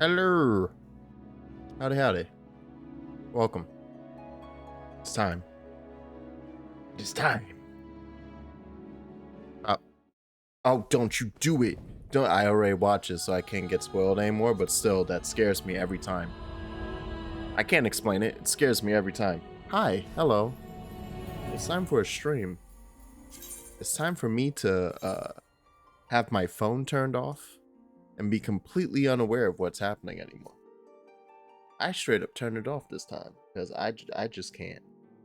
Hello. Howdy, howdy. Welcome. It's time. It's time. Uh, oh, don't you do it. Don't. I already watched it, so I can't get spoiled anymore, but still, that scares me every time. I can't explain it. It scares me every time. Hi. Hello. It's time for a stream. It's time for me to have my phone turned off and be completely unaware of what's happening anymore. I straight up turned it off this time because I just can't.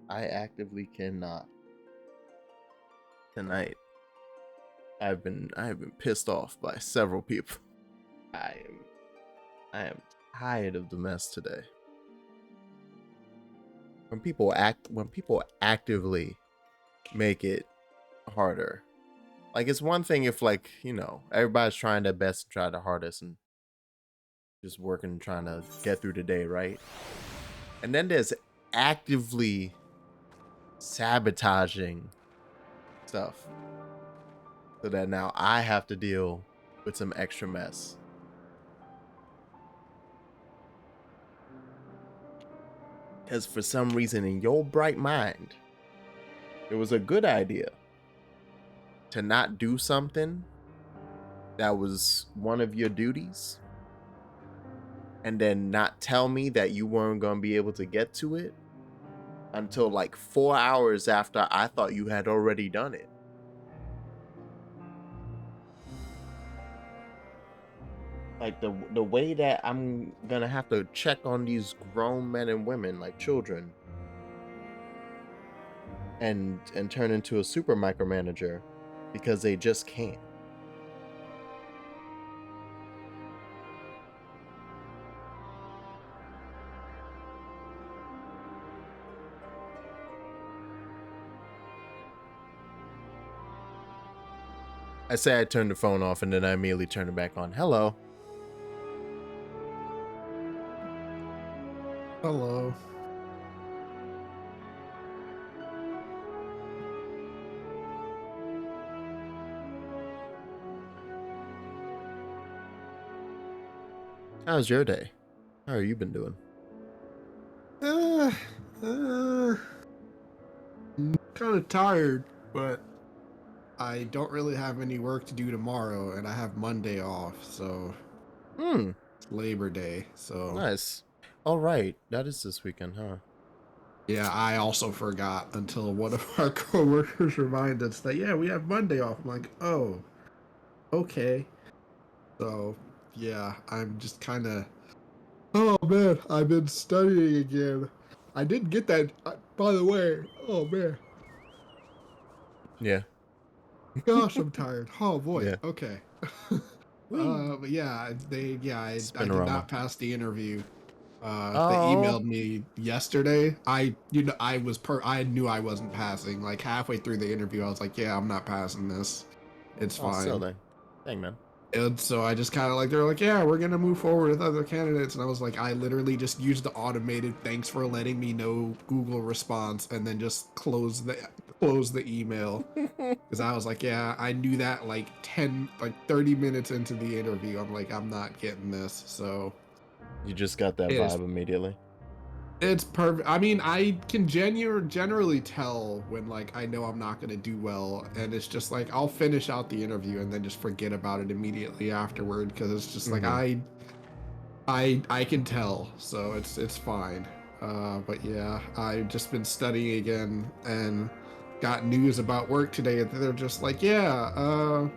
I actively cannot. Tonight, I've been pissed off by several people. I am tired of the mess today. When people actively make it harder. Like, it's one thing if, like, you know, everybody's trying their best to try their hardest and just working, trying to get through the day, right? And then there's actively sabotaging stuff so that now I have to deal with some extra mess. Because for some reason in your bright mind, it was a good idea to not do something that was one of your duties and then not tell me that you weren't going to be able to get to it until like 4 hours after I thought you had already done it. Like the way that I'm gonna have to check on these grown men and women like children and turn into a super micromanager because they just can't. I say I turned the phone off and then I immediately turned it back on. Hello. Hello. How's your day? How are you been doing? Kind of tired, but I don't really have any work to do tomorrow, and I have Monday off, so it's Labor Day. So Nice. All right, that is this weekend, huh? yeah, I also forgot until one of our coworkers reminded us that we have Monday off. I'm like, oh, okay. So yeah, I'm just kind of. Oh man, I've been studying again. I didn't get that. By the way, oh man. Yeah. Gosh, I'm tired. Oh boy. Yeah. Okay. Whee. But yeah, I did Spinorama. not pass the interview. They Oh. emailed me yesterday. I knew I wasn't passing. Like halfway through the interview, I was like, yeah, I'm not passing this. It's Oh, still fine. then. Dang, man. And so I just kind of like, they're like, yeah, we're gonna move forward with other candidates, and I was like, I literally just used the automated thanks for letting me know Google response, and then just close the email. Because I was like, yeah, I knew that like 30 minutes into the interview. I'm like, I'm not getting this. So You just got that it's vibe immediately. it's perfect. I mean, I can generally tell when like I know I'm not gonna do well, and it's just like I'll finish out the interview and then just forget about it immediately afterward because it's just like I can tell. So it's fine. But yeah, I've just been studying again and got news about work today, and they're just like, yeah,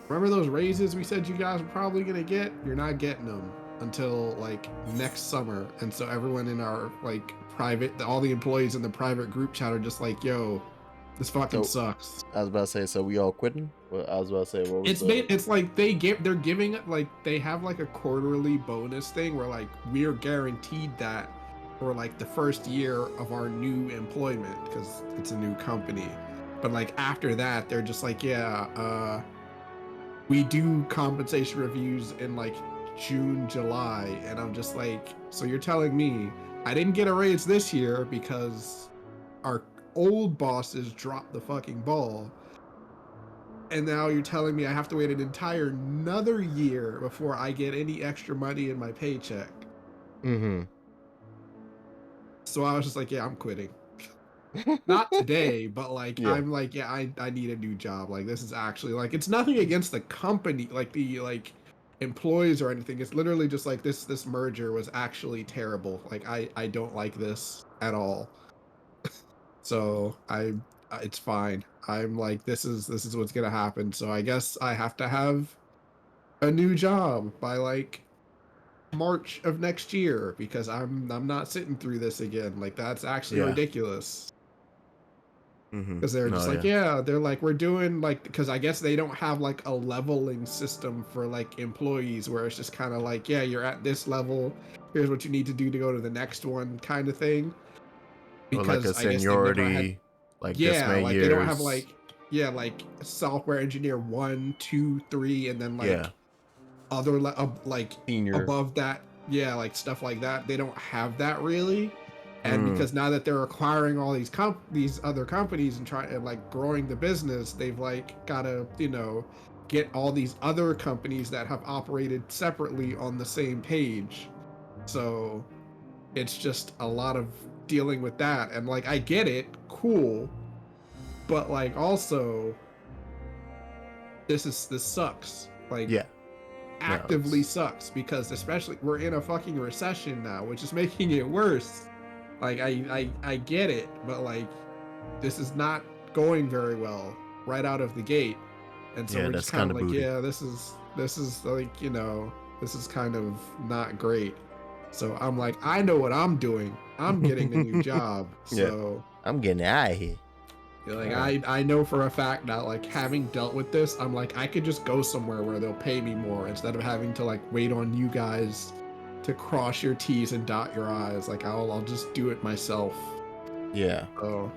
remember those raises we said you guys were probably gonna get? You're not getting them until like next summer. And so everyone in our like all the employees in the private group chat are just like, yo, this fucking So sucks. I was about to say, so we all quitting? Well, I was about to say, what was the? It's like they're giving it like they have like a quarterly bonus thing where like we're guaranteed that for like the first year of our new employment because it's a new company. But like after that, they're just like, yeah, we do compensation reviews in like June, July, and I'm just like, so you're telling me I didn't get a raise this year because our old bosses dropped the fucking ball, And now you're telling me I have to wait an entire another year before I get any extra money in my paycheck. Mm-hmm. So I was just like, yeah, I'm quitting. Not today, but like Yeah. I'm like, yeah, I need a new job. Like this is actually like it's nothing against the company, like the employees or anything. It's literally just like this merger was actually terrible. Like I don't like this at all. So it's fine. I'm like this is what's gonna happen. So I guess I have to have a new job by like March of next year because I'm not sitting through this again. Like that's actually Yeah. ridiculous. Mm-hmm. Because they're Oh just like, yeah. yeah, they're like, we're doing like, because I guess they don't have like a leveling system for like employees where it's just kind of like, yeah, you're at this level. Here's what you need to do to go to the next one kind of thing. Or like a Because I guess they've never had, seniority, like this yeah, many like they don't have years. like, yeah, like software engineer 1, 2, 3, and then Yeah. like other like Senior. above that, yeah, like stuff like that. They don't have that really. And Mm. because now that they're acquiring all these other companies and trying and like growing the business, they've like gotta get all these other companies that have operated separately on the same page. So it's just a lot of dealing with that. And like I get it, cool, but like also this sucks. Like Yeah. No, actively it's sucks because especially we're in a fucking recession now, which is making it worse. Like I get it, but like this is not going very well right out of the gate. And so yeah, we're just that's kind kind of of like, booty. yeah, this is like, this is kind of not great. So I'm like, I know what I'm doing. I'm getting a new job. Yeah. So I'm getting out of here. like All right. I know for a fact that like having dealt with this, I'm like I could just go somewhere where they'll pay me more instead of having to like wait on you guys to cross your T's and dot your I's. Like I'll just do it myself. Yeah. So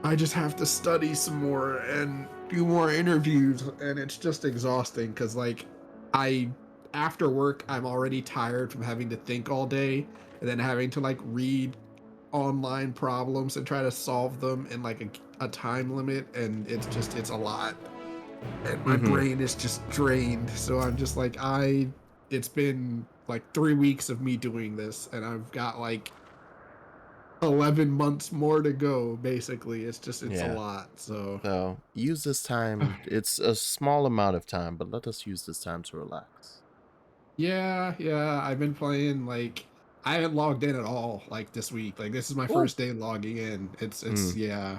I just have to study some more and do more interviews, and it's just exhausting because like I after work I'm already tired from having to think all day and then having to like read online problems and try to solve them in like a time limit, and it's a lot, and my Mm-hmm. brain is just drained. So I'm just like it's been like 3 weeks of me doing this and I've got like 11 months more to go. Basically it's a Yeah. lot. So So use this time. It's a small amount of time, but let us use this time to relax. yeah, I've been playing like I haven't logged in at all like this week. Like this is my Ooh. first day logging in. It's Mm. yeah.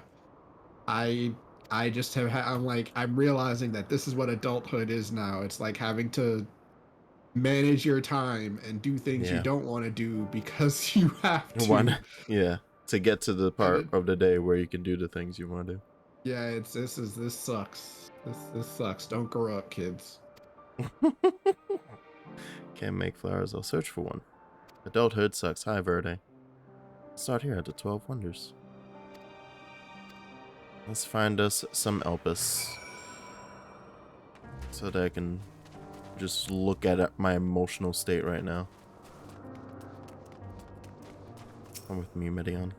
I I just have I'm like I'm realizing that this is what adulthood is now. It's like having to manage your time and do things you Yeah. don't want to do because you have to. One. Yeah. To get to the And part of the day where you can do the things you want to yeah, it's this sucks. This sucks. Don't grow up, kids. do. Can't make flowers. I'll search for one. Adulthood sucks. Hi, Verde. Start here at the 12 Wonders. Let's find us some Elpis. So that I can just look at my emotional state right now. Come with me, Medion.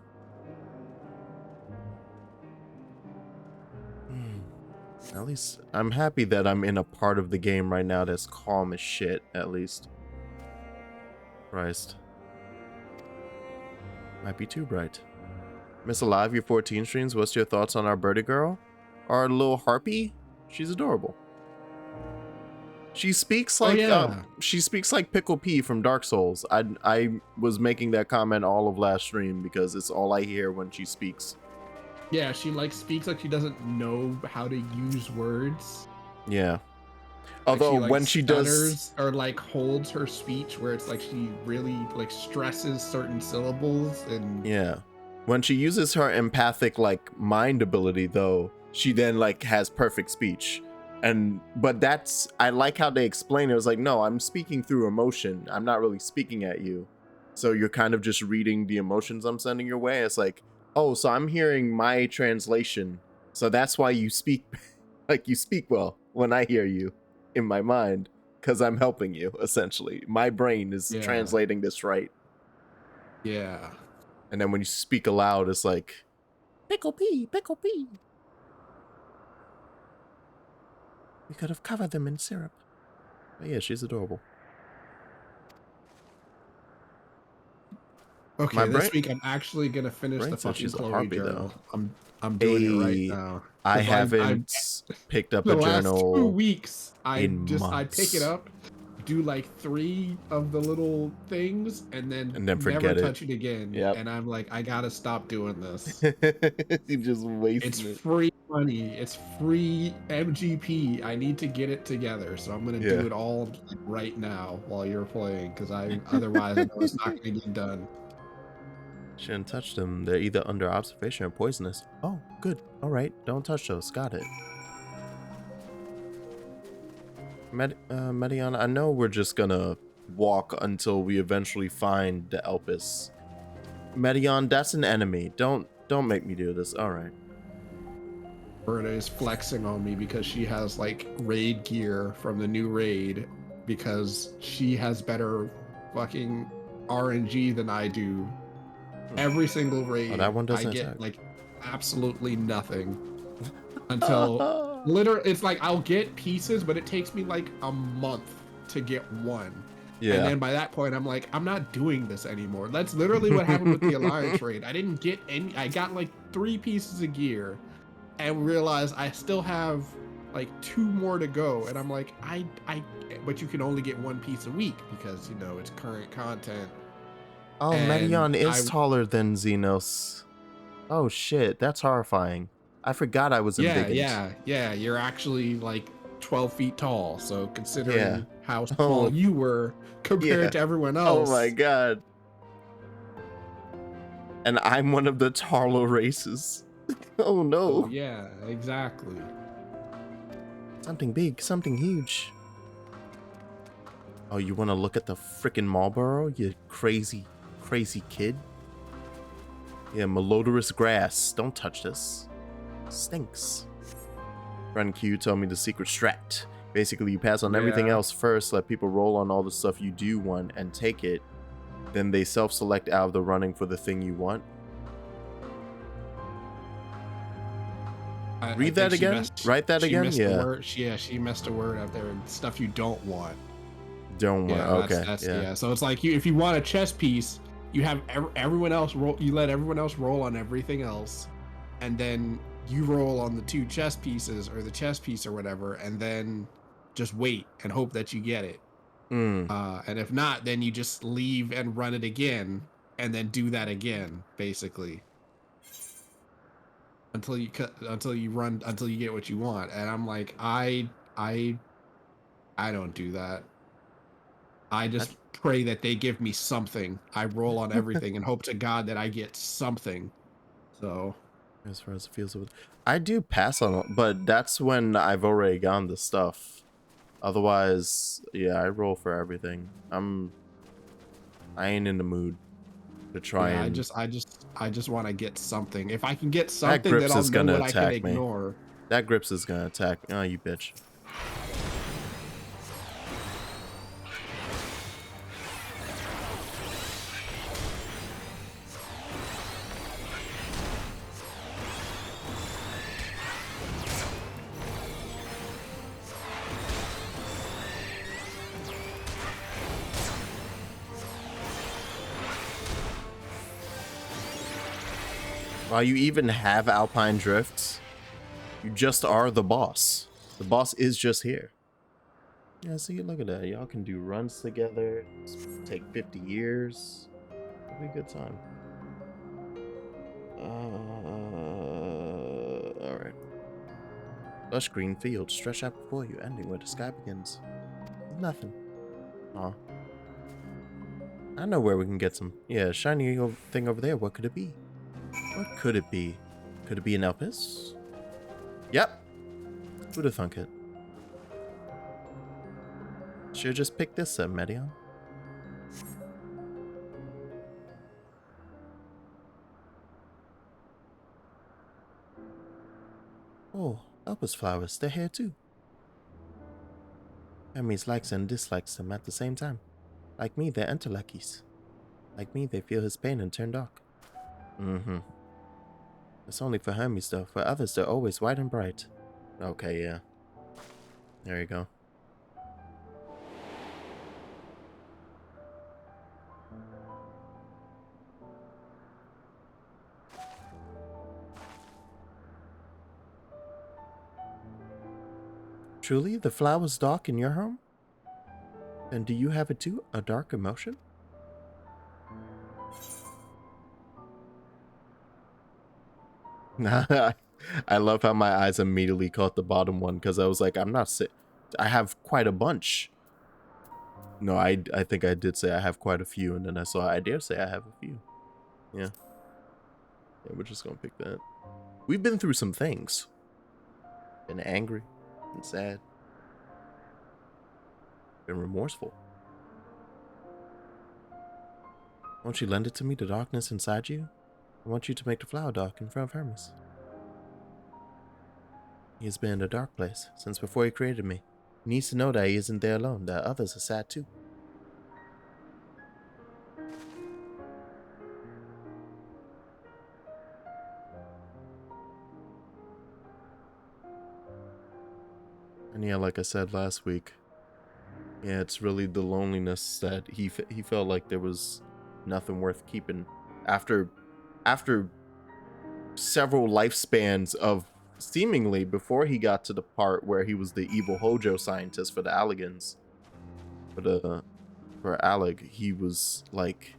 At least I'm happy that I'm in a part of the game right now that's calm as shit, at least. Christ. Might be too bright. Miss Alive, your 14 streams, what's your thoughts on our birdie girl? Our little harpy? She's adorable. She speaks Oh like yeah. Pickle P from Dark Souls. I was making that comment all of last stream because it's all I hear when she speaks. Yeah, she like speaks like she doesn't know how to use words. Yeah. Like Although she like when she does, stutters or like holds her speech where it's like she really like stresses certain syllables and yeah, when she uses her empathic like mind ability though, she then like has perfect speech. But that's, I like how they explain it. It was like, no, I'm speaking through emotion. I'm not really speaking at you. So you're kind of just reading the emotions I'm sending your way. It's like, oh, so I'm hearing my translation. So that's why you speak like you speak well when I hear you in my mind, because I'm helping you, essentially. My brain is yeah. translating this right. Yeah. And then when you speak aloud, it's like, Pickle P, Pickle P. We could have covered them in syrup. But yeah, she's adorable. Okay, this week I'm actually gonna finish the Brain said fucking she's a Chloe Harpy, though. journal. I'm doing it right Hey, now I because I haven't picked up the a last 2 journal weeks I in pick it months. up, do like 3 of the little things, and then And then never forget it. touch it again. Yep. And I'm like, I gotta stop doing this. You just It's wasting it. free money. It's free MGP. I need to get it together, so I'm gonna Yeah. do it all like, right now while you're playing, because otherwise I know it's not gonna get done. Shouldn't touch them. They're either under observation or poisonous. Oh, good. All right. Don't touch those. Got it. Medion, I know we're just gonna walk until we eventually find the Elpis. Medion, that's an enemy. Don't make me do this. All right. Berta is flexing on me because she has like raid gear from the new raid because she has better fucking RNG than I do. Every single raid, that one I doesn't get attack. like absolutely nothing until it's like I'll get pieces, but it takes me like a month to get one. Yeah. And then by that point, I'm like, I'm not doing this anymore. That's literally what happened with the Alliance raid. I didn't get any. I got like 3 pieces of gear, and realized I still have like 2 more to go. And I'm like, but you can only get 1 piece a week because it's current content. Oh, Medion is taller than Xenos. Oh shit, that's horrifying. I forgot I was embiggened. Yeah. You're actually like 12 feet tall. So considering how Oh, small you were compared to everyone else. Oh my god. And I'm one of the Tarlo races. Oh no. Oh yeah, exactly. Something big, something huge. Oh, you want to look at the frickin' Marlboro, you crazy kid? Yeah, malodorous grass. Don't touch this. Stinks. Friend Q told me the secret strat. Basically, you pass on everything else first, let people roll on all the stuff you do want, and take it. Then they self-select out of the running for the thing you want. Read that again? Write that again? Yeah. She messed a word up there. Stuff you don't want. Don't want. Okay. Yeah. So it's like if you want a chess piece, you have everyone else roll. You let everyone else roll on everything else, and then you roll on the 2 chess pieces or the chess piece or whatever, and then just wait and hope that you get it. And if not, then you just leave and run it again, and then do that again, basically, until you get what you want. And I'm like, I don't do that. I just pray that they give me something. I roll on everything and hope to God that I get something. So as far as it feels with, I do pass on, but that's when I've already gotten the stuff. Otherwise, yeah, I roll for everything. I ain't in the mood to try and. I just want to get something. If I can get something, then I'll know what I can ignore. That Grips is gonna attack. Oh, you bitch. While you even have Alpine Drifts, you just are the boss. The boss is just here. Yeah, see, look at that. Y'all can do runs together. Take 50 years. It'll be a good time. Alright. Lush green fields stretch out before you, ending where the sky begins. Nothing. Aw. I know where we can get some. Yeah, shiny thing over there. What could it be? What could it be? Could it be an Elpis? Yep. Who'd have thunk it? Should've just picked this up, Medion. Oh, Elpis flowers. They're here too. Hermes likes and dislikes them at the same time. Like me, they're interlackies. Like me, they feel his pain and turn dark. Mm-hmm. It's only for Hermes though. For others, they're always white and bright. Okay, yeah. There you go. Truly, the flowers dark in your home? And do you have it too? A dark emotion? I love how my eyes immediately caught the bottom one because I was like, I'm not sick. I have quite a bunch. No, I think I did say I have quite a few, and then I saw I dare say I have a few. Yeah. Yeah, we're just gonna pick that. We've been through some things. Been angry, been sad, been remorseful. Won't you lend it to me, the darkness inside you? I want you to make the flower dark in front of Hermes. He has been in a dark place since before he created me. He needs to know that he isn't there alone, that others are sad too. And yeah, like I said last week, yeah, it's really the loneliness that he felt like there was nothing worth keeping after several lifespans of seemingly before he got to the part where he was the evil Hojo scientist for the Alligans. For Allig, he was like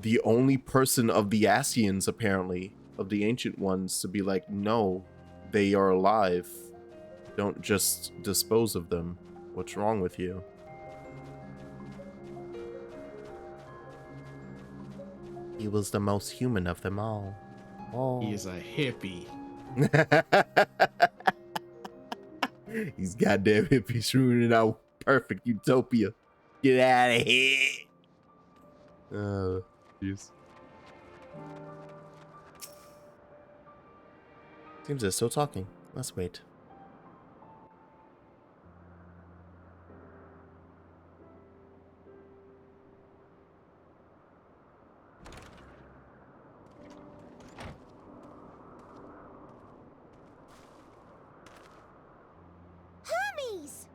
the only person of the Asians, apparently, of the ancient ones, to be like, no, they are alive. Don't just dispose of them. What's wrong with you? He was the most human of them all. Oh. He is a hippie. He's goddamn hippie ruining our perfect utopia. Get out of here. Jeez. Seems they're still talking. Let's wait. Hermes!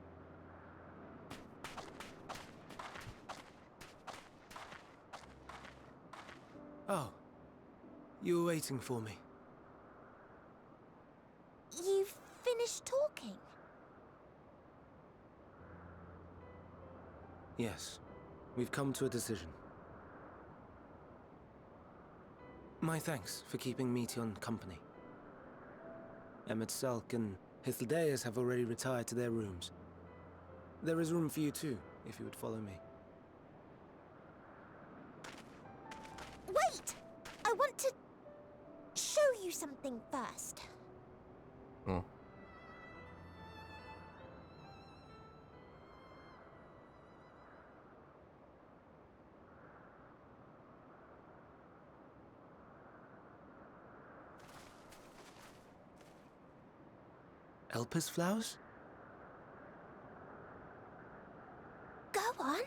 Oh, you were waiting for me. You've finished talking? Yes, we've come to a decision. My thanks for keeping Meteon company. Emmett Selk and Hydaelyn have already retired to their rooms. There is room for you too, if you would follow me. Wait! I want to show you something first. Oh. Elpis flowers? Go on.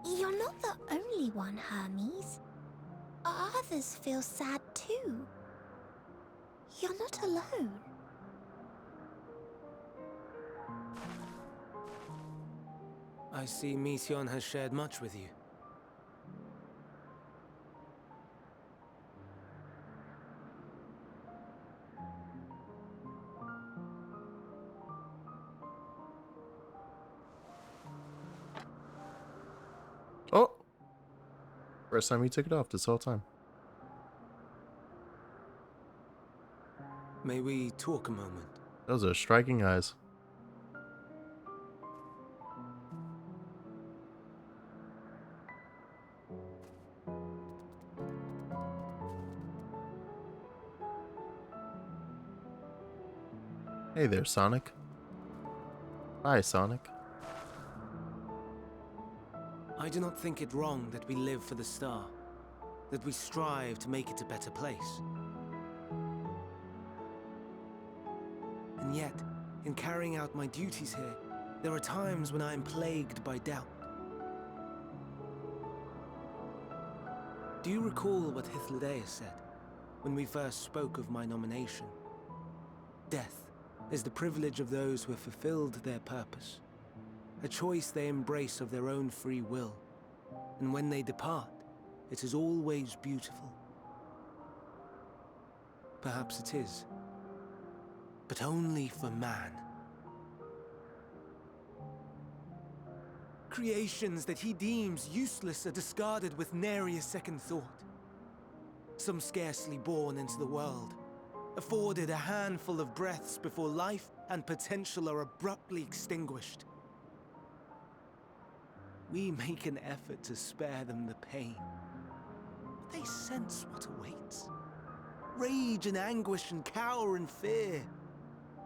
You're not the only one, Hermes. Others feel sad too. You're not alone. I see Meteon has shared much with you. Oh! First time he took it off this whole time. May we talk a moment? Those are striking eyes. Hey there, Sonic. Hi, Sonic. I do not think it wrong that we live for the star, that we strive to make it a better place. And yet, in carrying out my duties here, there are times when I am plagued by doubt. Do you recall what Hydaelyn said when we first spoke of my nomination? Death is the privilege of those who have fulfilled their purpose, a choice they embrace of their own free will, and when they depart, it is always beautiful. Perhaps it is, but only for man. Creations that he deems useless are discarded with nary a second thought. Some scarcely born into the world, afforded a handful of breaths before life and potential are abruptly extinguished. We make an effort to spare them the pain, but they sense what awaits. Rage and anguish and cower and fear,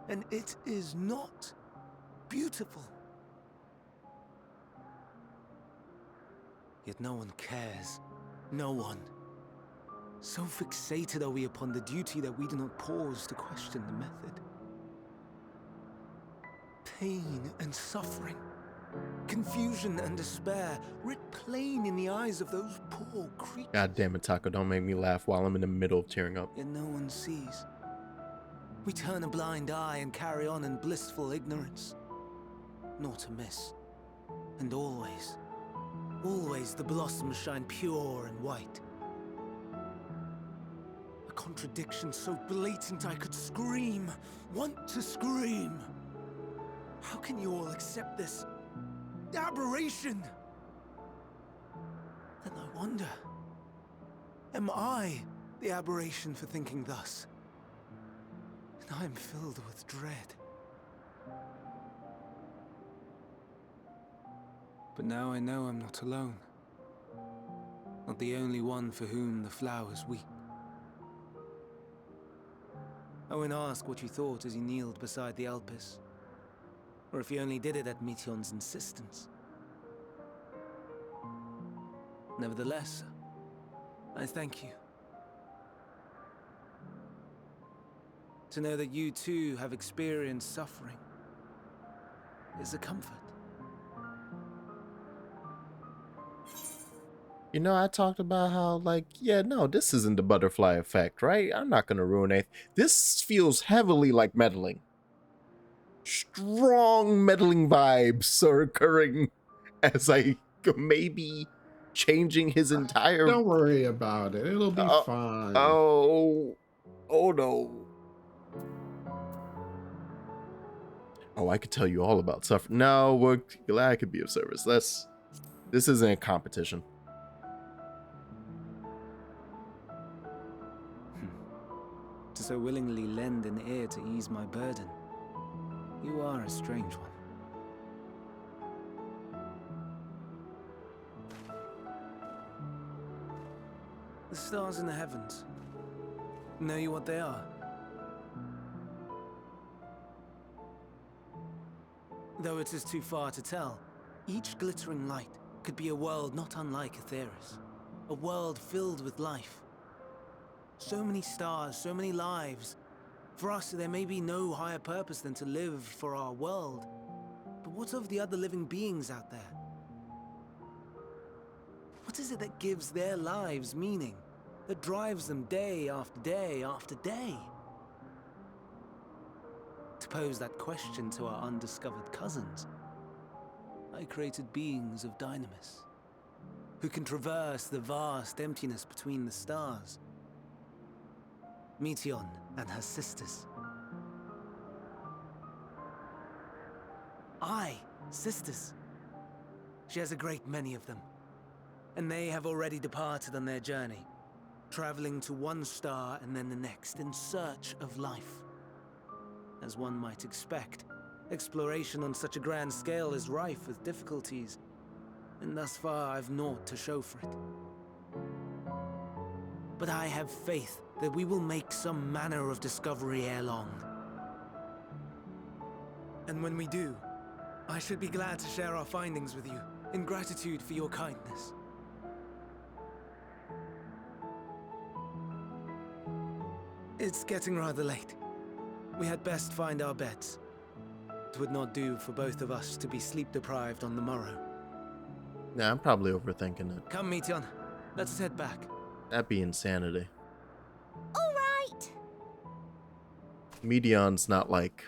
and it is not beautiful. Yet no one cares. No one. So fixated are we upon the duty that we do not pause to question the method. Pain and suffering, confusion and despair, writ plain in the eyes of those poor creatures. God damn it, Taco, don't make me laugh while I'm in the middle of tearing up. Yet no one sees. We turn a blind eye and carry on in blissful ignorance. Nor to miss. And always, always the blossoms shine pure and white. A contradiction so blatant I could scream, want to scream. How can you all accept this aberration? Then I wonder, am I the aberration for thinking thus? And I am filled with dread. But now I know I'm not alone. Not the only one for whom the flowers weep. I won't ask what you thought as you kneeled beside the Alpes, or if you only did it at Meteon's insistence. Nevertheless, I thank you. To know that you too have experienced suffering is a comfort. You know, I talked about how, like, yeah, no, this isn't the butterfly effect, right? I'm not going to ruin it. This feels heavily like meddling. Strong meddling vibes are occurring as I maybe changing his entire... Don't worry about it. It'll be fine. Oh no. Oh, I could tell you all about suffering. No, we're glad I could be of service. This isn't a competition. To so willingly lend an ear to ease my burden, you are a strange one. The stars in the heavens. Know you what they are? Though it is too far to tell, each glittering light could be a world not unlike Aetheris. A world filled with life. So many stars, so many lives. For us, there may be no higher purpose than to live for our world. But what of the other living beings out there? What is it that gives their lives meaning? That drives them day after day after day? To pose that question to our undiscovered cousins, I created beings of dynamis, who can traverse the vast emptiness between the stars. Meteon and her sisters. Sisters. She has a great many of them, and they have already departed on their journey, traveling to one star and then the next in search of life. As one might expect, exploration on such a grand scale is rife with difficulties, and thus far I've naught to show for it. But I have faith that we will make some manner of discovery ere long. And when we do, I should be glad to share our findings with you, in gratitude for your kindness. It's getting rather late. We had best find our beds. It would not do for both of us to be sleep-deprived on the morrow. Nah, I'm probably overthinking it. Come, Meteion. Let's head back. That'd be insanity. All right. Meteion's not like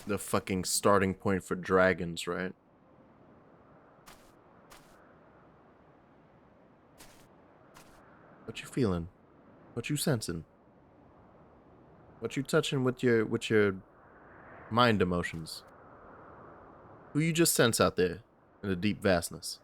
the fucking starting point for dragons, right? What you feeling? What you sensing? What you touching with your mind emotions? Who you just sense out there in the deep vastness?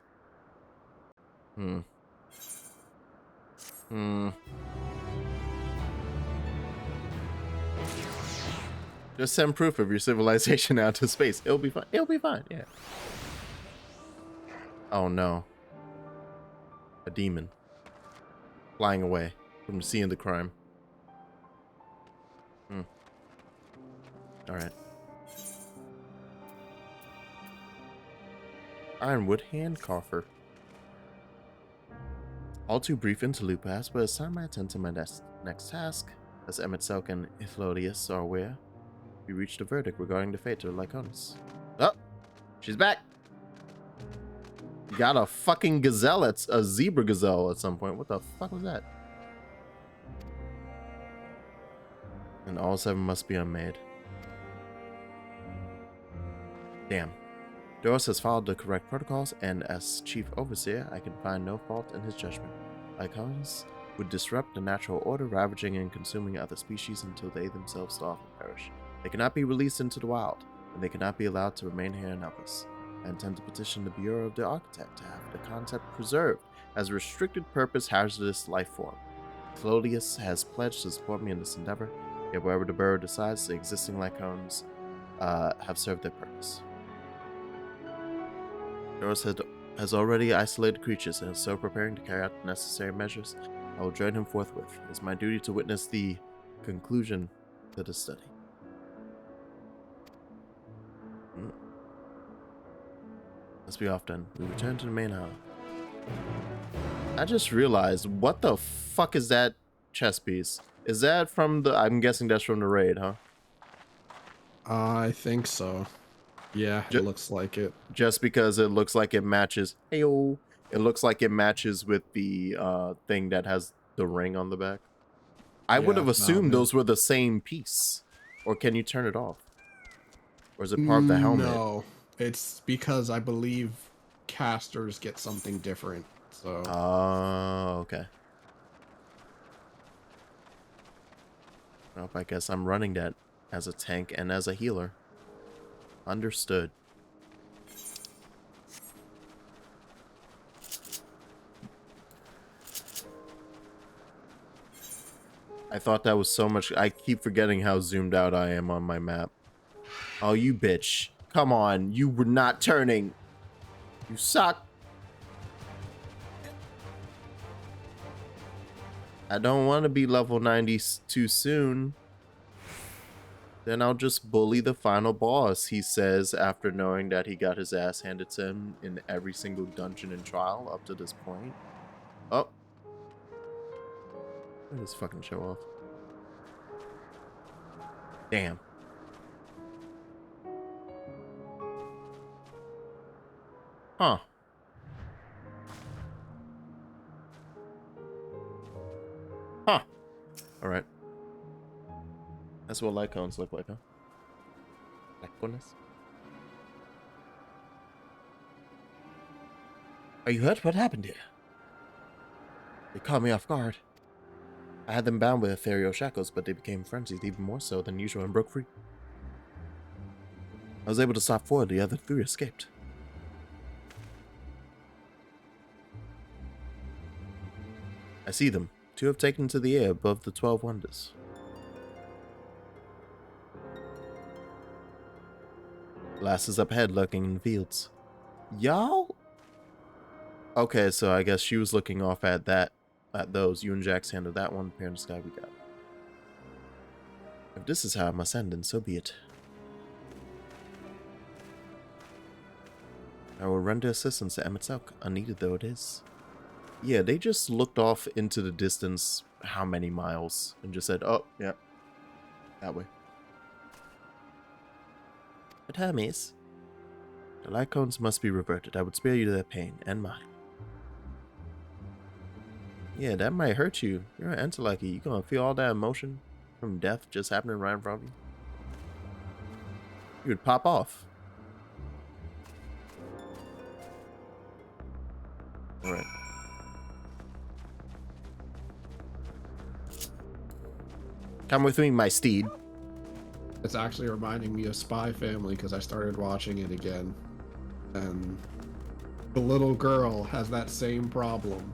Just send proof of your civilization out to space. It'll be fine. It'll be fine, yeah. Oh no. A demon. Flying away from the scene of the crime. Alright. Ironwood Handcoffer. All too brief interlude pass, but it's time I attend to my next task. As Emmett Selk and Ithilodius are aware, we reached a verdict regarding the fate of Lyconis. Oh! She's back! Got a fucking gazelle, it's a zebra gazelle at some point. What the fuck was that? And all 7 must be unmade. Damn. Doros has followed the correct protocols, and as chief overseer, I can find no fault in his judgment. Lyconis would disrupt the natural order, ravaging and consuming other species until they themselves starve and perish. They cannot be released into the wild, and they cannot be allowed to remain here and help us. I intend to petition the Bureau of the Architect to have the concept preserved as a restricted purpose hazardous life form. Clodius has pledged to support me in this endeavor, yet wherever the Bureau decides, the existing Lycones have served their purpose. Doros has already isolated creatures and is so preparing to carry out the necessary measures. I will join him forthwith. It is my duty to witness the conclusion to the study. Let's be off then. We return to the main hall. I just realized, what the fuck is that chess piece? Is that from the... I'm guessing that's from the raid, huh? I think so. Yeah, it looks like it. Just because it looks like it matches... Heyo! It looks like it matches with the thing that has the ring on the back. I would have assumed those were the same piece. Or can you turn it off? Or is it part of the helmet? No, it's because I believe casters get something different. So. Oh, okay. Well, I guess I'm running that as a tank and as a healer. Understood. I thought that was so much. I keep forgetting how zoomed out I am on my map. Oh, you bitch. Come on. You were not turning. You suck. I don't want to be level 90 too soon. Then I'll just bully the final boss, he says, after knowing that he got his ass handed to him in every single dungeon and trial up to this point. Oh. Let this fucking show off. Damn. Huh. Huh. Alright. That's what Lycones look like, huh? Lycones? Are you hurt? What happened here? They caught me off guard. I had them bound with ethereal shackles, but they became frenzied even more so than usual and broke free. I was able to stop 4, the other 3 escaped. I see them. 2 have taken to the air above the 12 wonders. Last is up ahead, lurking in the fields. Y'all? Okay, so I guess she was looking off at that. At those. You and Jax handled that one. Pair in the sky we got. If this is how I must end, then so be it. I will render assistance to Emmett Selk, unneeded though it is. Yeah, they just looked off into the distance, how many miles, and just said, oh, yeah. That way. But Hermes, the light cones must be reverted. I would spare you their pain and mine. Yeah, that might hurt you. You're an Endwalker. You gonna feel all that emotion from death just happening right in front of you? You would pop off. Alright. Come with me, my steed. It's actually reminding me of Spy Family because I started watching it again. And the little girl has that same problem.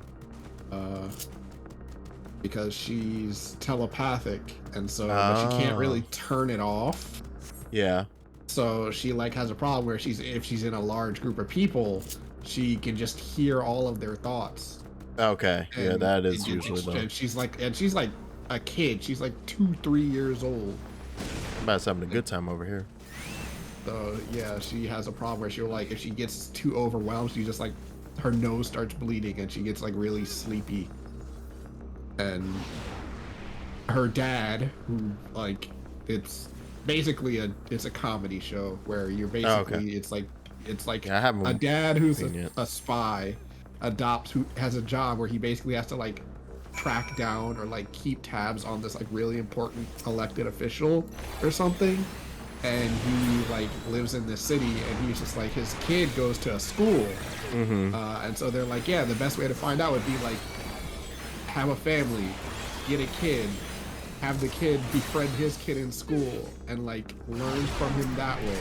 Because she's telepathic, and so but she can't really turn it off. Yeah. So she like has a problem where if she's in a large group of people, she can just hear all of their thoughts. Okay. And yeah, that is usually though. And she's like a kid. She's like 2-3 years old. Somebody's having a good time over here. So yeah, she has a problem where she'll like if she gets too overwhelmed, she just like her nose starts bleeding and she gets like really sleepy. And her dad, who like it's basically it's a comedy show where you're basically it's like yeah, a dad who's a spy who has a job where he basically has to like track down or like keep tabs on this like really important elected official or something. And he like lives in this city, and he's just like his kid goes to a school, and so they're like, yeah, the best way to find out would be like have a family, get a kid, have the kid befriend his kid in school, and like learn from him that way.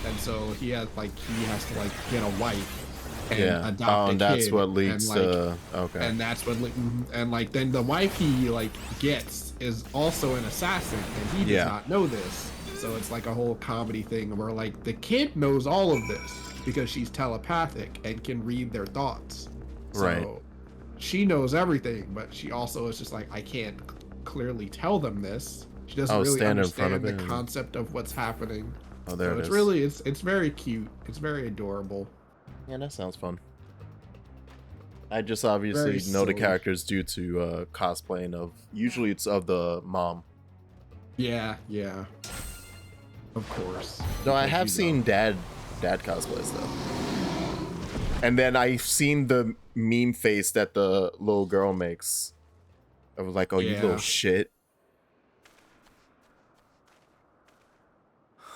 And so he has to like get a wife and adopt a kid. That's what leads and, to okay. And that's what and like then the wife he like gets is also an assassin, and he does not know this. So it's like a whole comedy thing where like the kid knows all of this because she's telepathic and can read their thoughts. So she knows everything, but she also is just like, I can't clearly tell them this. She doesn't really understand the concept of what's happening. Oh, there so it is. It's very cute. It's very adorable. Yeah, that sounds fun. I just obviously know the characters due to cosplaying of, usually it's of the mom. Yeah. Of course. No, I have seen dad cosplays though. And then I've seen the meme face that the little girl makes. I was like, oh, you little shit.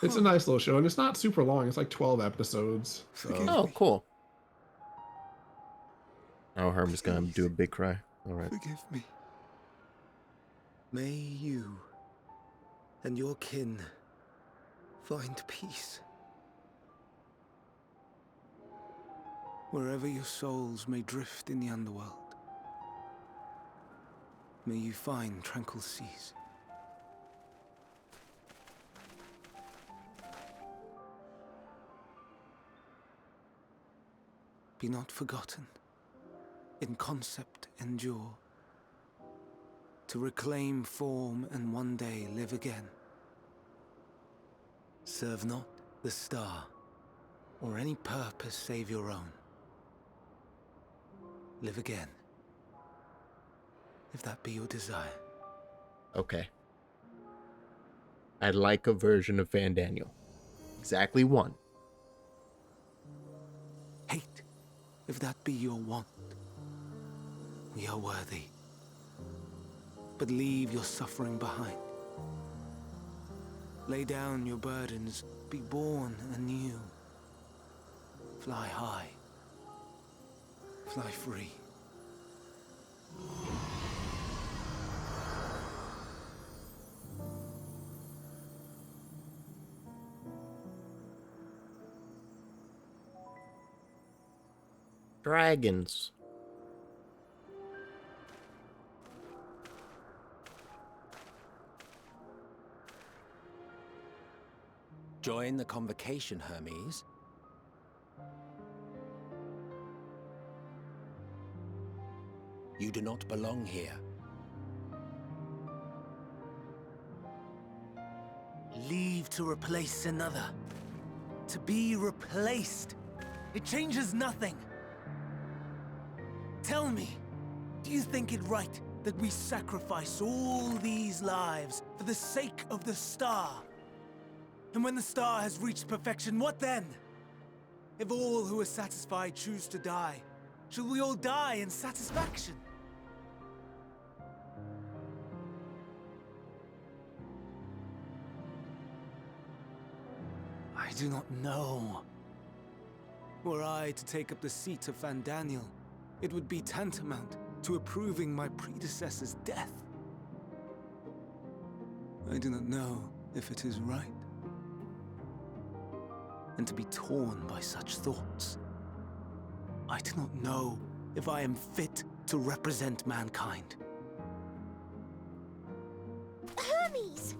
It's a nice little show, and it's not super long. It's like 12 episodes. So. Oh, cool. Oh, Herm's gonna do a big cry. All right. Forgive me. May you and your kin find peace. Wherever your souls may drift in the underworld, may you find tranquil seas. Be not forgotten, in concept endure, to reclaim form and one day live again. Serve not the star, or any purpose save your own. Live again, if that be your desire. Okay. I'd like a version of Van Daniel. Exactly one. Hate, if that be your want. We are worthy. But leave your suffering behind. Lay down your burdens, be born anew. Fly high, fly free. Dragons. Join the convocation, Hermes. You do not belong here. Leave to replace another. To be replaced. It changes nothing. Tell me, do you think it right that we sacrifice all these lives for the sake of the star. And when the star has reached perfection, what then? If all who are satisfied choose to die, shall we all die in satisfaction? I do not know. Were I to take up the seat of Fandaniel, it would be tantamount to approving my predecessor's death. I do not know if it is right. And to be torn by such thoughts, I do not know if I am fit to represent mankind. Hermes!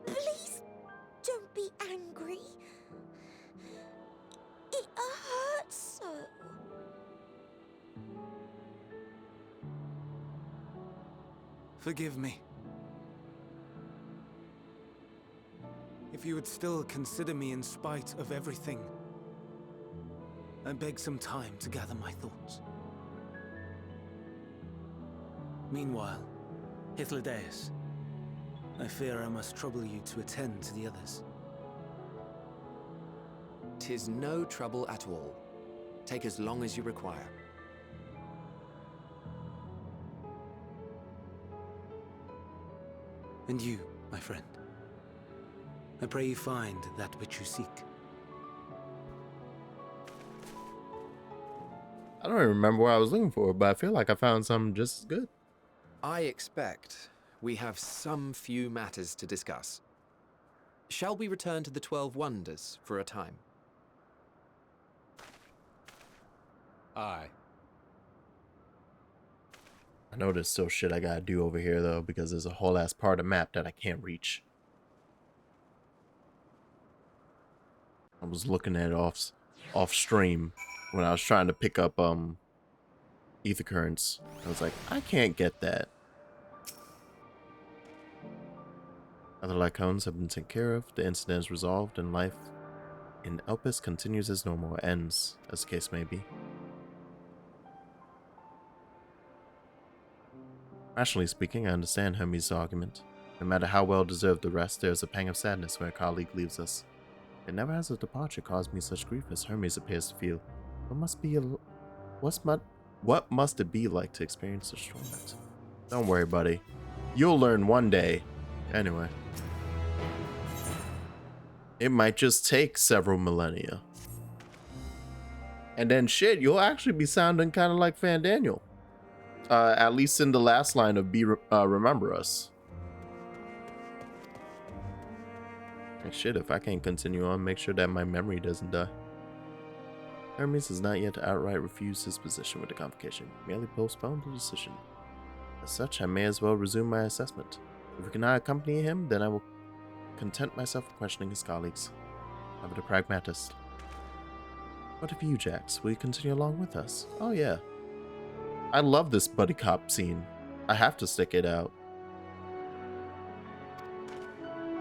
Please don't be angry. It hurts so. Forgive me. If you would still consider me in spite of everything, I beg some time to gather my thoughts. Meanwhile, Hydaelyn, I fear I must trouble you to attend to the others. 'Tis no trouble at all. Take as long as you require. And you, my friend, I pray you find that which you seek. I don't even remember what I was looking for, but I feel like I found something just as good. I expect we have some few matters to discuss. Shall we return to the 12 Wonders for a time? Aye. I know there's still shit I gotta do over here, though, because there's a whole ass part of the map that I can't reach. I was looking at it off stream when I was trying to pick up ether currents. I was like, I can't get that. Other Lycones have been taken care of, the incident is resolved, and life in Elpis continues as normal, or ends, as the case may be. Rationally speaking, I understand Hermes' argument. No matter how well deserved the rest, there is a pang of sadness when a colleague leaves us. It never has a departure caused me such grief as Hermes appears to feel. What must it be like to experience such torment? Don't worry, buddy. You'll learn one day. Anyway. It might just take several millennia. And then shit, you'll actually be sounding kind of like Fandaniel. At least in the last line of Remember Us. And shit, if I can't continue on, make sure that my memory doesn't die. Hermes has not yet outright refused his position with the convocation, merely postponed the decision. As such, I may as well resume my assessment. If we cannot accompany him, then I will content myself with questioning his colleagues. I'm the pragmatist. What of you, Jax? Will you continue along with us? Oh yeah. I love this buddy cop scene. I have to stick it out.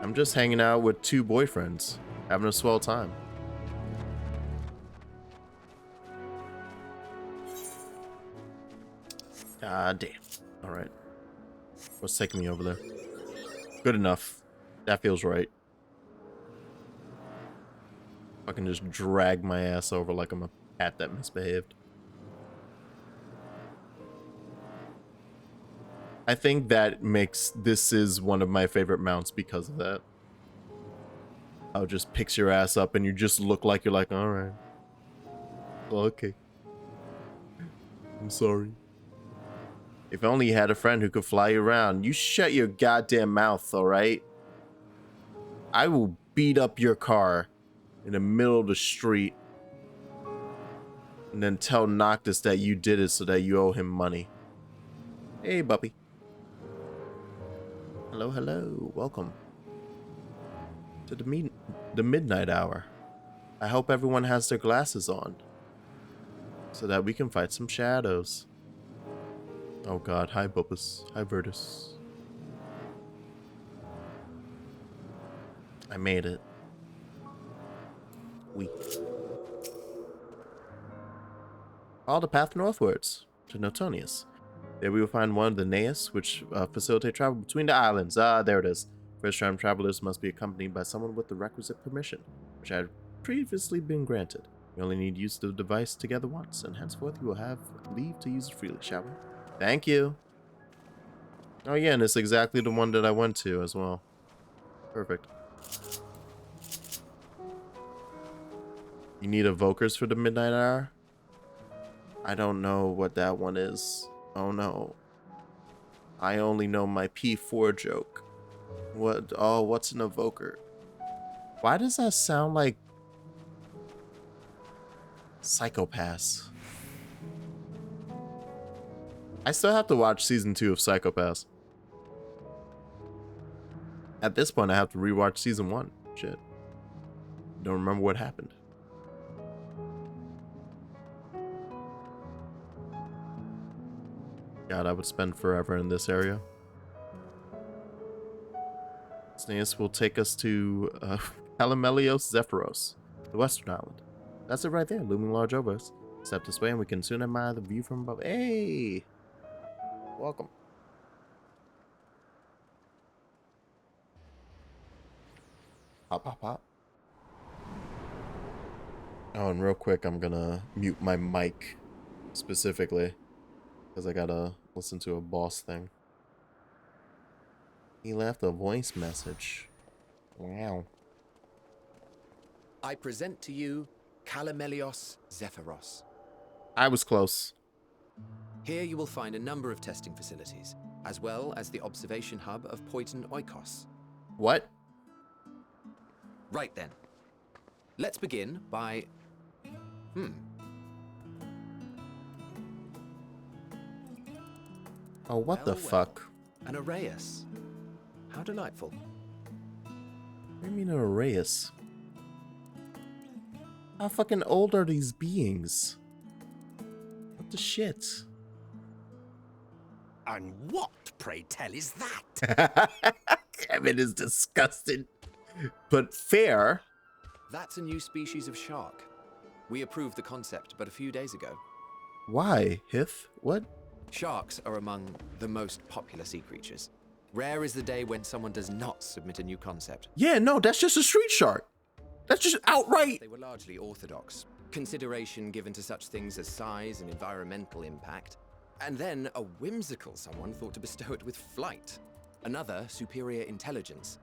I'm just hanging out with two boyfriends, having a swell time. Ah, damn. Alright. What's taking me over there? Good enough. That feels right. I can just drag my ass over like I'm a cat that misbehaved. I think that makes this is one of my favorite mounts because of that. I'll just picks your ass up and you just look like you're like, alright. Okay. I'm sorry. If only you had a friend who could fly you around. You shut your goddamn mouth, alright? I will beat up your car in the middle of the street and then tell Noctis that you did it so that you owe him money. Hey, puppy. Hello, hello. Welcome to the midnight hour. I hope everyone has their glasses on so that we can fight some shadows. Oh god, hi Bulbus, hi Virtus. I made it. Follow the path northwards to Notonius. There we will find one of the naos, which facilitate travel between the islands. Ah, there it is. First-time travelers must be accompanied by someone with the requisite permission, which had previously been granted. You only need to use the device together once, and henceforth you will have leave to use it freely, shall we? Thank you. Oh yeah, and it's exactly the one that I went to as well. Perfect. You need evokers for the midnight hour? I don't know what that one is. Oh no. I only know my P4 joke. What? Oh, what's an evoker? Why does that sound like Psychopaths? I still have to watch season 2 of Psychopaths. At this point, I have to rewatch season 1. Shit. Don't remember what happened. God, I would spend forever in this area. This will take us to Calamelios-Zephyros, the western island. That's it right there, looming large over us. Step this way and we can soon admire the view from above. Hey! Welcome. Hop, hop, hop. Oh, and real quick, I'm gonna mute my mic specifically because I gotta listen to a boss thing. He left a voice message. Wow. I present to you Calamelios-Zephyros. I was close. Here you will find a number of testing facilities, as well as the observation hub of Poiton Oikos. What? Right then. Let's begin by... Oh, what the Well, fuck? An Arraius. How delightful. What do you mean an Arraius? How fucking old are these beings? What the shit? And what, pray tell, is that? Kevin is disgusted. But fair. That's a new species of shark. We approved the concept but a few days ago. Why, Hith? What? Sharks are among the most popular sea creatures. Rare is the day when someone does not submit a new concept. Yeah, no, that's just a street shark. That's just outright. They were largely orthodox. Consideration given to such things as size and environmental impact. And then a whimsical someone thought to bestow it with flight. Another, superior intelligence.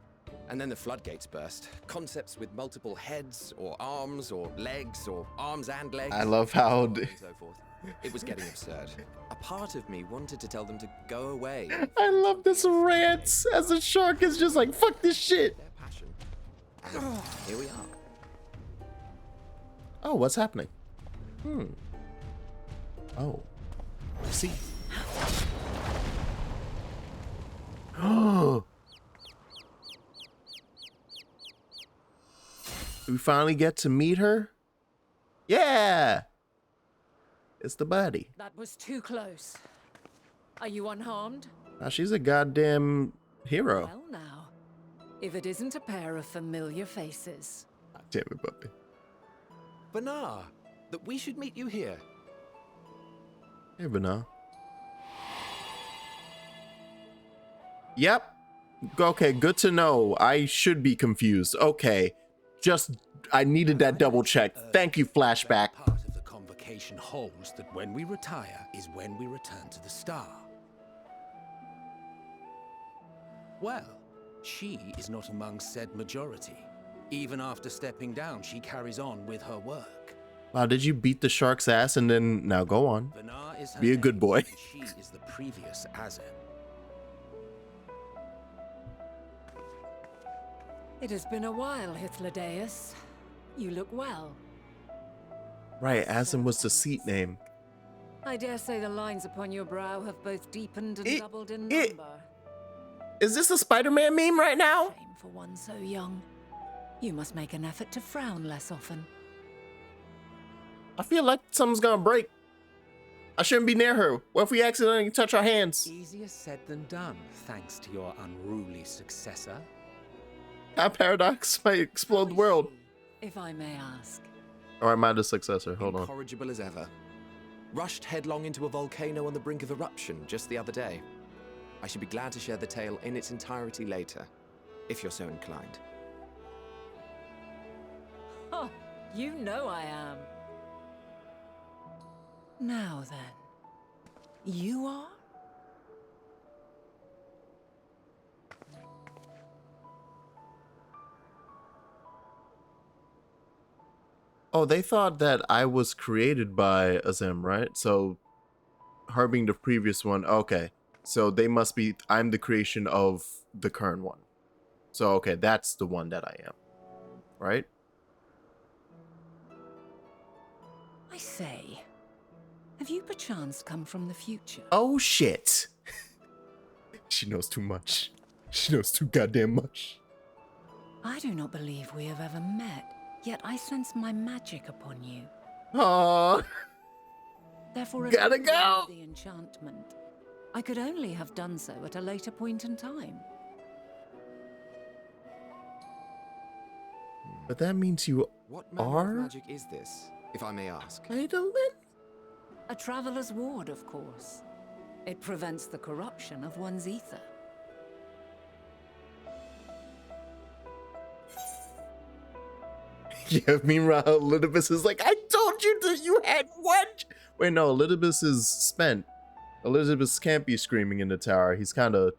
And then the floodgates burst. Concepts with multiple heads, or arms, or legs, or arms and legs. I love how... and so forth. It was getting absurd. A part of me wanted to tell them to go away. I love this rant as the shark is just like, fuck this shit. Their passion. And here we are. Oh, what's happening? Oh. I see. Oh. We finally get to meet her? Yeah! It's the buddy. That was too close. Are you unharmed? Now she's a goddamn hero. Well now, if it isn't a pair of familiar faces. Damn it, puppy. Bernard, that we should meet you here. Hey, Bana. Yep. Okay, good to know. I should be confused. Okay. Just, I needed that double check. Thank you, flashback. Part of the convocation holds that when we retire is when we return to the star. Well, she is not among said majority. Even after stepping down, she carries on with her work. Wow, did you beat the shark's ass and then, now go on. Bernard is her Be a name, good boy. and she is the previous Azem. It has been a while, Hydaelyn. You look well. Right, Azem was the seat name. I dare say the lines upon your brow have both deepened and doubled in number. Is this a Spider-Man meme right now? Shame for one so young. You must make an effort to frown less often. I feel like something's gonna break. I shouldn't be near her. What if we accidentally touch our hands? Easier said than done, thanks to your unruly successor. That paradox might explode the world. If I may ask. Or am I the successor? Hold on. Incorrigible as ever. Rushed headlong into a volcano on the brink of eruption just the other day. I should be glad to share the tale in its entirety later, if you're so inclined. Oh, you know I am. Now then, you are? Oh, they thought that I was created by Azem, right? So her being the previous one, okay. So they must be, I'm the creation of the current one. So, okay, that's the one that I am. Right? I say, have you perchance come from the future? Oh, shit. She knows too much. She knows too goddamn much. I do not believe we have ever met, yet I sense my magic upon you. Aww. Therefore, if Gotta I go. the enchantment, I could only have done so at a later point in time. But that means you What manner of magic is this, if I may ask? Hydaelyn? A traveler's ward, of course. It prevents the corruption of one's ether. Yeah, meanwhile, Elidibus is like, I told you that you had one. Wait, no, Elidibus is spent. Elidibus can't be screaming in the tower. He's kind of.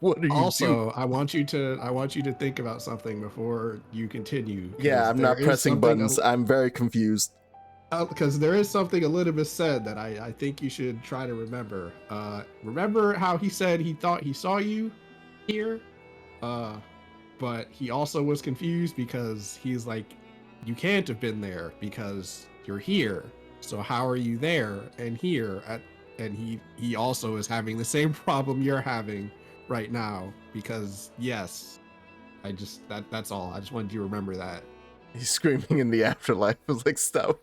What are you Also, doing? I want you to think about something before you continue. 'cause Yeah, I'm not there is pressing something buttons. I'm very confused. Because there is something Elidibus said that I think you should try to remember. Remember how he said he thought he saw you here? But he also was confused because he's like, you can't have been there because you're here. So how are you there and here? And he also is having the same problem you're having right now because yes, that's all. I just wanted you to remember that. He's screaming in the afterlife. I was like, stop.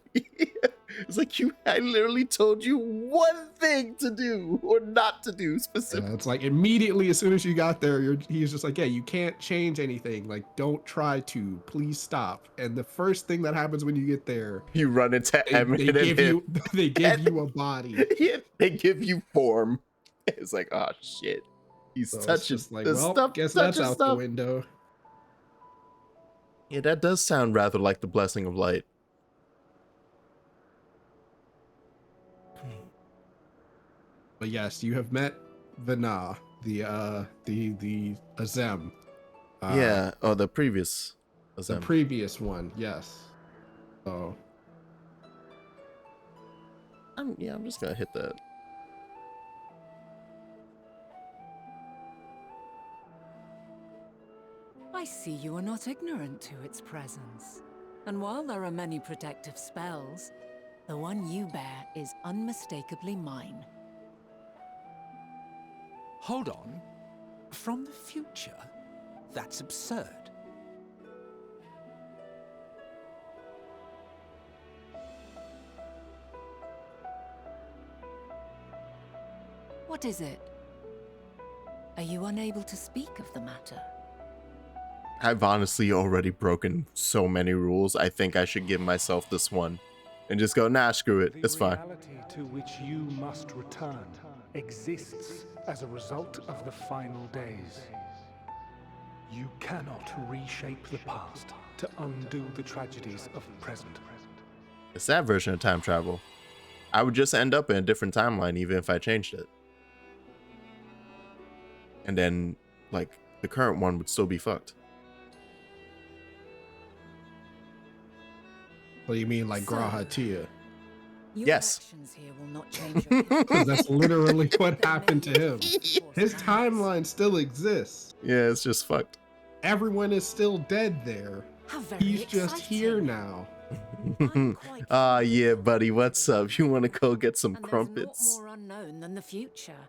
It's like, I literally told you one thing to do or not to do specifically. It's like immediately as soon as you got there, he's just like, yeah, you can't change anything. Like, don't try to. Please stop. And the first thing that happens when you get there, You run into Emmett they and give him. they give you a body. Yeah, they give you form. It's like, oh shit. He's So it's touching just like, the well, stuff. guess that's touching out the stuff. window. Yeah, that does sound rather like the blessing of light. But yes, you have met Vana, the Azem. Yeah, oh, the previous. The Azem. previous one, yes. So I'm just gonna hit that. I see you are not ignorant to its presence. And while there are many protective spells, the one you bear is unmistakably mine. Hold on. From the future? That's absurd. What is it? Are you unable to speak of the matter? I've honestly already broken so many rules. I think I should give myself this one and just go, nah, screw it. It's fine. The reality to which you must return exists as a result of the final days. You cannot reshape the past to undo the tragedies of the present. It's that version of time travel. I would just end up in a different timeline even if I changed it. And then, like, the current one would still be fucked. what do you mean, like So- Graha Tia? Your Yes. actions here will not change your Because that's literally what happened to him. His His timeline still exists. Yeah, it's just fucked. Everyone is still dead there. How very He's just here exciting. now. I'm quite Ah, sure yeah, you're buddy, what's up? You want to go get some and there's crumpets? naught more unknown than the future.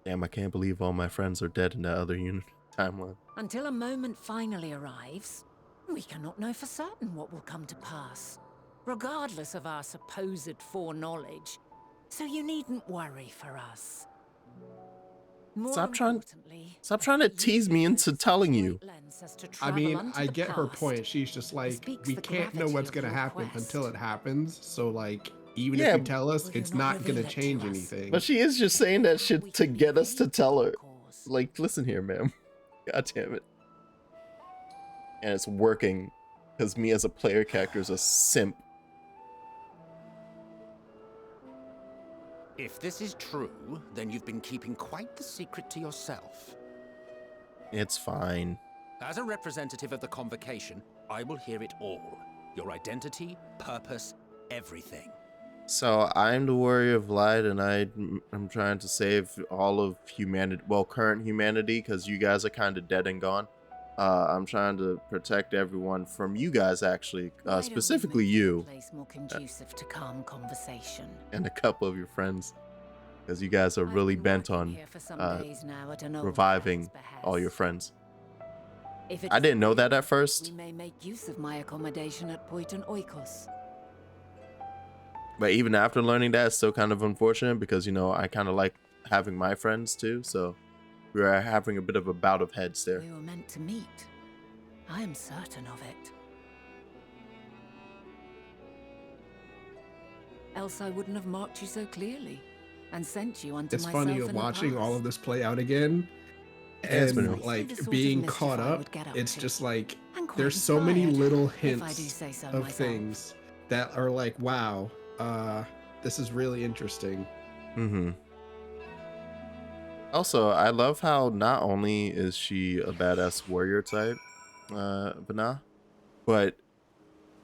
Damn, I can't believe all my friends are dead in that other timeline. Until a moment finally arrives, we cannot know for certain what will come to pass, regardless of our supposed foreknowledge. So you needn't worry for us. More Stop trying importantly, to tease me into telling you. I mean, I get her point. She's just like, speaks we the can't know gravity what's of gonna your happen quest. until it happens. So like, even Yeah, if you tell us, Will you it's not not gonna reveal it to change us? anything. But she is just saying that shit We to can get us to evade tell that her. course. Like, listen here, ma'am. God damn it. And it's working because me as a player character is a simp. If this is true, then you've been keeping quite the secret to yourself. It's fine. As a representative of the Convocation, I will hear it all. Your identity, purpose, everything. So I'm the warrior of light, and I'm trying to save all of humanity, well, current humanity, because you guys are kind of dead and gone. I'm trying to protect everyone from you guys, actually, Why don't we specifically move to a you place more conducive to calm conversation? and a couple of your friends, because you guys are I've really been bent working on here for some days now at an old reviving friend's all your behest. friends. If I it's didn't know that agreed, at first, we may make use of my accommodation at Poiton Oikos. but even after learning that, it's still kind of unfortunate because, you know, I kind of like having my friends too, so we are having a bit of a bout of heads there. We were meant to meet. I am certain of it. Else I wouldn't have marked you so clearly and sent you unto It's myself funny in the watching all of past. this play out again, it's been and a- like The sort of being mischief caught I up. would get up It's to. just like And quite there's so many inspired, little if I do hints say so of myself. things that are like, wow, this is really interesting. Mm-hmm. Also, I love how not only is she a badass warrior type, Vana, but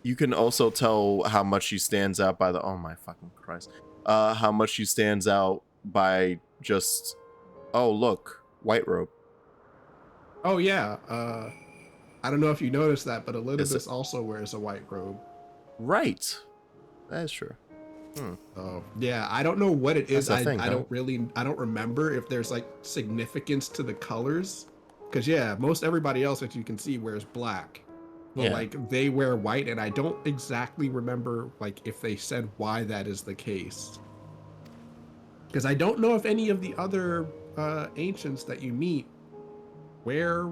you can also tell how much she stands out by the, oh my fucking Christ, how much she stands out by just, oh look, white robe. Oh yeah, I don't know if you noticed that, but Elizabeth it- also wears a white robe. Right, that is true. Oh yeah, I don't know what it is. That's the thing, I huh? don't remember if there's like significance to the colors, because yeah, most everybody else that you can see wears black, but Yeah. like they wear white, and I don't exactly remember like if they said why that is the case, because I don't know if any of the other ancients that you meet wear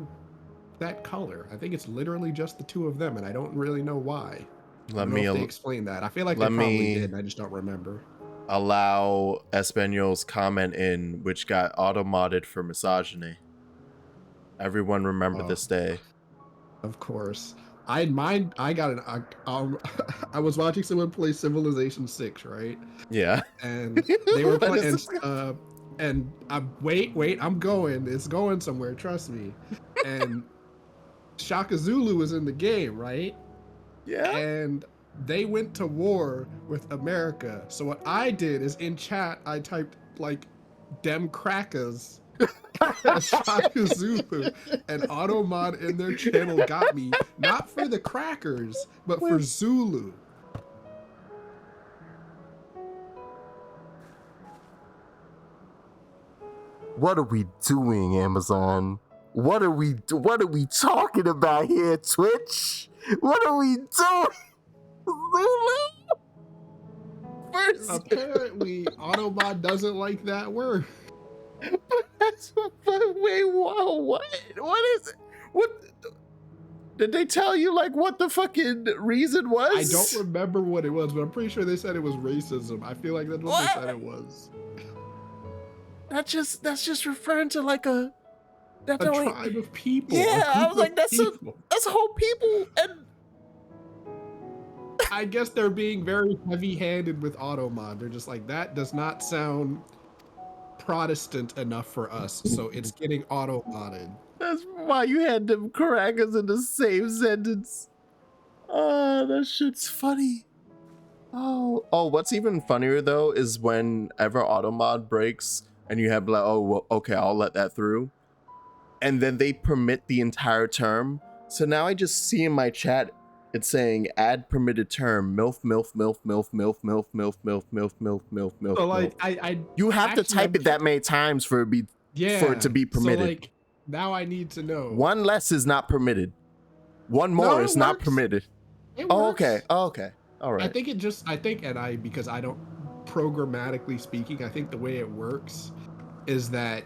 that color. I think it's literally just the two of them, and I don't really know why. I Let don't know me if they explained that. I feel like they let probably me- did, and I just don't remember. allow Espanol's comment in, which got auto-modded for misogyny. Everyone remember Oh. this day. Of course. I got an I was watching someone play Civilization 6, right? Yeah. And they were What playing is this? and wait, I'm going. It's going somewhere, trust me. And Shaka Zulu was in the game, right? Yeah. And they went to war with America. So what I did is in chat I typed like dem crackers Shaka Zulu, and Automod in their channel got me, not for the crackers, but for Zulu. What are we doing, Amazon? What are we talking about here, Twitch? What are we doing? Zulu? First, Apparently, Automod doesn't like that word. wait, whoa, what? What is it? What? Did they tell you like what the fucking reason was? I don't remember what it was, but I'm pretty sure they said it was racism. I feel like that's what they said it was. That's just referring to like a Tribe of people. Yeah, I was group like, of that's people. a whole people, and I guess they're being very heavy-handed with Automod. They're just like, that does not sound Protestant enough for us, so it's getting auto-modded. that's why you had them crackers in the same sentence. Oh, that shit's funny. Oh, what's even funnier though is whenever automod breaks and you have like, oh, well, okay, I'll let that through, and then they permit the entire term. So now I just see in my chat it's saying add permitted term MILF MILF MILF MILF MILF MILF MILF MILF MILF MILF MILF MILF. So like, you have to actually, type it that many times for it to be permitted. So like, now I need to know. One less is not permitted. One more is not permitted. It Oh, works. okay. Oh, okay. All right. Because I don't, programmatically speaking, I think the way it works is that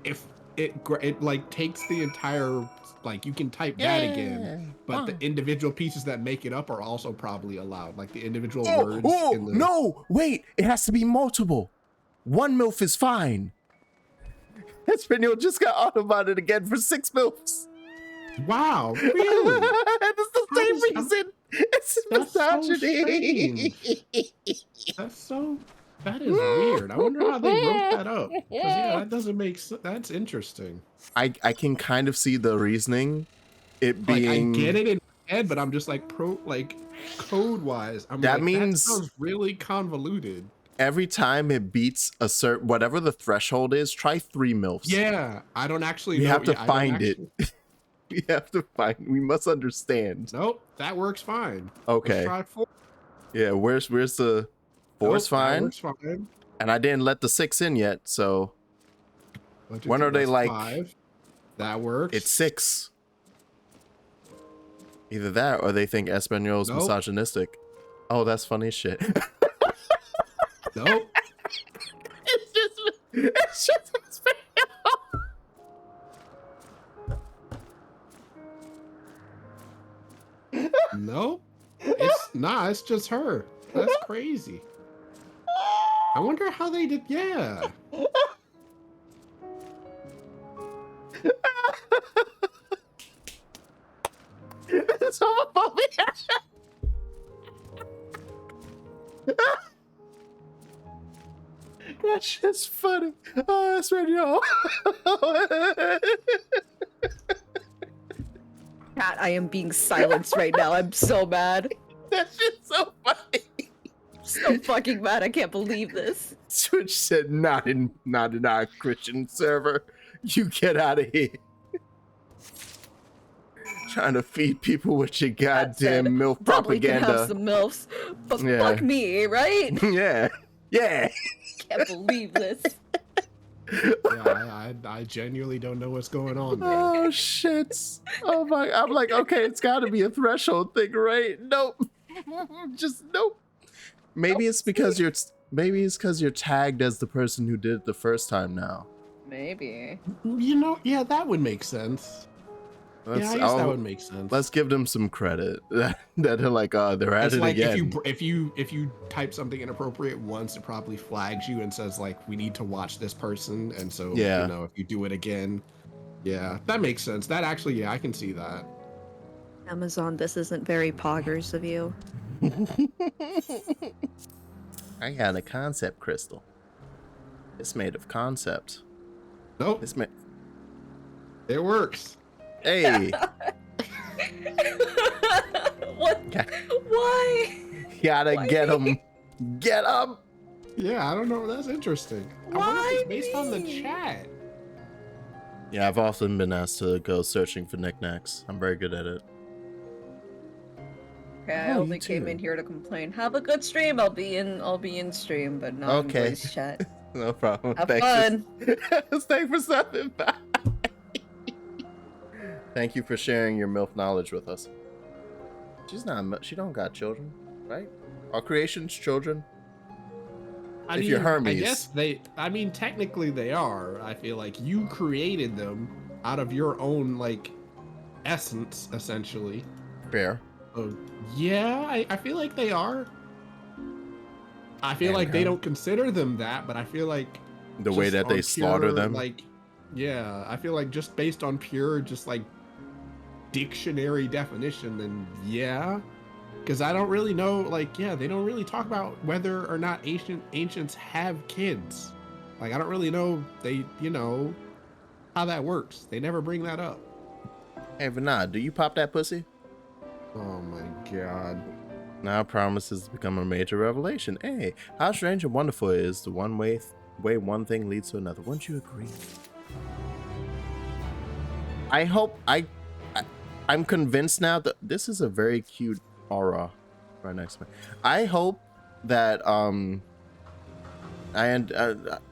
if it like takes the entire, like you can type that again, but the individual pieces that make it up are also probably allowed, like the individual words. No, wait, it has to be multiple. One MILF is fine. Espanol just got autobotted again for 6 MILFs. Wow, really? That's the same reason. It's misogyny. That is weird. I wonder how they wrote that up. 'Cause, yeah, that doesn't make sense. That's interesting. I can kind of see the reasoning. It being like, I get it in my head, but I'm just like code wise. That means that sounds really convoluted. Every time it beats a certain whatever the threshold is, try 3 MILFs. Yeah, I don't actually. We have to find it. We have to find. We must understand. Nope, that works fine. Okay. Let's try 4. Yeah, where's the 4's fine? That works fine. And I didn't let the 6 in yet, so when are they like 5. That works. It's 6. Either that or they think Espanol's misogynistic. Oh, that's funny as shit. Nope. It's just Espanol. Nope. It's just her. That's crazy. I wonder how they did. Yeah. It's homophobia. That shit's funny. Oh, that's radio. Cat, I am being silenced right now. I'm so mad. That shit's so funny. So fucking mad. I can't believe this. Twitch said, not in our Christian server. You get out of here. Trying to feed people with your goddamn MILF propaganda. Can have some MILFs, but fuck me, right? Yeah. Yeah. Can't believe this. Yeah, I genuinely don't know what's going on there. Oh shit. Oh my, I'm like, okay, it's gotta be a threshold thing, right? Nope. Just nope. Maybe it's because you're tagged as the person who did it the first time now. Maybe. You know, yeah, that would make sense. I guess that would make sense. Let's give them some credit that they're like, they're at it like again. if you type something inappropriate once, it probably flags you and says like, we need to watch this person, and so you know, if you do it again, yeah, that makes sense. That actually, yeah, I can see that. Amazon, this isn't very poggers of you. I got a concept crystal. It's made of concept. Nope. It's made. It works. Hey. What? Why? Gotta get them. Get them. Yeah, I don't know. That's interesting. I wonder if it's based on the chat. Yeah, I've often been asked to go searching for knickknacks. I'm very good at it. Okay, I only came in here to complain. Have a good stream. I'll be in stream, but not in voice chat. No problem. Have fun. Thanks for stopping by. Thank you for sharing your MILF knowledge with us. She don't got children, right? Are creations children? I mean, Hermes. I guess technically they are. I feel like you created them out of your own, like, essence, essentially. Fair. Yeah, I feel like they are. I feel like they don't consider them that, but I feel like the way that they slaughter them, like, yeah, I feel like just based on pure, just like dictionary definition, then yeah, because I don't really know, like, yeah, they don't really talk about whether or not ancients have kids. Like, I don't really know how that works. They never bring that up. Hey, Vinod, do you pop that pussy? Oh my god. Now promises to become a major revelation. Hey, how strange and wonderful it is the way one thing leads to another. Wouldn't you agree? I hope I'm convinced now that this is a very cute aura right next to me. I hope that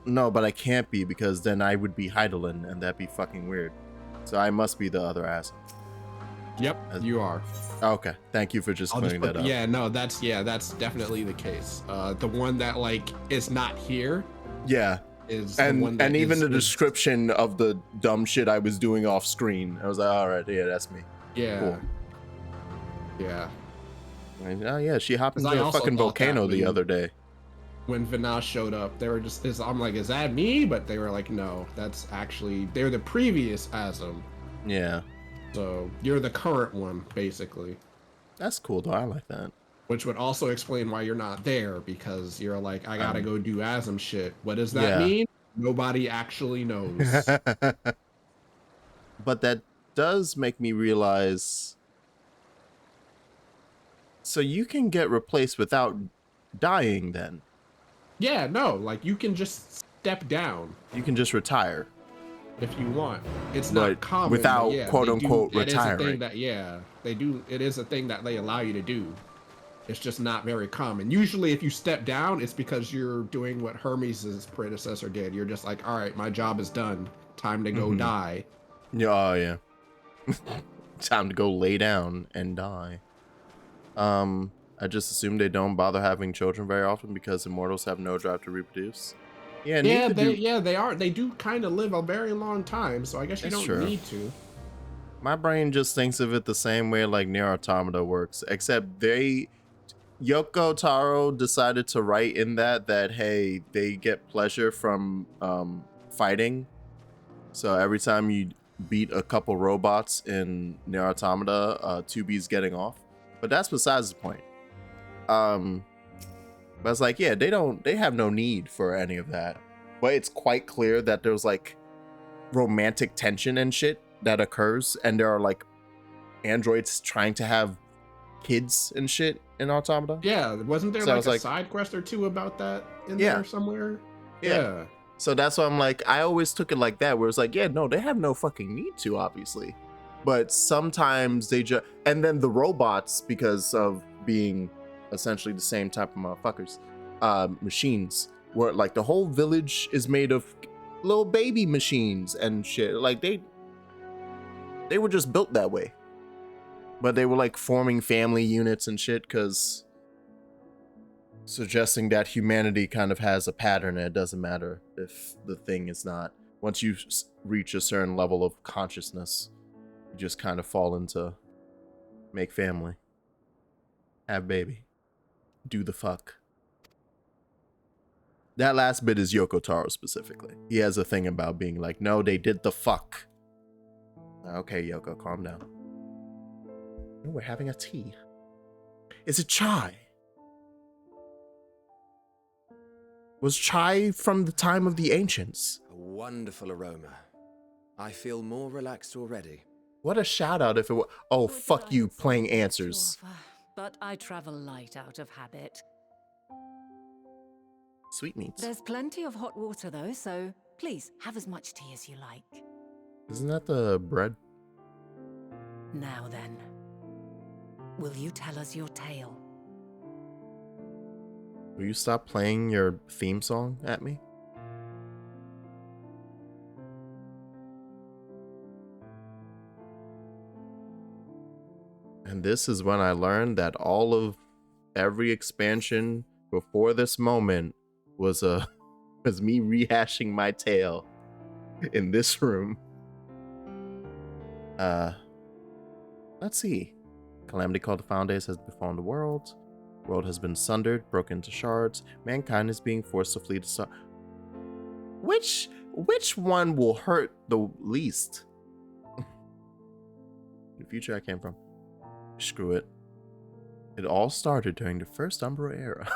no, but I can't be, because then I would be Hydaelyn and that'd be fucking weird. So I must be the other ass. Yep, you are. Okay, thank you for just clearing that up. Yeah, no, that's definitely the case. The one that like is not here. Yeah. is the one that and even the is- description of the dumb shit I was doing off screen, I was like, all right, yeah, that's me. Yeah. Cool. Yeah. Like, oh yeah, she hopped 'Cause into I a also fucking thought that volcano the when- other day. When Vinash showed up, they were just, I'm like, is that me? But they were like, no, that's actually, they're the previous Asm. Yeah. So you're the current one, basically. That's cool though. I like that. Which would also explain why you're not there, because you're like, I gotta go do Asm shit. What does that mean? Nobody actually knows. But that does make me realize. So you can get replaced without dying then? Yeah, no, like you can just step down. You can just retire. If you want. It's But not common. without, but yeah, quote unquote, that is a retiring. thing that, yeah, they do. It is a thing that they allow you to do. It's just not very common. Usually if you step down, it's because you're doing what Hermes' predecessor did. You're just like, all right, my job is done. Time to go die. Yeah, oh yeah. Time to go lay down and die. I just assume they don't bother having children very often because immortals have no drive to reproduce. Yeah, they do kind of live a very long time, so I guess you That's don't true. need to. My brain just thinks of it the same way like Nier Automata works, except Yoko Taro decided to write in that hey, they get pleasure from fighting. So every time you beat a couple robots in Nier Automata, 2B's getting off. But that's besides the point. But it's like, yeah, they have no need for any of that. But it's quite clear that there's like romantic tension and shit that occurs, and there are like androids trying to have kids and shit in Automata. Yeah, wasn't there So like a a side quest or two about that in Yeah. there somewhere? Yeah. So that's why I'm like, I always took it like that, where it's like, yeah, no, they have no fucking need to, obviously. But sometimes they just, and then the robots, because of being essentially the same type of motherfuckers, machines, where like the whole village is made of little baby machines and shit. Like they were just built that way. But they were like forming family units and shit, because suggesting that humanity kind of has a pattern and it doesn't matter if the thing is not. Once you reach a certain level of consciousness, you just kind of fall into make family, have baby, do the fuck. That last bit is Yoko Taro specifically. He has a thing about being like, no, they did the fuck. Okay, Yoko, calm down. No, we're having a tea. Is it chai? Was chai from the time of the ancients? A wonderful aroma. I feel more relaxed already. What a shout out if it were. Oh, fuck you, playing answers. But I travel light out of habit. Sweetmeats. There's plenty of hot water though, so please have as much tea as you like. Isn't that the bread? Now then, will you tell us your tale? Will you stop playing your theme song at me? And this is when I learned that every expansion before this moment was me rehashing my tale in this room. Let's see. Calamity called the Found Days has befallen the world. The world has been sundered, broken into shards. Mankind is being forced to flee to Which one will hurt the least? The future I came from. Screw it. It all started during the first Umbra era.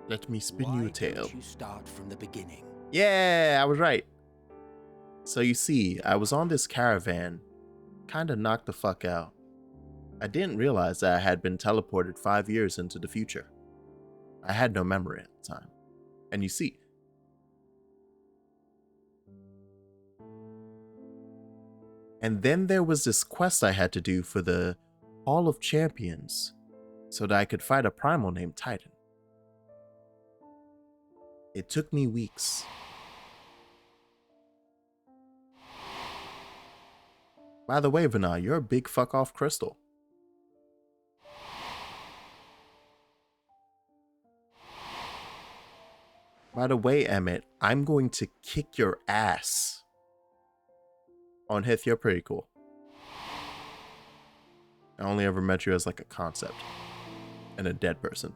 Let me spin you a tale. Don't you start from the beginning? Yeah, I was right. So you see, I was on this caravan, kinda knocked the fuck out. I didn't realize that I had been teleported 5 years into the future. I had no memory at the time. And you see, and then there was this quest I had to do for the Hall of Champions so that I could fight a primal named Titan. It took me weeks. By the way, Vana, you're a big fuck off crystal. By the way, Emmett, I'm going to kick your ass. On Hith, you're pretty cool. I only ever met you as like a concept and a dead person.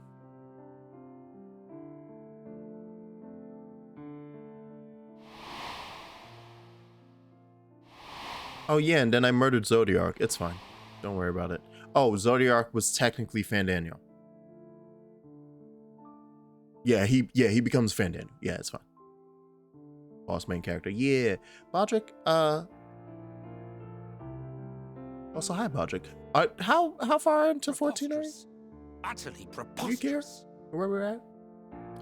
Oh yeah, and then I murdered Zodiark. It's fine. Don't worry about it. Oh, Zodiark was technically Fandaniel. Yeah, he becomes Fandaniel. Yeah, it's fine. Boss main character. Yeah. Bodrick, also, hi, Bodrick. How far into 14 are you? Utterly Do you care preposterous. where we're at?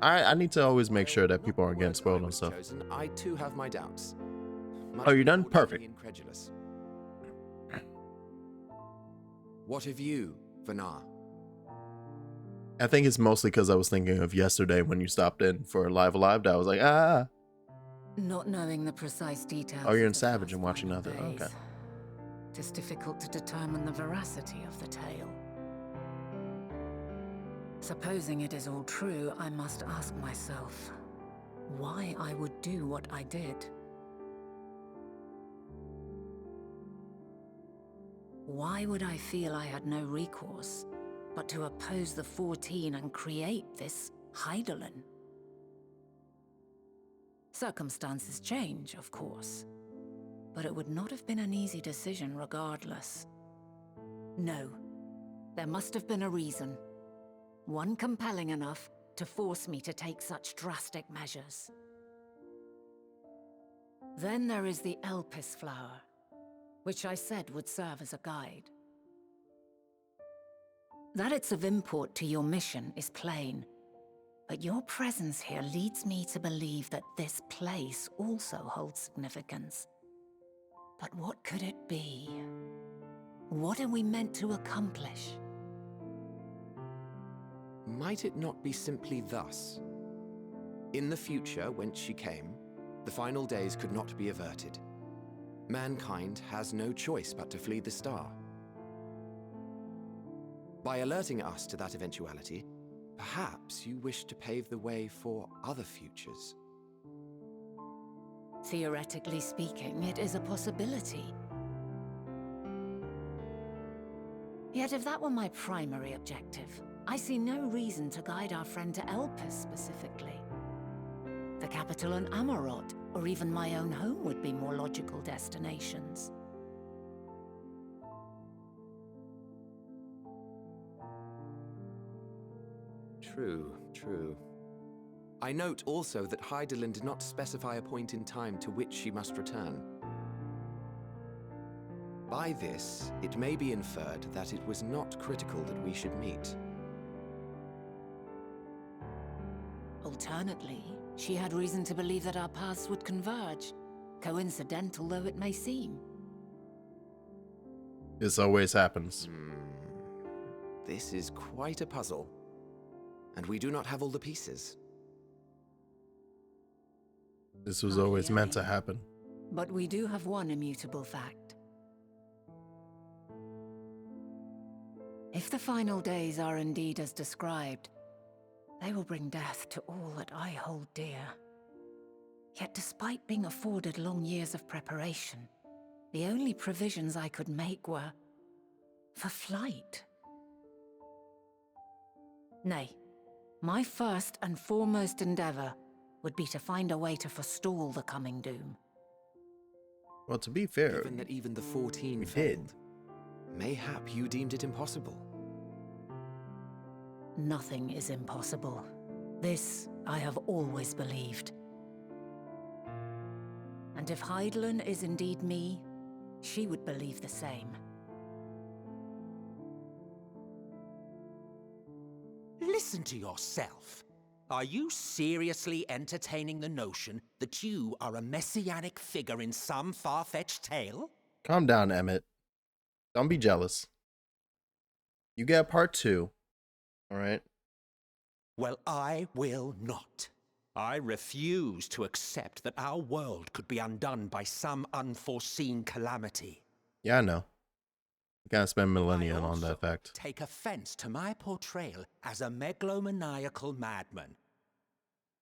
I need to always make sure that people aren't getting spoiled on stuff. I too have my doubts. Oh, you're done? Perfect. Incredulous. What of you, Vana? I think it's mostly because I was thinking of yesterday when you stopped in for Live Alive. That I was like, ah. Not knowing the precise details. Oh, you're in of the Savage first and watching final other. days, Okay. It is difficult to determine the veracity of the tale. Supposing it is all true, I must ask myself why I would do what I did. Why would I feel I had no recourse but to oppose the 14 and create this Hydaelyn? Circumstances change, of course, but it would not have been an easy decision regardless. No, there must have been a reason. One compelling enough to force me to take such drastic measures. Then there is the Elpis flower, which I said would serve as a guide. That it's of import to your mission is plain, but your presence here leads me to believe that this place also holds significance. But what could it be? What are we meant to accomplish? Might it not be simply thus? In the future, whence she came, the final days could not be averted. Mankind has no choice but to flee the star. By alerting us to that eventuality, perhaps you wish to pave the way for other futures. Theoretically speaking, it is a possibility. Yet if that were my primary objective, I see no reason to guide our friend to Elpis specifically. The capital in Amarot, or even my own home would be more logical destinations. True. I note also that Hydaelyn did not specify a point in time to which she must return. By this, it may be inferred that it was not critical that we should meet. Alternately, she had reason to believe that our paths would converge, coincidental though it may seem. This always happens. This is quite a puzzle, and we do not have all the pieces. This was always meant to happen. But we do have one immutable fact. If the final days are indeed as described, they will bring death to all that I hold dear. Yet despite being afforded long years of preparation, the only provisions I could make were for flight. Nay, my first and foremost endeavor would be to find a way to forestall the coming doom. Well, to be fair, Given that even the 14 we failed, mayhap you deemed it impossible. Nothing is impossible. This I have always believed. And if Hydaelyn is indeed me, she would believe the same. Listen to yourself. Are you seriously entertaining the notion that you are a messianic figure in some far-fetched tale? Calm down, Emmett. Don't be jealous. You get part 2. All right? Well, I will not. I refuse to accept that our world could be undone by some unforeseen calamity. Yeah, I know. You gotta spend millennia I on that also fact. take offense to my portrayal as a megalomaniacal madman.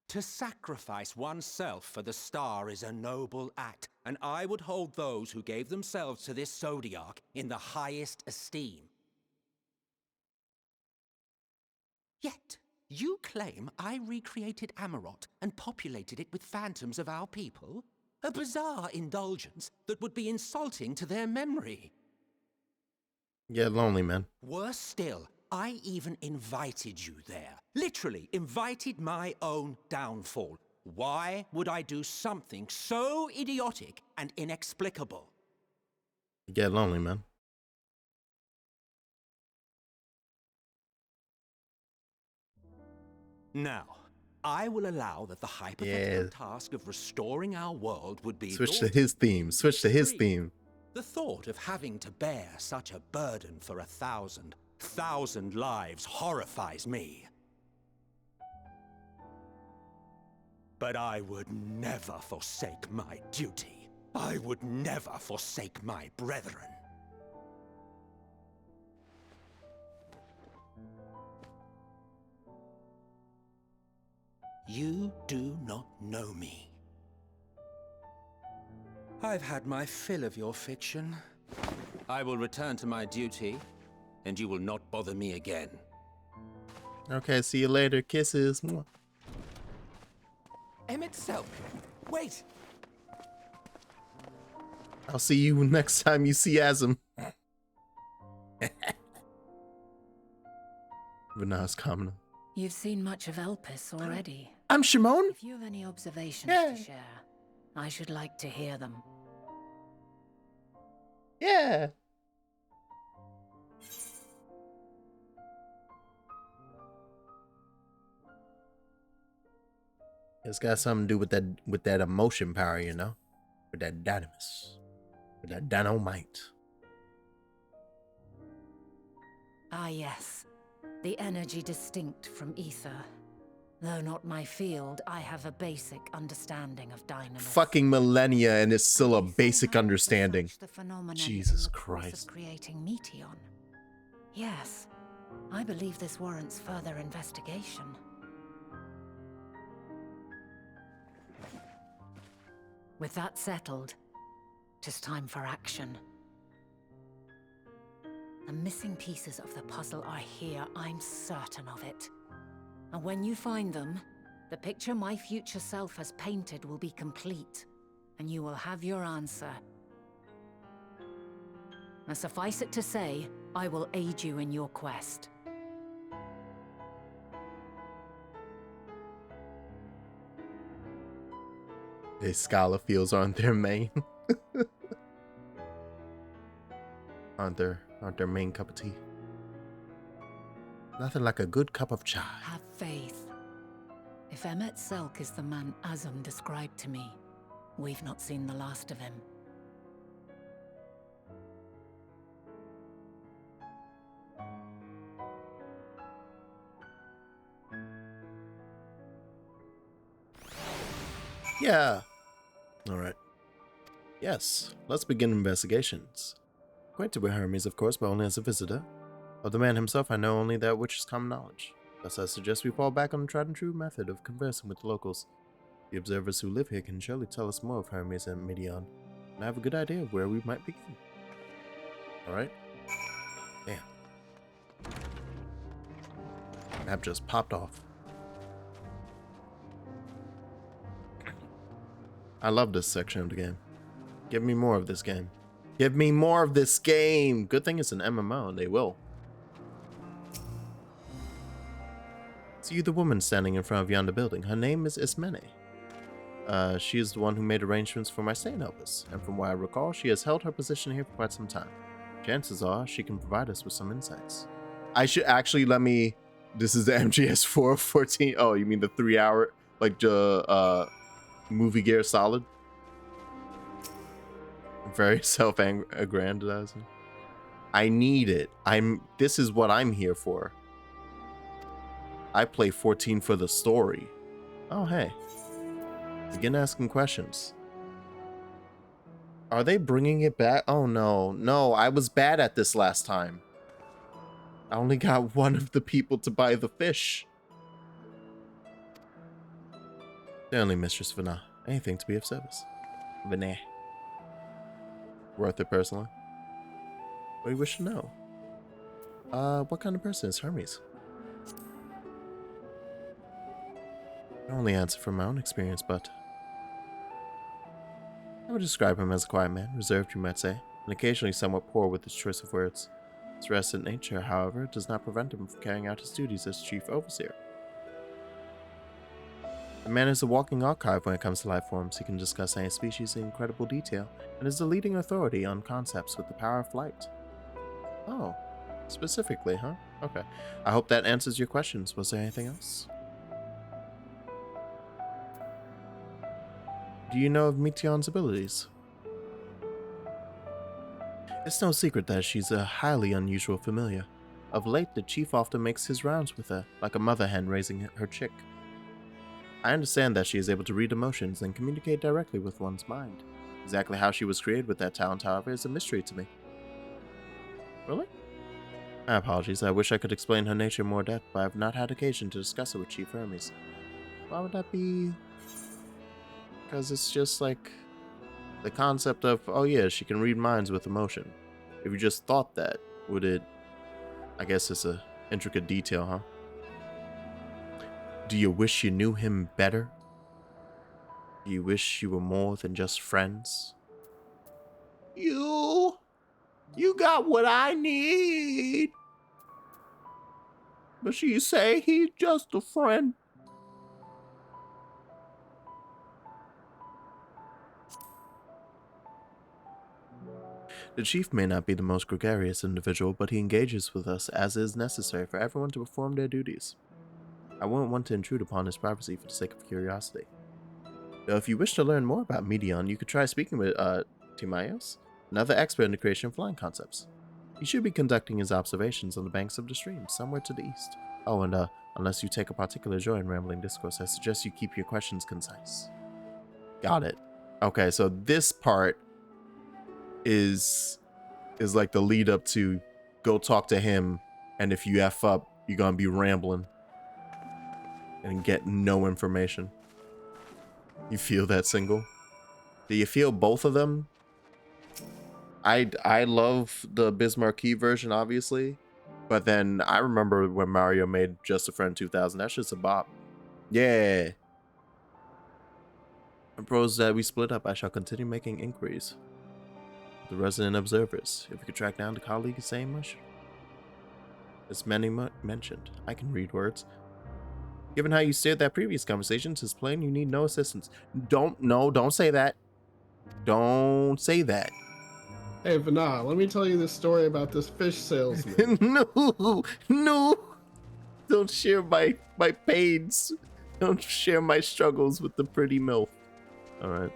To sacrifice oneself for the star is a noble act, and I would hold those who gave themselves to this Zodiark in the highest esteem. Yet, you claim I recreated Amarot and populated it with phantoms of our people? A bizarre indulgence that would be insulting to their memory. Get lonely, man. Worse still, I even invited you there. Literally invited my own downfall. Why would I do something so idiotic and inexplicable? Get lonely, man. Now, I will allow that the hypothetical task of restoring our world would be Switch to his theme. Switch to his theme. The thought of having to bear such a burden for 1,000 lives horrifies me. But I would never forsake my duty. I would never forsake my brethren. You do not know me. I've had my fill of your fiction. I will return to my duty, and you will not bother me again. Okay, see you later. Kisses. Mwah. Selk, wait! I'll see you next time you see Asm. Vana's coming. You've seen much of Elpis already. I'm Shimon. If you have any observations to share, I should like to hear them. Yeah. It's got something to do with that emotion power, you know? With that dynamis. With that dynamite. Ah yes, the energy distinct from ether. Though not my field, I have a basic understanding of dynamism. Fucking millennia and it's still a basic understanding. Jesus Christ. Creating Meteon. Yes, I believe this warrants further investigation. With that settled, tis time for action. The missing pieces of the puzzle are here, I'm certain of it. And when you find them, the picture my future self has painted will be complete, and you will have your answer. And suffice it to say, I will aid you in your quest. These scholar fields aren't their main. aren't their main cup of tea. Nothing like a good cup of chai. Have faith. If Selk is the man Azum described to me, we've not seen the last of him. Yeah. Alright. Yes, let's begin investigations. Acquainted with Hermes, of course, but only as a visitor. Of the man himself, I know only that which is common knowledge. Thus, I suggest we fall back on the tried and true method of conversing with the locals. The observers who live here can surely tell us more of Hermes and Meteon, and I have a good idea of where we might begin. Alright? Damn. Map just popped off. I love this section of the game. Give me more of this game. Give me more of this game! Good thing it's an MMO, and they will. See the woman standing in front of yonder building. Her name is Ismene. She is the one who made arrangements for my stay in Elpis, and from what I recall, she has held her position here for quite some time. Chances are she can provide us with some insights. I should actually let me... This is the MGS 414. Oh, you mean the 3-hour, like, movie gear solid? Very self-aggrandizing. I need it. This is what I'm here for. I play 14 for the story. Oh, hey. Begin asking questions. Are they bringing it back? Oh no, no, I was bad at this last time. I only got one of the people to buy the fish. Certainly, Mistress Vana. Anything to be of service. Vana. Worth it personally. What do you wish to know? What kind of person is Hermes? I only answer from my own experience, but I would describe him as a quiet man, reserved you might say, and occasionally somewhat poor with his choice of words. His reticent nature, however, does not prevent him from carrying out his duties as chief overseer. The man is a walking archive when it comes to life forms. He can discuss any species in incredible detail, and is the leading authority on concepts with the power of flight. Oh, specifically, huh? Okay. I hope that answers your questions. Was there anything else? Do you know of Meteon's abilities? It's no secret that she's a highly unusual familiar. Of late, the chief often makes his rounds with her, like a mother hen raising her chick. I understand that she is able to read emotions and communicate directly with one's mind. Exactly how she was created with that talent, however, is a mystery to me. Really? My apologies, I wish I could explain her nature in more depth, but I have not had occasion to discuss it with Chief Hermes. Why would that be? Because it's just like the concept of, oh yeah, she can read minds with emotion. If you just thought that, would it... I guess it's a intricate detail, huh? Do you wish you knew him better? Do you wish you were more than just friends? You got what I need. But she say he's just a friend. The chief may not be the most gregarious individual, but he engages with us as is necessary for everyone to perform their duties. I wouldn't want to intrude upon his privacy for the sake of curiosity. Though if you wish to learn more about Meteon, you could try speaking with Timaeus, another expert in the creation of flying concepts. He should be conducting his observations on the banks of the stream, somewhere to the east. Oh, and unless you take a particular joy in rambling discourse, I suggest you keep your questions concise. Got it. Okay, so this part is like the lead up to go talk to him, and if you F up, you're gonna be rambling and get no information. You feel that single? Do you feel both of them? I love the Bismarcky version, obviously, but then I remember when Mario made Just a Friend 2000. That's just a bop. Yeah. I propose that we split up. I shall continue making inquiries. The resident observers. If we could track down the colleague saying much. As many mentioned, I can read words. Given how you steered that previous conversation, it's plain you need no assistance. Don't say that. Don't say that. Hey, Vana, let me tell you this story about this fish salesman. No. Don't share my pains. Don't share my struggles with the pretty MILF. All right.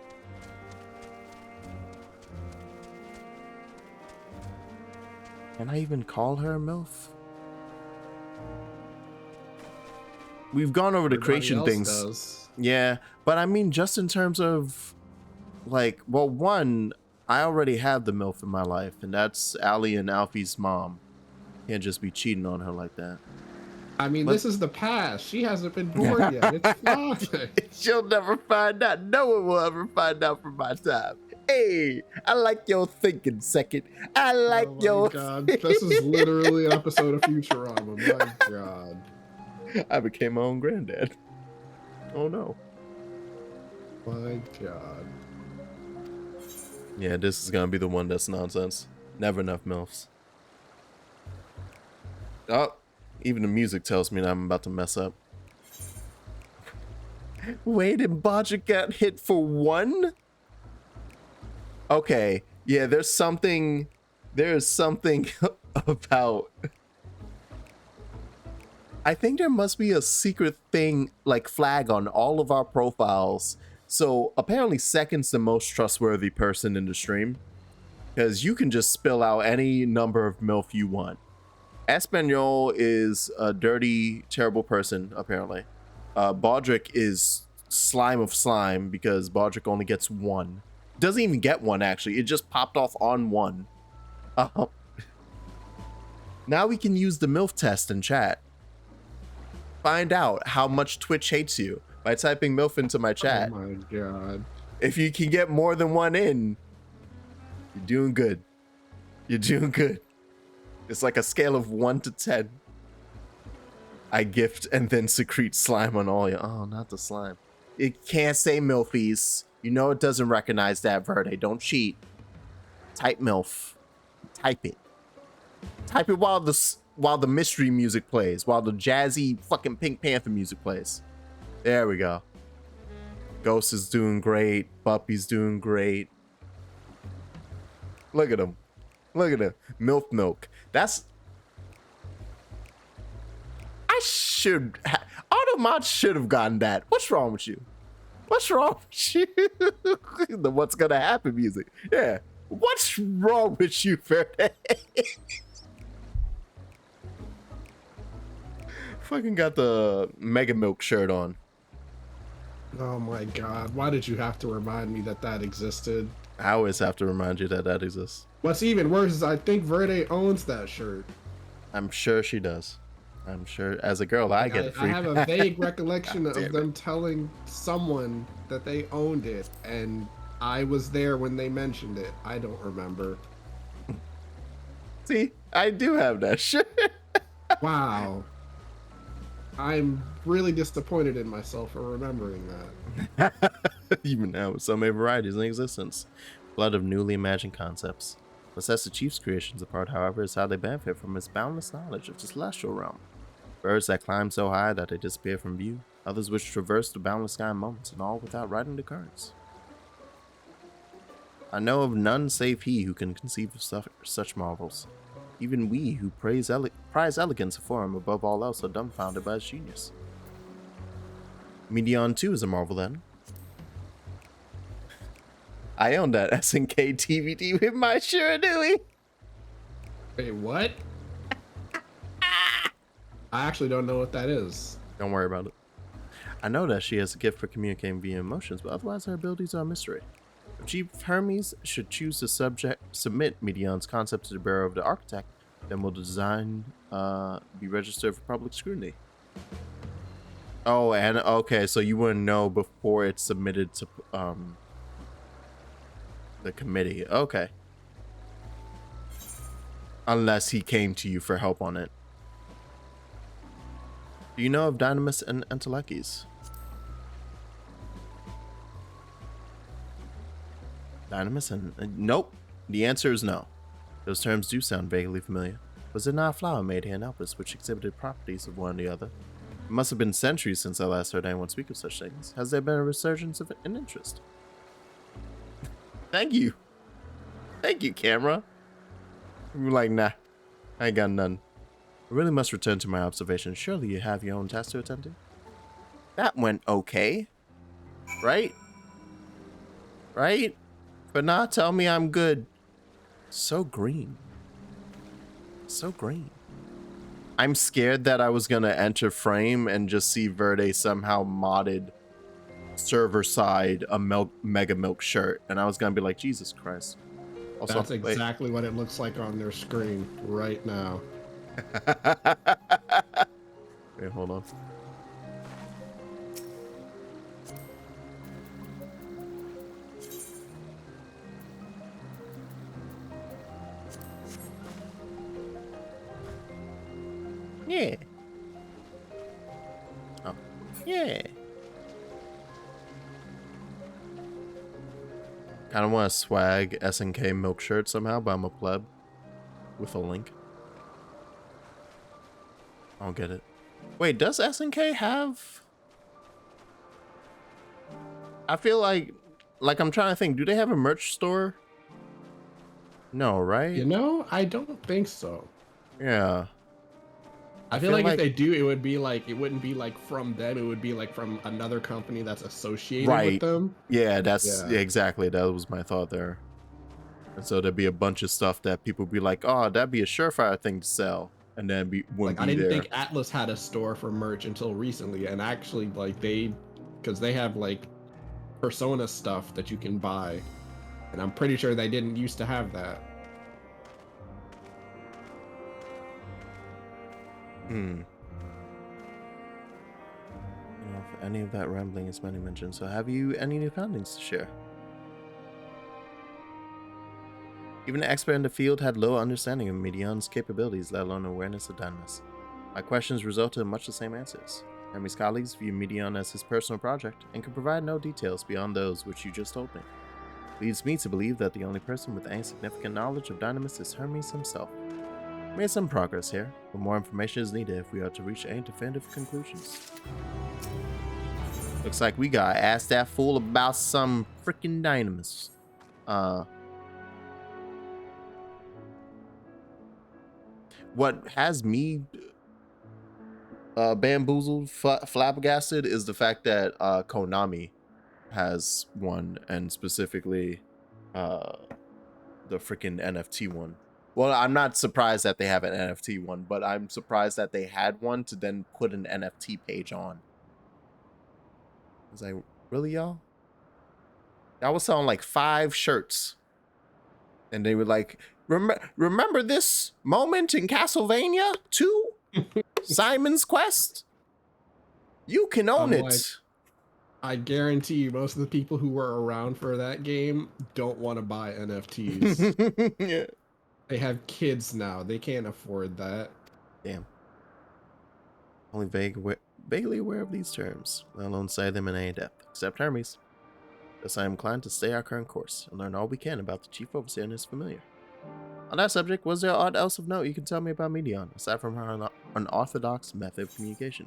Can I even call her a MILF? We've gone over the creation things. Does. Yeah, but I mean, just in terms of, like, well, one, I already have the MILF in my life, and that's Allie and Alfie's mom. Can't just be cheating on her like that. I mean, this is the past. She hasn't been born yet. It's fine. She'll never find out. No one will ever find out from my time. Hey, I like your thinking, second. I like your... God, this is literally an episode of Futurama. My God. I became my own granddad. Oh no. My God. Yeah, this is gonna be the one that's nonsense. Never enough MILFs. Oh, even the music tells me that I'm about to mess up. Wait, and Bodger got hit for one? Okay, yeah, there's something about... I think there must be a secret thing, like flag on all of our profiles. So apparently Second's the most trustworthy person in the stream, because you can just spill out any number of MILF you want. Espanol is a dirty, terrible person, apparently. Baldric is slime of slime, because Baldric only gets one. Doesn't even get one, actually. It just popped off on one. Now we can use the MILF test in chat. Find out how much Twitch hates you by typing MILF into my chat. Oh my god. If you can get more than one in, you're doing good. You're doing good. It's like a scale of 1 to 10. I gift and then secrete slime on all you. Oh, not the slime. It can't say MILFies. You know it doesn't recognize that, Verde. Don't cheat. Type MILF. Type it. Type it while the mystery music plays, while the jazzy fucking Pink Panther music plays. There we go. Ghost is doing great. Buppy's doing great. Look at him. Look at him. Milk. That's... I should... Automod should have gotten that. What's wrong with you? What's wrong with you? The what's gonna happen music. Yeah. What's wrong with you, Verde? Fucking got the Mega Milk shirt on. Oh my god. Why did you have to remind me that that existed? I always have to remind you that that exists. What's even worse is I think Verde owns that shirt. I'm sure she does. I'm sure as a girl I get it free. I have a vague recollection of them telling someone that they owned it, and I was there when they mentioned it. I don't remember. See, I do have that shirt. Wow. I'm really disappointed in myself for remembering that. Even now, with so many varieties in existence. Blood of newly imagined concepts. What sets the Chief's creations apart, however, is how they benefit from its boundless knowledge of the celestial realm. Birds that climb so high that they disappear from view. Others which traverse the boundless sky in moments, and all without riding the currents. I know of none save he who can conceive of such marvels. Even we who prize elegance of form above all else are dumbfounded by its genius. Medion 2 is a marvel then. I own that SNK DVD with my Shiranui. Wait, what? I actually don't know what that is. Don't worry about it. I know that she has a gift for communicating via emotions, but otherwise her abilities are a mystery. If Chief Hermes should choose to submit Medion's concept to the Bureau of the Architect, then will the design be registered for public scrutiny? Oh, and okay, so you wouldn't know before it's submitted to the committee. Okay. Unless he came to you for help on it. Do you know of Dynamis and Entelekis? Dynamis and... nope. The answer is no. Those terms do sound vaguely familiar. Was it not a flower made here in Elpis which exhibited properties of one or the other? It must have been centuries since I last heard anyone speak of such things. Has there been a resurgence of an interest? Thank you. Thank you, camera. I'm like, nah. I ain't got none. I really must return to my observation. Surely you have your own task to attend to? That went okay. Right? Right? But now tell me I'm good. So green. So green. I'm scared that I was going to enter frame and just see Verde somehow modded server side a Mega Milk shirt. And I was going to be like, Jesus Christ. Also, that's exactly what it looks like on their screen right now. Wait, hold on. Yeah. Oh, yeah. Kind of want to swag SNK milk shirt somehow, but I'm a pleb with a link. I don't get it. Wait, does SNK have... I feel like I'm trying to think. Do they have a merch store? No, right? You know, I don't think so. Yeah. I feel like if they do, it would be like, it wouldn't be like from them. It would be like from another company that's associated with them. Yeah, that's yeah, exactly. That was my thought there. And so there'd be a bunch of stuff that people would be like, oh, that'd be a surefire thing to sell. And then wouldn't like, be I didn't there. think Atlas had a store for merch until recently. And actually, like, because they have like Persona stuff that you can buy. And I'm pretty sure they didn't used to have that. You know, if any of that rambling is many mentioned, so have you any new findings to share? Even an expert in the field had low understanding of Medion's capabilities, let alone awareness of Dynamis. My questions resulted in much the same answers. Hermes' colleagues view Medion as his personal project and can provide no details beyond those which you just told me. Leads me to believe that the only person with any significant knowledge of Dynamis is Hermes himself. We made some progress here, but more information is needed if we are to reach any definitive conclusions. Looks like we got asked that fool about some freaking Dynamis. What has me bamboozled, flabbergasted is the fact that Konami has one, and specifically the freaking NFT one. Well, I'm not surprised that they have an NFT one, but I'm surprised that they had one to then put an NFT page on. I was like, really, y'all? I was selling like 5 shirts. And they were like, remember this moment in Castlevania 2? Simon's Quest? You can own it. Like, I guarantee you most of the people who were around for that game don't want to buy NFTs. Yeah. They have kids now. They can't afford that. Damn. Only vaguely aware of these terms, let alone say them in any depth, except Hermes. Thus I am inclined to stay our current course and learn all we can about the Chief Overseer and his familiar. On that subject, was there aught else of note you can tell me about Medion, aside from her unorthodox method of communication?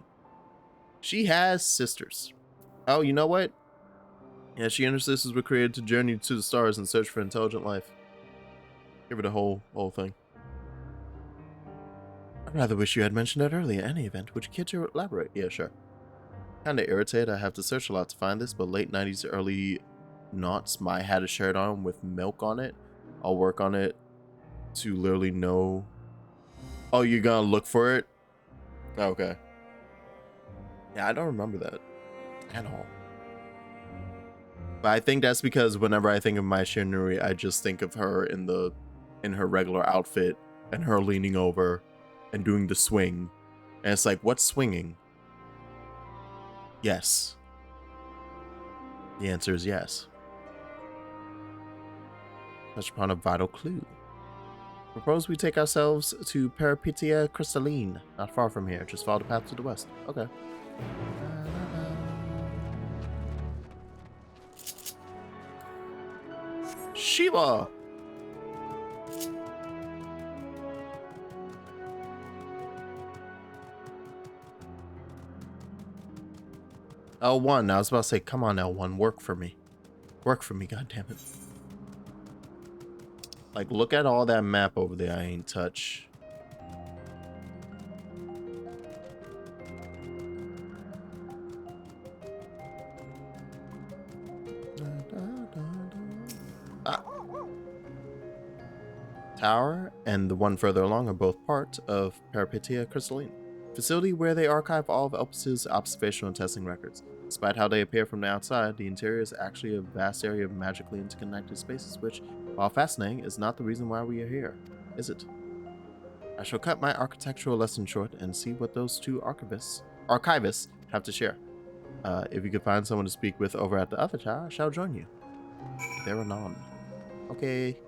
She has sisters. Oh, you know what? Yeah, she and her sisters were created to journey to the stars and search for intelligent life. Give her the whole thing. I'd rather wish you had mentioned that earlier. In any event, would you care to elaborate? Yeah, sure. Kinda irritated I have to search a lot to find this, but late 90s, early noughts, my had a shirt on with milk on it. I'll work on it to literally know. Oh, you're gonna look for it? Okay. Yeah, I don't remember that at all. But I think that's because whenever I think of Mai Shiranui, I just think of her in her regular outfit and her leaning over and doing the swing. And it's like, what's swinging? Yes. The answer is yes. Touch upon a vital clue. Propose we take ourselves to Peripetia Crystalline, not far from here. Just follow the path to the west. Okay. Shiva! L1, I was about to say, come on, L1, work for me. Work for me, goddammit. Like, look at all that map over there I ain't touch. Ah. Tower and the one further along are both part of Peripetia Crystalline, facility where they archive all of Elpis' observational and testing records. Despite how they appear from the outside, the interior is actually a vast area of magically interconnected spaces, which, while fascinating, is not the reason why we are here, is it? I shall cut my architectural lesson short and see what those two archivists have to share. If you could find someone to speak with over at the other tower, I shall join you. There anon. Okay.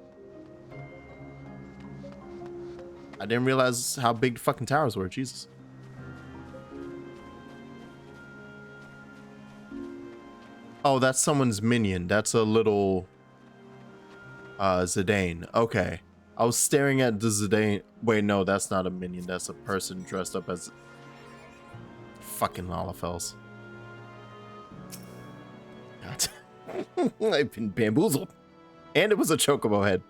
I didn't realize how big the fucking towers were, Jesus. Oh, that's someone's minion. That's a little Zidane. Okay. I was staring at the Zidane. Wait, no, that's not a minion. That's a person dressed up as fucking Lalafels. God. I've been bamboozled. And it was a chocobo head.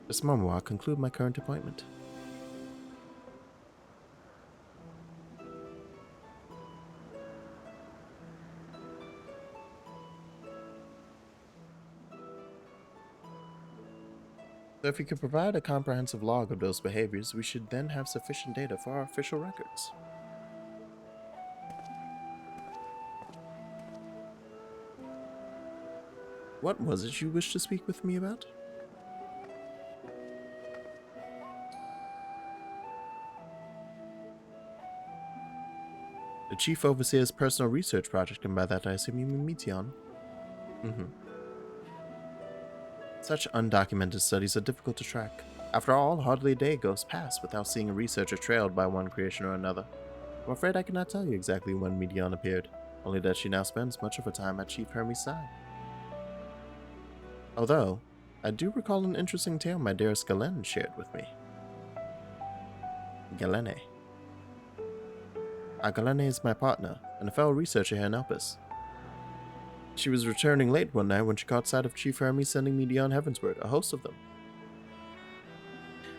Just a moment while I conclude my current appointment. So if you could provide a comprehensive log of those behaviors, we should then have sufficient data for our official records. What was it you wished to speak with me about? The Chief Overseer's personal research project, and by that I assume you mean Meteon. Such undocumented studies are difficult to track. After all, hardly a day goes past without seeing a researcher trailed by one creation or another. I'm afraid I cannot tell you exactly when Meteon appeared, only that she now spends much of her time at Chief Hermes' side. Although, I do recall an interesting tale my dearest Galen shared with me. Galene. Galene is my partner, and a fellow researcher here in Elpis. She was returning late one night when she caught sight of Chief Hermes sending Meteon heavensward, a host of them.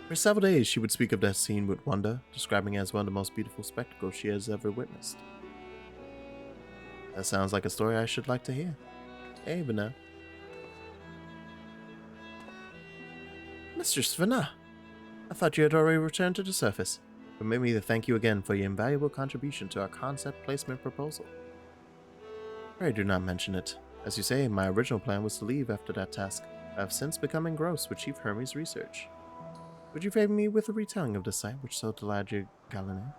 For several days she would speak of that scene with wonder, describing it as one of the most beautiful spectacles she has ever witnessed. That sounds like a story I should like to hear. Hey, Vana. Mistress Vana, I thought you had already returned to the surface. Permit me to thank you again for your invaluable contribution to our concept placement proposal. Pray do not mention it. As you say, my original plan was to leave after that task. I have since become engrossed with Chief Hermes' research. Would you favor me with a retelling of the sight which so delighted you, Galene?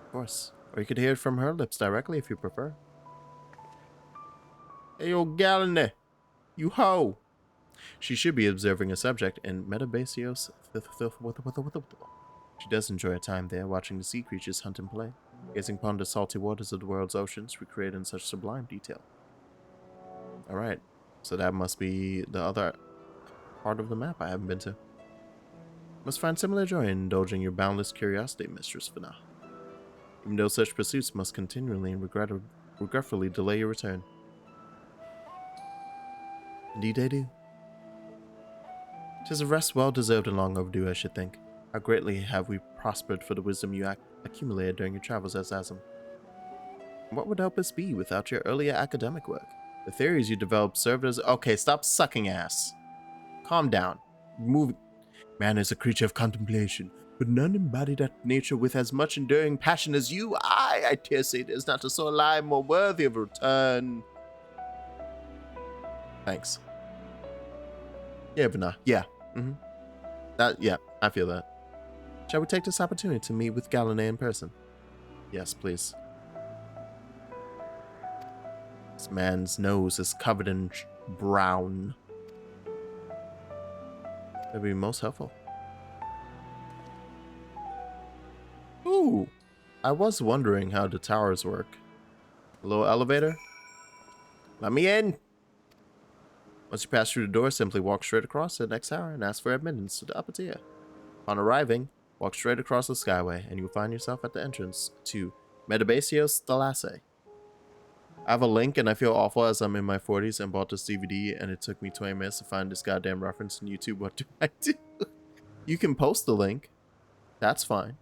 Of course. Or you could hear it from her lips directly if you prefer. Hey, yo, Galene! You ho! She should be observing a subject in Metabasios. She does enjoy her time there, watching the sea creatures hunt and play, gazing upon the salty waters of the world's oceans recreated in such sublime detail. Alright, so that must be the other part of the map I haven't been to. Must find similar joy in indulging your boundless curiosity, Mistress Vana. Even though such pursuits must continually and regretfully delay your return. Indeed they do. 'Tis a rest well deserved and long overdue, I should think. How greatly have we prospered for the wisdom you accumulated during your travels as Asm. What would help us be without your earlier academic work? The theories you developed served as— Okay, stop sucking ass. Calm down. Man is a creature of contemplation, but none embody that nature with as much enduring passion as you. I dare say there's not a soul alive more worthy of a return. Thanks. Yeah, Vana. Yeah. Yeah, I feel that. Shall we take this opportunity to meet with Galene in person? Yes, please. This man's nose is covered in brown. That'd be most helpful. Ooh! I was wondering how the towers work. A little elevator? Let me in! Once you pass through the door, simply walk straight across to the next tower and ask for admittance to the upper tier. Upon arriving, walk straight across the skyway and you will find yourself at the entrance to Metabasios Thalasse. I have a link and I feel awful as I'm in my 40s and bought this DVD and it took me 20 minutes to find this goddamn reference on YouTube. What do I do? You can post the link. That's fine.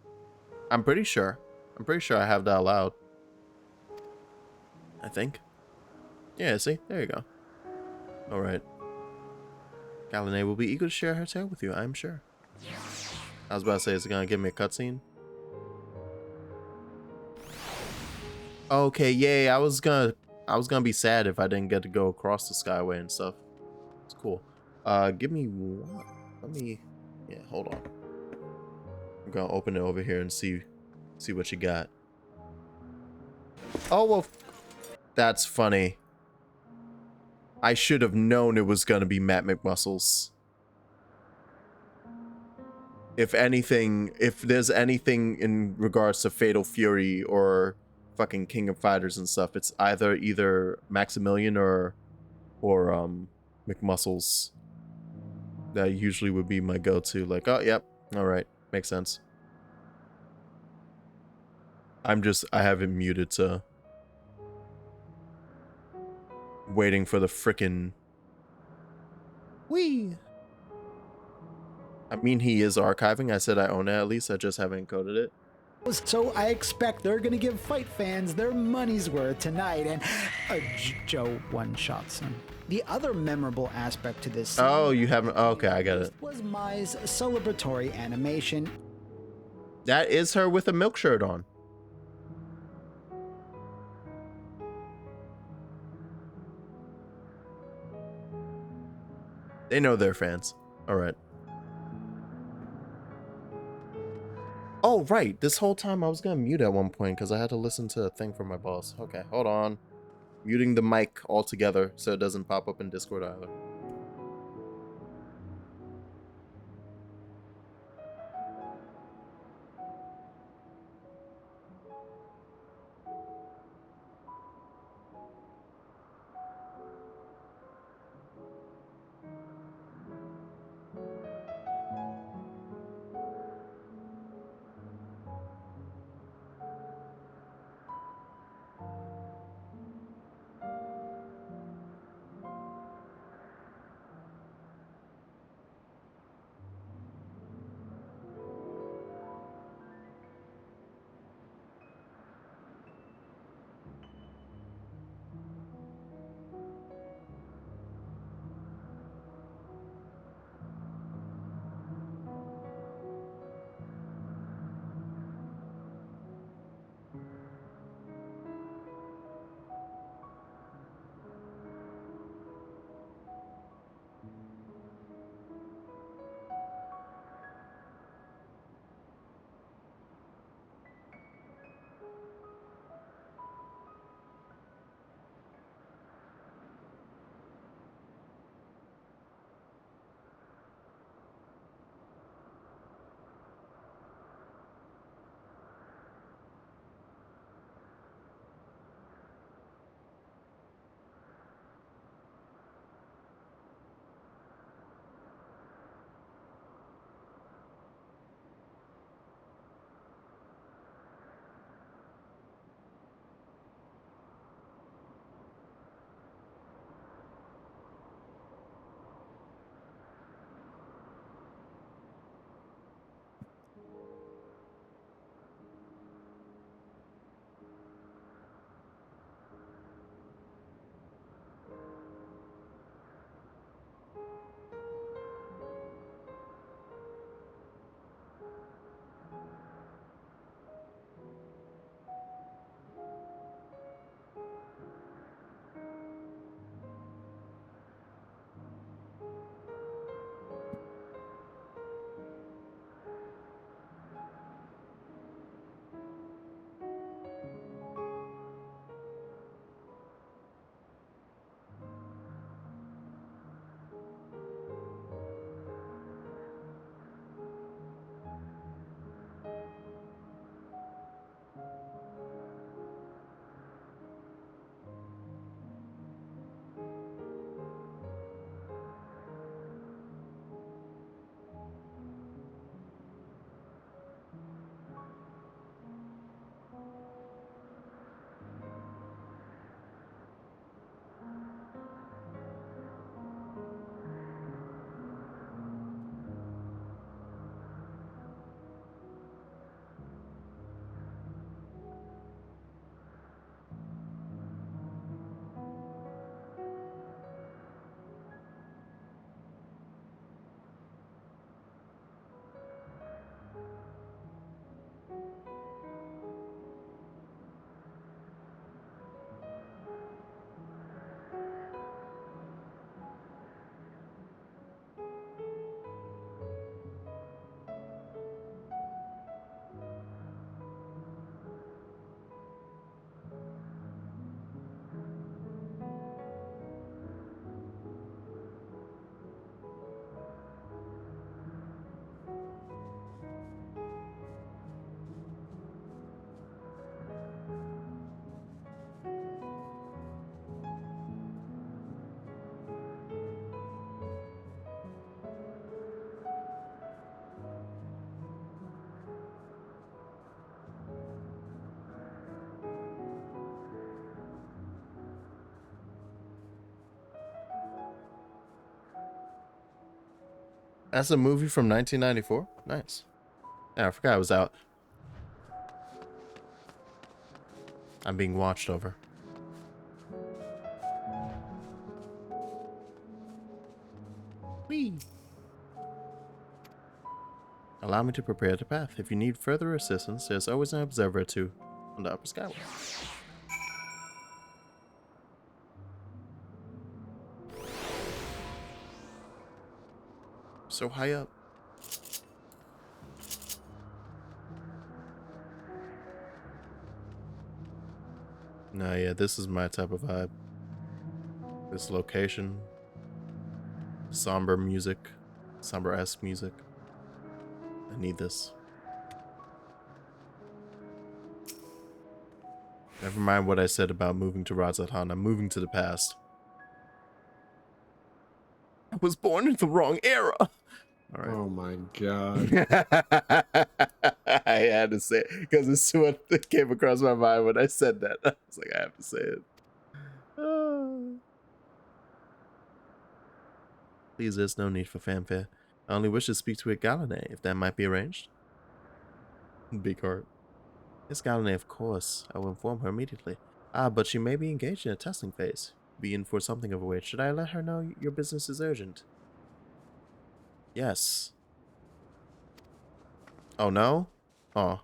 I'm pretty sure I have that allowed. I think. Yeah, see? There you go. Alright. Galene will be eager to share her tale with you, I'm sure. I was about to say, is it gonna give me a cutscene? Okay, yay, I was gonna be sad if I didn't get to go across the skyway and stuff. It's cool. Give me one. Yeah, hold on. I'm gonna open it over here and see what you got. Oh, well, that's funny. I should have known it was gonna be Matt McMuscles. If anything, if there's anything in regards to Fatal Fury or fucking King of Fighters and stuff, it's either Maximilian or McMuscles. That usually would be my go-to. Like, oh, yep, all right, makes sense. I have it muted to waiting for the frickin' whee. I mean, he is archiving. I said I own it at least. I just haven't encoded it. So I expect they're gonna give fight fans their money's worth tonight, and Joe one-shots him. The other memorable aspect to this scene— Oh, you haven't— okay, I got it. —was Mai's celebratory animation. That is her with a milk shirt on. They know they're fans. All right. Oh, right. This whole time I was going to mute at one point because I had to listen to a thing from my boss. Okay, hold on. Muting the mic altogether so it doesn't pop up in Discord either. That's a movie from 1994? Nice. Yeah, I forgot it was out. I'm being watched over. Whee! Allow me to prepare the path. If you need further assistance, there's always an observer or two on the upper skyway. So high up. Nah, yeah, this is my type of vibe. This location. Somber music. Somber-esque music. I need this. Never mind what I said about moving to Razathan. I'm moving to the past. I was born in the wrong era. All right. Oh my god. I had to say it because it's what came across my mind when I said that. I was like, I have to say it. Please, there's no need for fanfare. I only wish to speak to a Galanay, if that might be arranged. Big heart. Yes, Galanay, of course. I will inform her immediately. Ah, but she may be engaged in a testing phase. Be in for something of a wait. Should I let her know your business is urgent? Yes. Oh, no? Oh,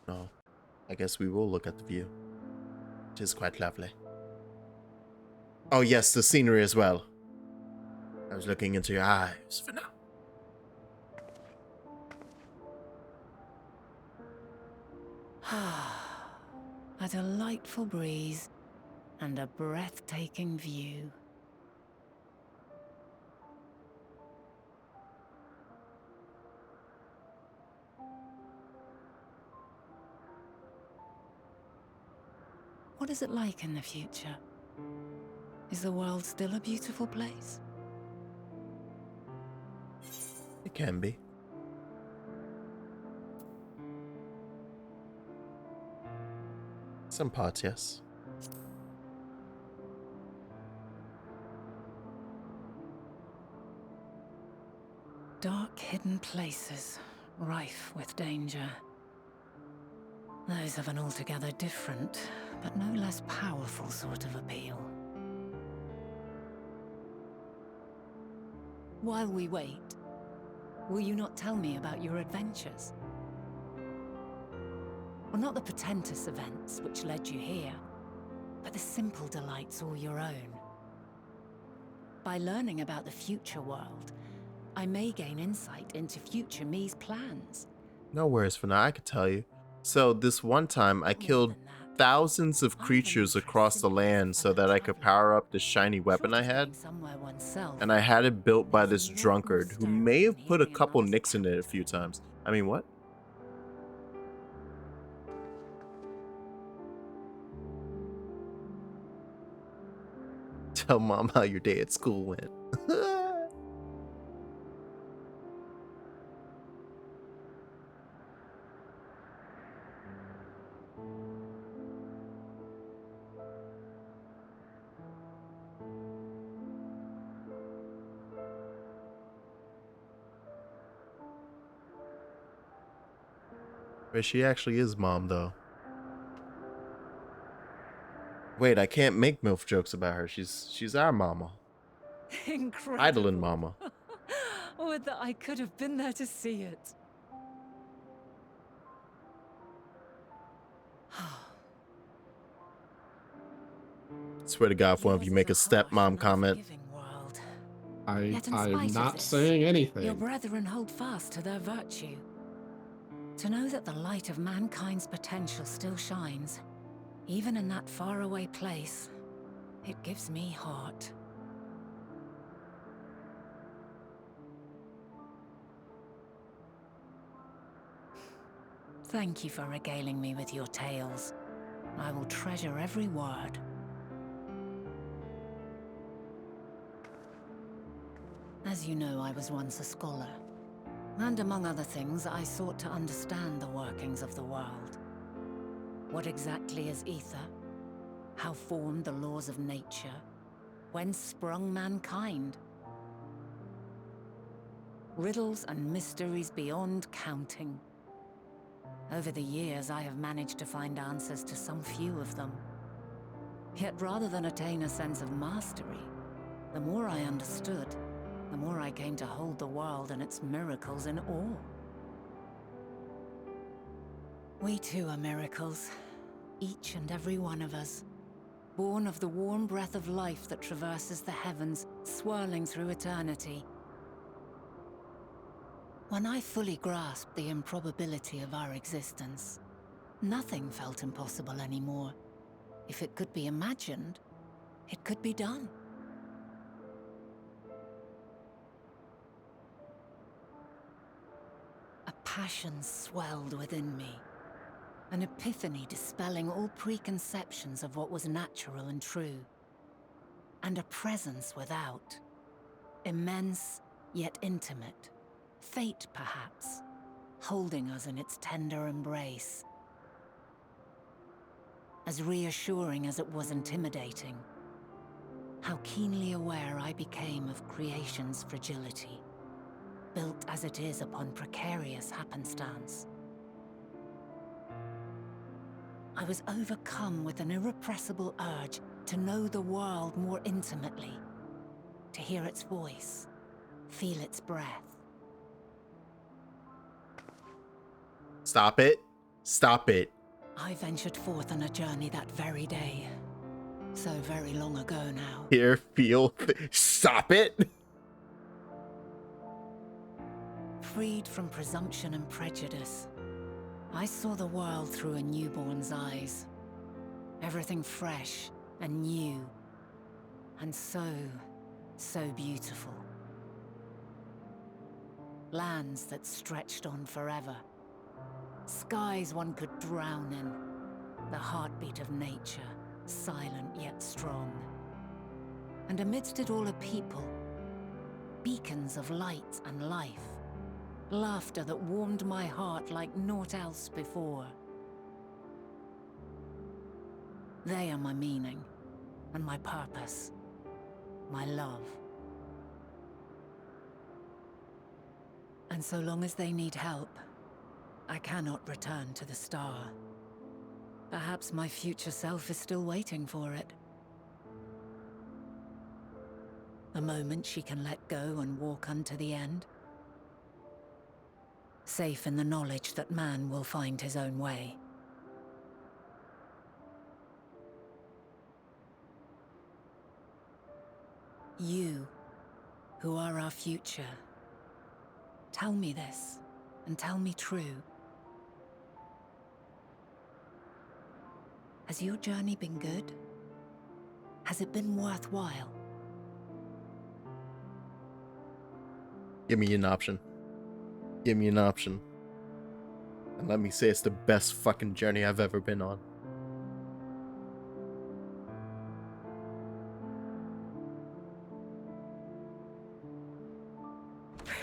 no. I guess we will look at the view. It is quite lovely. Oh, yes, the scenery as well. I was looking into your eyes for now. A delightful breeze and a breathtaking view. What is it like in the future? Is the world still a beautiful place? It can be. Some parts, yes. Dark, hidden places, rife with danger. Those have an altogether different, but no less powerful sort of appeal. While we wait, will you not tell me about your adventures? Well, not the portentous events which led you here, but the simple delights all your own. By learning about the future world, I may gain insight into future me's plans. No worries for now, I could tell you. So this one time I killed thousands of creatures across the land so that I could power up this shiny weapon I had. And I had it built by this drunkard who may have put a couple nicks in it a few times. I mean, what? Tell mom how your day at school went. But she actually is mom, though. Wait, I can't make MILF jokes about her. She's our mama. Incredible. Hydaelyn mama. Would that I could have been there to see it. Swear to God, if one of you make a stepmom comment. I'm not saying anything. Your brethren hold fast to their virtue. To know that the light of mankind's potential still shines, even in that faraway place, it gives me heart. Thank you for regaling me with your tales. I will treasure every word. As you know, I was once a scholar. And among other things, I sought to understand the workings of the world. What exactly is ether? How formed the laws of nature? Whence sprung mankind? Riddles and mysteries beyond counting. Over the years, I have managed to find answers to some few of them. Yet rather than attain a sense of mastery, the more I understood, the more I came to hold the world and its miracles in awe. We too are miracles, each and every one of us, born of the warm breath of life that traverses the heavens, swirling through eternity. When I fully grasped the improbability of our existence, nothing felt impossible anymore. If it could be imagined, it could be done. A passion swelled within me, an epiphany dispelling all preconceptions of what was natural and true. And a presence without, immense yet intimate, fate perhaps, holding us in its tender embrace. As reassuring as it was intimidating, how keenly aware I became of creation's fragility, built as it is upon precarious happenstance. I was overcome with an irrepressible urge to know the world more intimately, to hear its voice, feel its breath. Stop it. Stop it. I ventured forth on a journey that very day. So very long ago now. Hear, feel, stop it. Freed from presumption and prejudice, I saw the world through a newborn's eyes. Everything fresh and new, and so beautiful. Lands that stretched on forever. Skies one could drown in. The heartbeat of nature, silent yet strong. And amidst it all a people, beacons of light and life. Laughter that warmed my heart like naught else before. They are my meaning, and my purpose, my love. And so long as they need help, I cannot return to the star. Perhaps my future self is still waiting for it. The moment she can let go and walk unto the end. Safe in the knowledge that man will find his own way. You, who are our future, tell me this, and tell me true. Has your journey been good? Has it been worthwhile? Give me an option. Give me an option. And let me say it's the best fucking journey I've ever been on.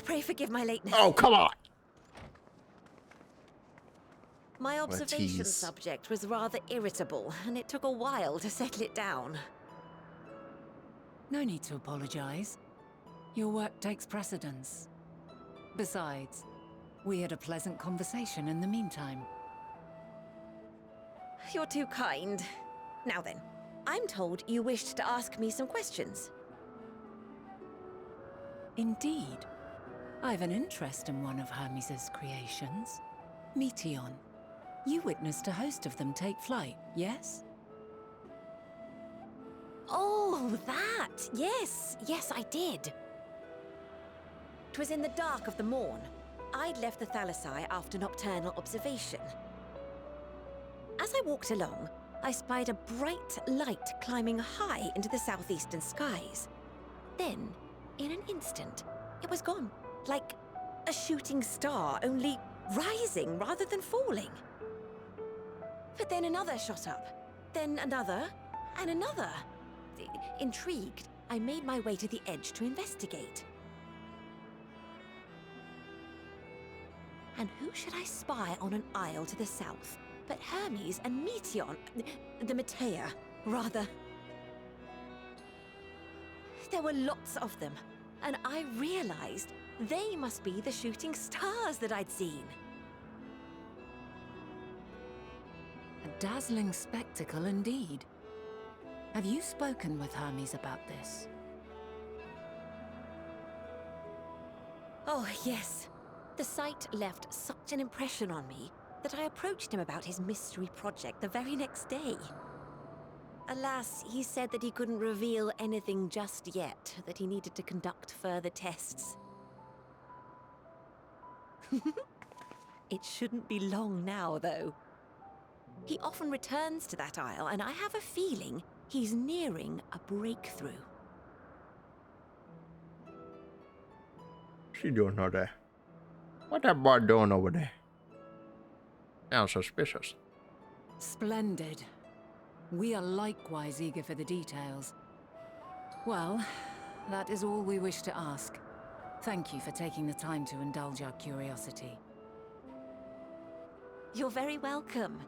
Pray forgive my lateness. Oh, come on! My observation tease. subject was rather irritable, and it took a while to settle it down. No need to apologize. Your work takes precedence. Besides, we had a pleasant conversation in the meantime. You're too kind. Now then, I'm told you wished to ask me some questions. Indeed. I've an interest in one of Hermes' creations. Meteion. You witnessed a host of them take flight, yes? Oh, that! Yes, I did. 'Twas in the dark of the morn. I'd left the Thalassai after nocturnal observation. As I walked along, I spied a bright light climbing high into the southeastern skies. Then, in an instant, it was gone. Like a shooting star, only rising rather than falling. But then another shot up, then another, and another. Intrigued, I made my way to the edge to investigate. And who should I spy on an isle to the south but Hermes and Meteion, the Metea, rather. There were lots of them, and I realized they must be the shooting stars that I'd seen. A dazzling spectacle indeed. Have you spoken with Hermes about this? Oh, yes. The sight left such an impression on me that I approached him about his mystery project the very next day. Alas, he said that he couldn't reveal anything just yet, that he needed to conduct further tests. It shouldn't be long now, though. He often returns to that isle, and I have a feeling he's nearing a breakthrough. She doing over there? What that boy doing over there? Sounds suspicious. Splendid. We are likewise eager for the details. Well, that is all we wish to ask. Thank you for taking the time to indulge our curiosity. You're very welcome.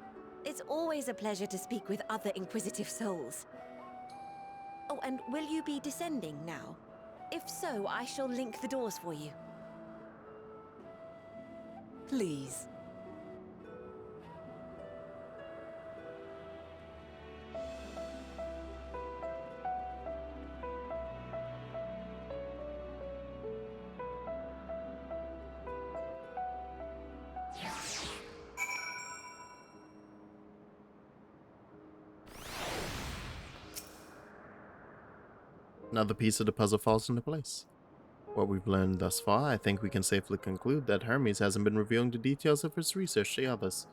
It's always a pleasure to speak with other inquisitive souls. Oh, and will you be descending now? If so, I shall link the doors for you. Please. Another piece of the puzzle falls into place. What we've learned thus far, I think we can safely conclude that Hermes hasn't been revealing the details of his research to others,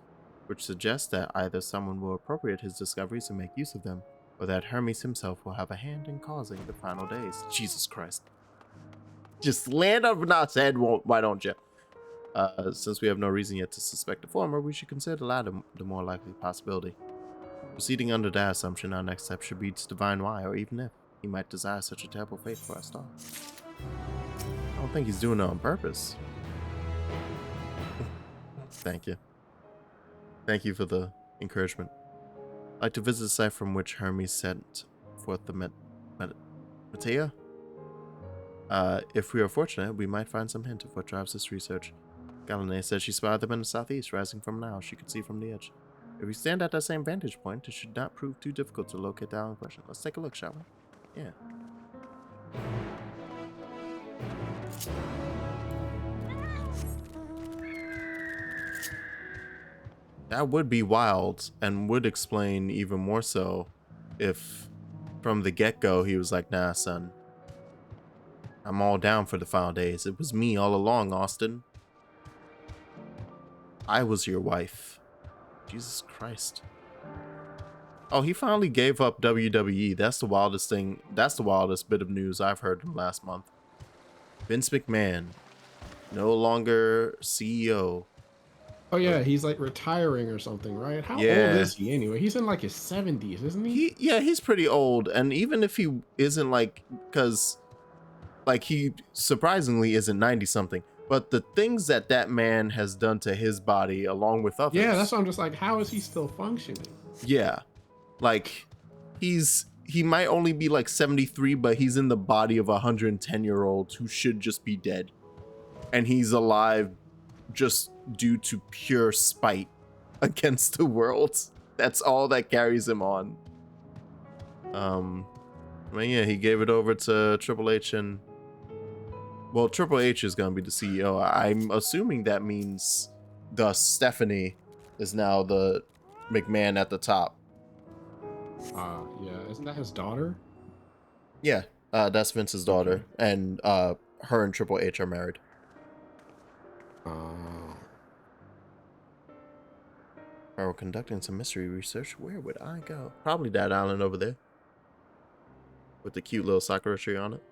which suggests that either someone will appropriate his discoveries and make use of them, or that Hermes himself will have a hand in causing the final days. Jesus Christ. Just land on our head, why don't you? Since we have no reason yet to suspect the former, we should consider the latter the more likely possibility. Proceeding under that assumption, our next step should be to divine why, or even if he might desire such a terrible fate for our star. I don't think he's doing it on purpose. Thank you. Thank you for the encouragement. I'd like to visit the site from which Hermes sent forth the Matea. If we are fortunate, we might find some hint of what drives this research. Galene says she spotted them in the southeast, rising from now. She could see from the edge. If we stand at that same vantage point, it should not prove too difficult to locate the island in question. Let's take a look, shall we? Yeah. That would be wild and would explain even more so if from the get-go he was like, nah, son. I'm all down for the final days. It was me all along, Austin. I was your wife. Jesus Christ. Oh, he finally gave up WWE. That's the wildest thing. That's the wildest bit of news I've heard in last month. Vince McMahon, no longer CEO. Oh yeah, he's like retiring or something, right? How old is he anyway? He's in like his 70s, isn't he? He's pretty old. And even if he isn't like, because like he surprisingly isn't 90 something, but the things that man has done to his body along with others. Yeah, that's why I'm just like, how is he still functioning? Yeah. Like he might only be like 73, but he's in the body of a 110-year-old who should just be dead. And he's alive just due to pure spite against the world. That's all that carries him on. I mean, yeah, he gave it over to Triple H, and well, Triple H is gonna be the CEO. I'm assuming that means thus Stephanie is now the McMahon at the top. Yeah, isn't that his daughter? Yeah, that's Vince's daughter, and her and Triple H are married. If I were conducting some mystery research, where would I go? Probably that island over there, with the cute little sakura tree on it.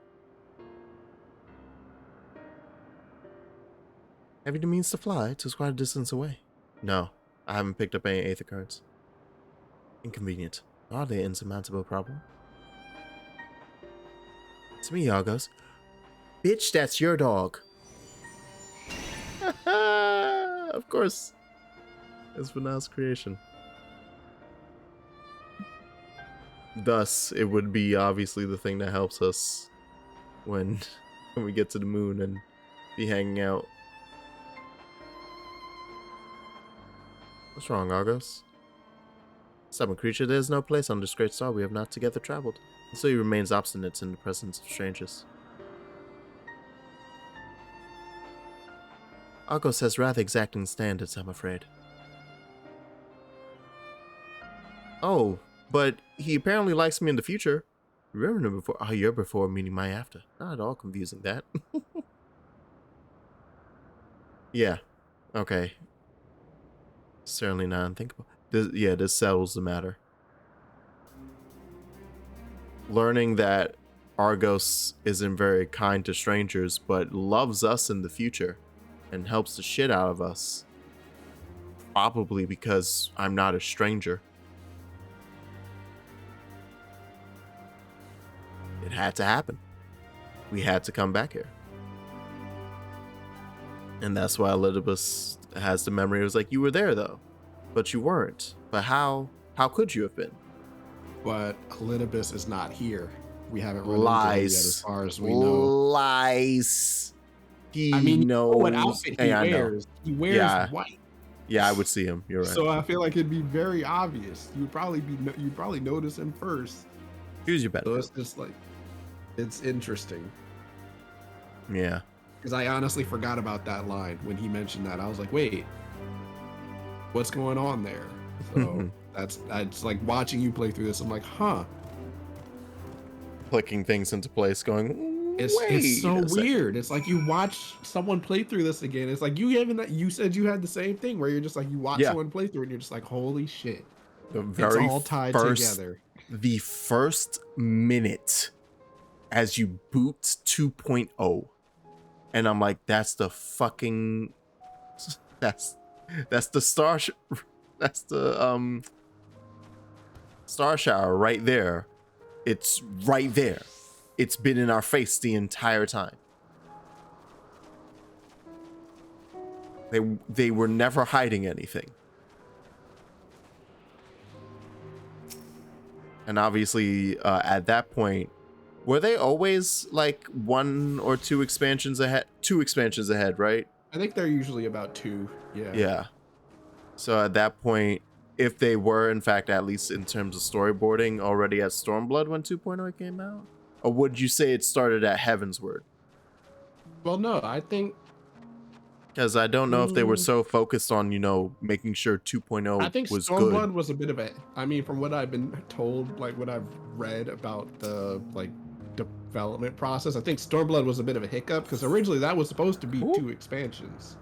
Have you the means to fly? It's quite a distance away. No, I haven't picked up any Aether cards. Inconvenient. Hardly an insurmountable problem. It's me, Argos. Bitch, that's your dog. Of course. It's Vanessa's creation. Thus, it would be obviously the thing that helps us when we get to the moon and be hanging out. What's wrong, Argos? Stubborn creature, there is no place on this great star we have not together traveled, and so he remains obstinate in the presence of strangers. Argos has rather exacting standards, I'm afraid. Oh, but he apparently likes me in the future. Remember before? Oh, your before meaning my after. Not at all confusing that. Yeah, Okay. Certainly not unthinkable. This settles the matter. Learning that Argos isn't very kind to strangers, but loves us in the future and helps the shit out of us. Probably because I'm not a stranger. It had to happen. We had to come back here. And that's why Elizabeth has the memory. It was like, you were there though, but you weren't. But how could you have been? But Elizabeth is not here. We haven't run Lies. into her yet, as far as we know. Lies. He knows. You know what knows. outfit he wears. He wears white. Yeah, I would see him. You're right. So I feel like it'd be very obvious. You'd probably notice him first. Choose your bet. So it's just like, it's interesting. Yeah. Because I honestly forgot about that line when he mentioned that. I was like, wait, what's going on there? So that's like watching you play through this. I'm like, huh. Clicking things into place, going. It's so weird. It's like you watch someone play through this again. It's like you said you had the same thing where you're just like you watch someone play through and you're just like, holy shit. It's all tied together. The first minute as you boot 2.0, and I'm like, that's the fucking that's the star shower right there. It's right there. It's been in our face the entire time. They were never hiding anything. And obviously, at that point, were they always like 1 or 2 expansions ahead? 2 expansions ahead, right? I think they're usually about 2. Yeah. Yeah. So at that point, if they were, in fact, at least in terms of storyboarding, already at Stormblood when 2.0 came out? Or would you say it started at Heavensward? Well, no, I think... Because I don't know if they were so focused on, making sure 2.0 was good. I think Stormblood was a bit of a... I mean, from what I've been told, like what I've read about the development process, I think Stormblood was a bit of a hiccup because originally that was supposed to be 2 expansions.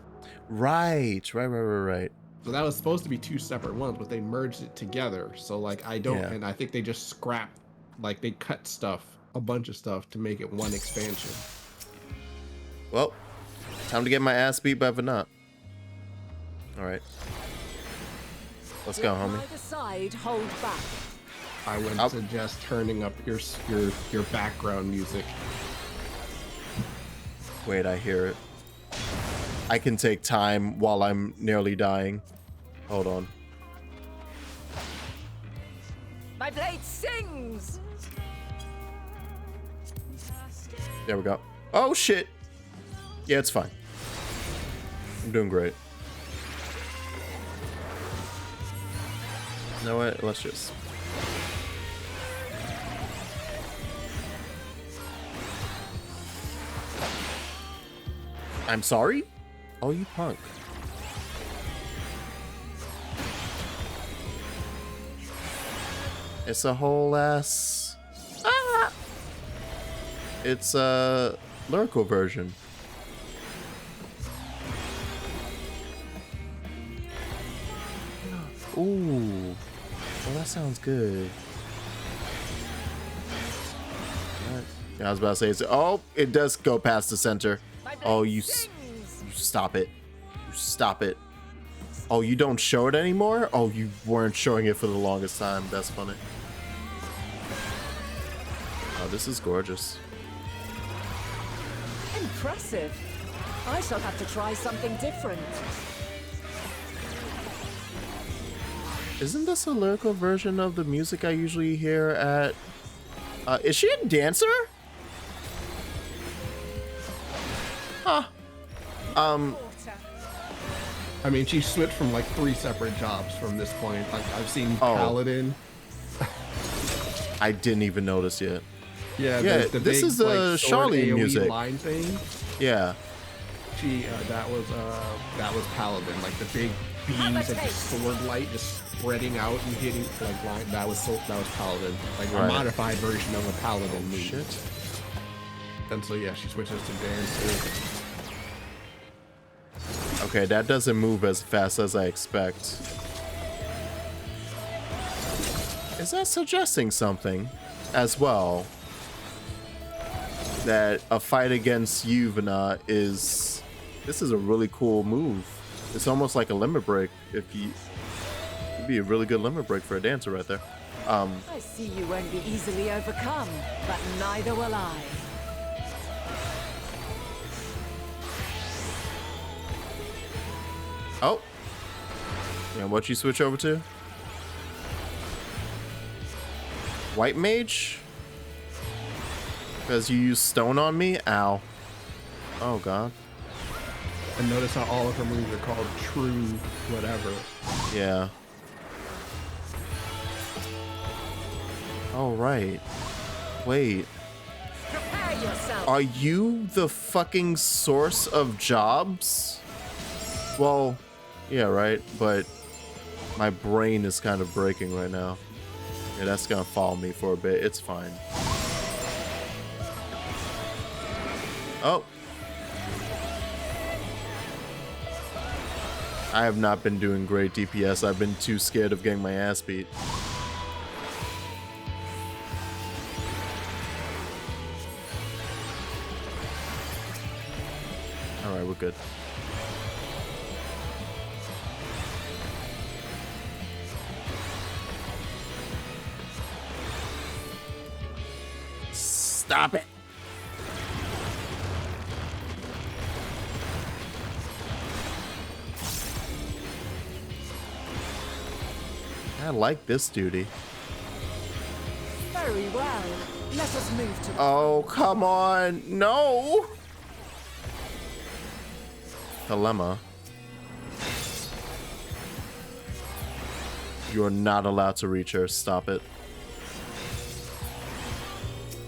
Right. So that was supposed to be 2 separate ones, but they merged it together. So and I think they just scrapped, they cut a bunch of stuff to make it 1 expansion. Well, time to get my ass beat by Venat. All right. Let's go, homie. Neither side hold back. I would suggest turning up your background music. Wait, I hear it. I can take time while I'm nearly dying. Hold on. My blade sings. There we go. Oh, shit. Yeah, it's fine. I'm doing great. You know what? Let's just... I'm sorry? Oh, you punk. It's a whole ass... Ah! It's a lyrical version. Ooh. Well, that sounds good. Yeah, I was about to say, it does go past the center. Oh, you stop it. You stop it. Oh, you don't show it anymore? Oh, you weren't showing it for the longest time. That's funny. Oh, this is gorgeous. Impressive. I shall have to try something different. Isn't this a lyrical version of the music I usually hear at... is she a dancer? Huh. I mean, she switched from 3 separate jobs from this point. I've seen Paladin. I didn't even notice yet. Yeah, this big, is the Charlene music. Line thing. Yeah. She that was Paladin. The big beams of the sword light just spreading out and hitting line. That was Paladin. A modified version of a Paladin move. Shit. And so yeah, she switches to dance. Okay, that doesn't move as fast as I expect. Is that suggesting something as well? That a fight against Yuvana is... This is a really cool move. It's almost like a limit break. It'd be a really good limit break for a dancer right there. I see you won't be easily overcome, but neither will I. Oh. And what you switch over to? White mage? Because you use stone on me? Ow. Oh, God. And notice how all of her moves are called true whatever. Yeah. Oh, right. Wait. Prepare yourself. Are you the fucking source of jobs? Well, yeah, right. But my brain is kind of breaking right now. Yeah, that's gonna follow me for a bit. It's fine. Oh. I have not been doing great DPS. I've been too scared of getting my ass beat. Alright, we're good. Stop it. I like this duty. Very well. Let us move to... Oh, come on. No. Dilemma. You're not allowed to reach her. Stop it.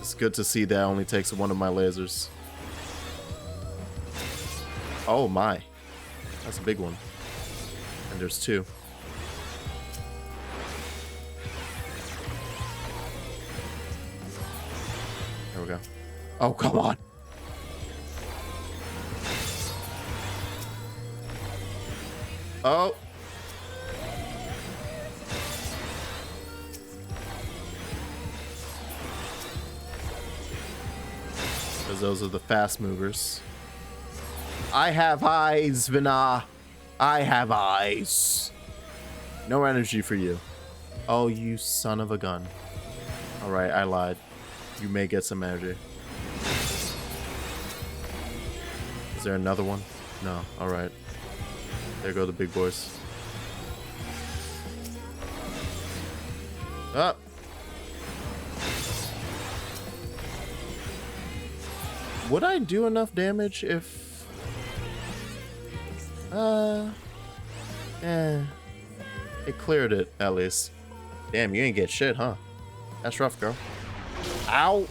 It's good to see that only takes one of my lasers. Oh my. That's a big one. And there's two. There we go. Oh, come on. Oh. Because those are the fast movers. I have eyes, Vina. I have eyes. No energy for you. Oh, you son of a gun. Alright, I lied. You may get some energy. Is there another one? No. Alright. There go the big boys. Up. Would I do enough damage if... It cleared it, at least. Damn, you ain't get shit, huh? That's rough, girl. Ow!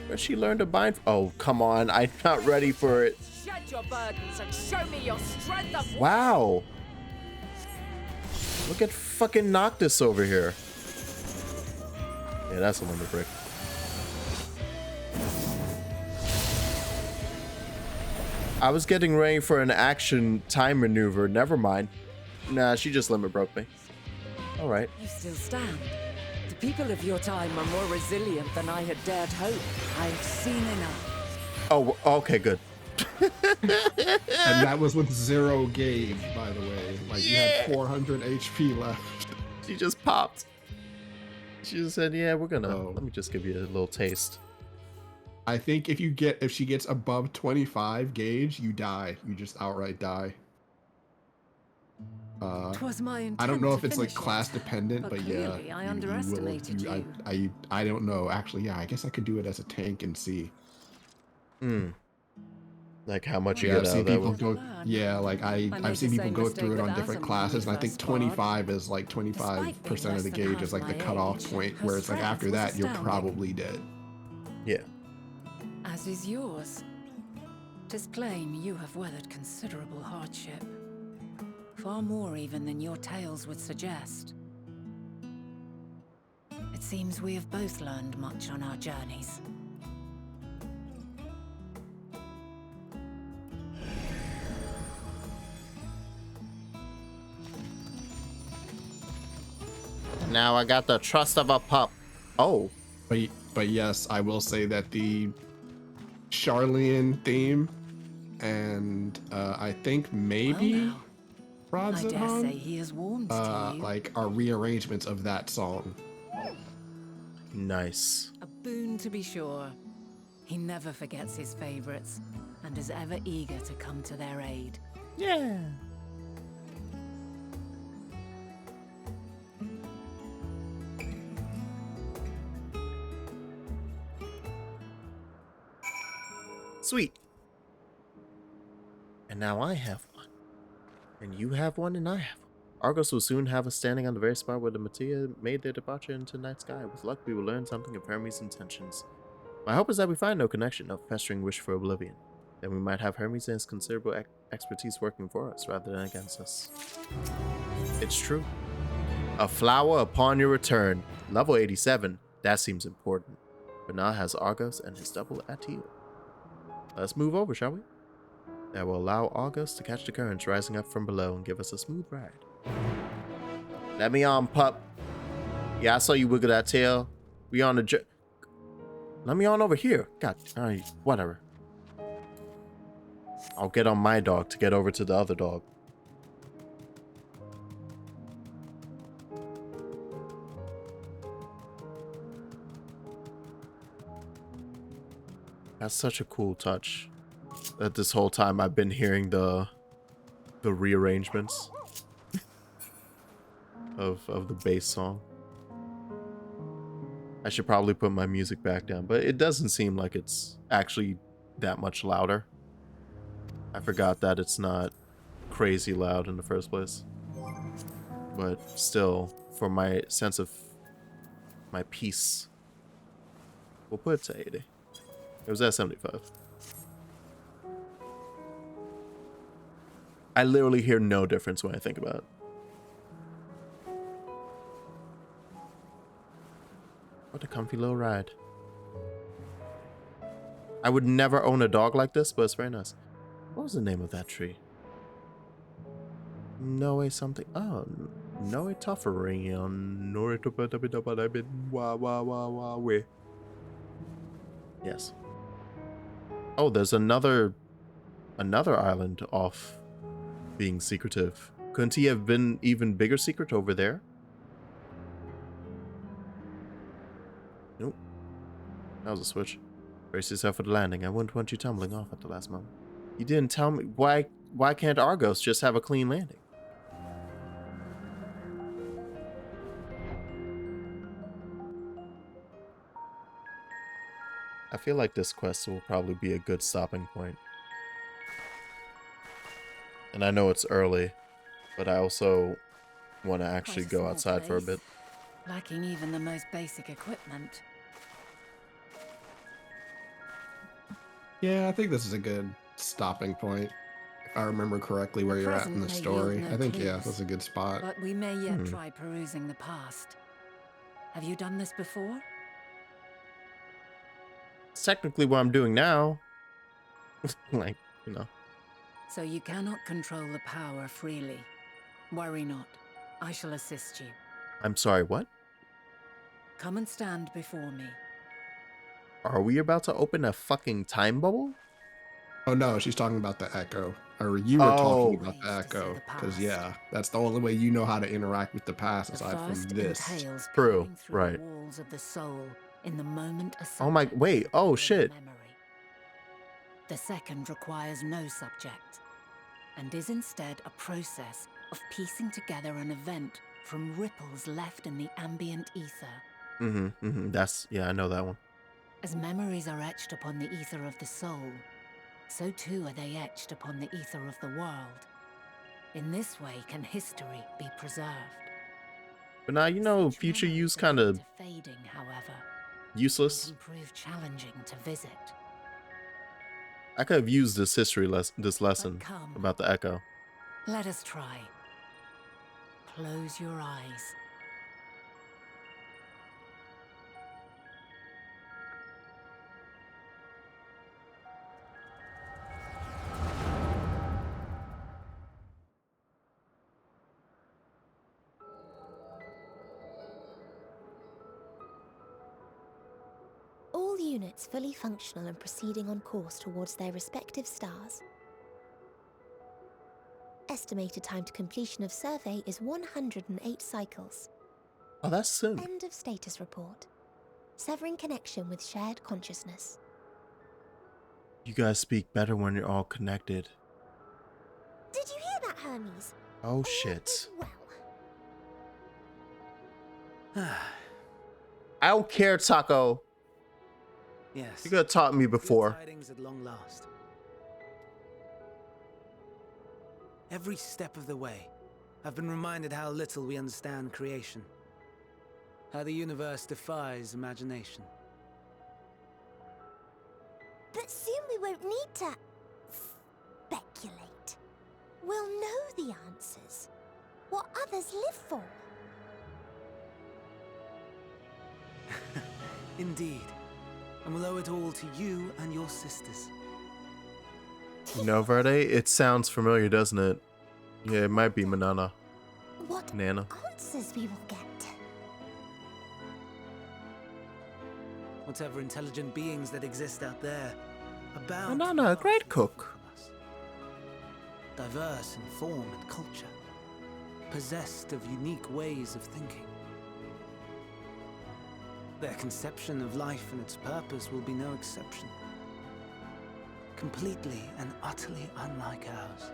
Where'd she learn to bind? Oh, come on. I'm not ready for it. Shed your burdens and show me your strength of... Wow. Look at fucking Noctis over here. Yeah, that's a limit break. I was getting ready for an action time maneuver. Never mind. Nah, she just limit broke me. All right. You still stand. The people of your time are more resilient than I had dared hope. I've seen enough. Oh, okay, good. And that was with 0 gauge, by the way. Like, you had 400 HP left. She just popped. She just said, yeah, we're gonna... Let me just give you a little taste. I think if she gets above 25 gauge, you die. You just outright die. Twas my intent I don't know if to it's like finish class it, dependent, but yeah. clearly I underestimated you. I don't know. Actually, yeah, I guess I could do it as a tank and see. Like how much you Yeah, get I've out seen of that people one. go. Yeah, like I've seen people go through it on different classes, and I think 25 is like 25% of the gauge is like the cutoff point, where it's like after that you're probably dead. Yeah. As is yours. 'Tis plain you have weathered considerable hardship. Far more even than your tales would suggest. It seems we have both learned much on our journeys. Now I got the trust of a pup. Oh. But yes, I will say that the Charlian theme and I think maybe I dare say Radzahan, he is warmed to you. like are rearrangements of that song. Nice. A boon to be sure. He never forgets his favorites and is ever eager to come to their aid. Yeah. Sweet. And now I have one. And you have one, and I have one. Argos will soon have us standing on the very spot where the Mattia made their departure into night sky. With luck, we will learn something of Hermes' intentions. My hope is that we find no connection, no festering wish for oblivion. Then we might have Hermes and his considerable expertise working for us rather than against us. It's true. A flower upon your return. Level 87. That seems important. But now it has Argos and his double Atil. Let's move over, shall we? That will allow Argos to catch the currents rising up from below and give us a smooth ride. Let me on, pup. Yeah, I saw you wiggle that tail. We on the let me on over here. God, whatever. I'll get on my dog to get over to the other dog. That's such a cool touch. That this whole time I've been hearing the rearrangements of the bass song. I should probably put my music back down, but it doesn't seem like it's actually that much louder. I forgot that it's not crazy loud in the first place. But still, for my sense of my peace, we'll put it to 80. It was at 75. I literally hear no difference when I think about it. What a comfy little ride. I would never own a dog like this, but it's very nice. What was the name of that tree? Noe something. Oh, Noe Tofferion. Yes. Oh, there's another island off being secretive. Couldn't he have been even bigger secret over there? Nope. That was a switch. Brace yourself for the landing. I wouldn't want you tumbling off at the last moment. You didn't tell me. Why can't Argos just have a clean landing? I feel like this quest will probably be a good stopping point. And I know it's early, but I also want to actually go outside for a bit. Lacking even the most basic equipment. Yeah, I think this is a good stopping point. If I remember correctly where you're at in the story. I think, yeah, that's a good spot. But we may yet try perusing the past. Have you done this before? It's technically what I'm doing now. Like, you know. So you cannot control the power freely. Worry not. I shall assist you. I'm sorry, what? Come and stand before me. Are we about to open a fucking time bubble? Oh no, she's talking about the echo. Or you were talking about the echo. Because yeah, that's the only way you know how to interact with the past aside from this. True, right. Walls of the soul in the moment Oh my, wait, oh shit. The second requires no subject, and is instead a process of piecing together an event from ripples left in the ambient ether. That's, yeah, I know that one. As memories are etched upon the ether of the soul, so too are they etched upon the ether of the world. In this way can history be preserved. But now, you know, future use kind of fading, however, useless. can prove challenging to visit. I could have used this history this lesson about the echo. Let us try. Close your eyes. All units fully functional and proceeding on course towards their respective stars. Estimated time to completion of survey is 108 cycles. Oh, that's soon. End of status report. Severing connection with shared consciousness. You guys speak better when you're all connected. Did you hear that, Hermes? Oh, shit. Well. I don't care, Taco. Yes. You could have taught me before. Good tidings at long last. Every step of the way, I've been reminded how little we understand creation. How the universe defies imagination. But soon we won't need to speculate. We'll know the answers. What others live for. Indeed. And we'll owe it all to you and your sisters. You know, Verde, it sounds familiar, doesn't it? Yeah, it might be Manana. What Nana. answers we will get. Whatever intelligent beings that exist out there are bound. Manana, a great cook. Diverse in form and culture. Possessed of unique ways of thinking. Their conception of life and its purpose will be no exception. Completely and utterly unlike ours.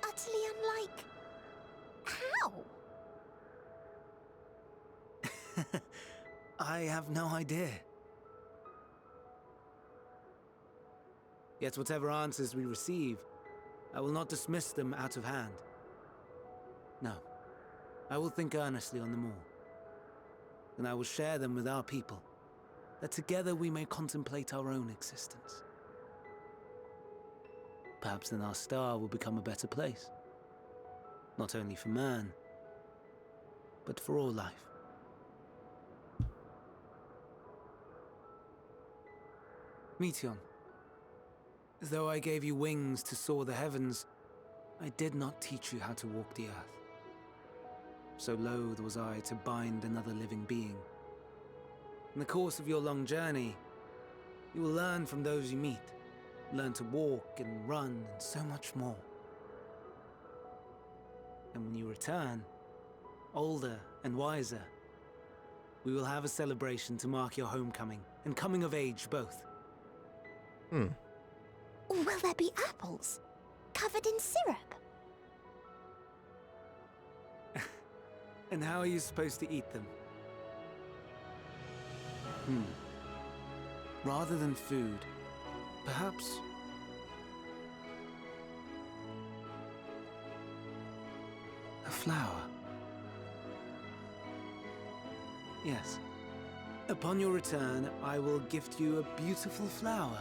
Utterly unlike. How? I have no idea. Yet whatever answers we receive, I will not dismiss them out of hand. No, I will think earnestly on them all. And I will share them with our people, that together we may contemplate our own existence. Perhaps then our star will become a better place. Not only for man, but for all life. Meteion, though I gave you wings to soar the heavens, I did not teach you how to walk the earth. So loath was I to bind another living being. In the course of your long journey, you will learn from those you meet, learn to walk and run and so much more. And when you return, older and wiser, we will have a celebration to mark your homecoming and coming of age both. Will there be apples covered in syrup? And how are you supposed to eat them? Rather than food, perhaps... a flower. Yes. Upon your return, I will gift you a beautiful flower.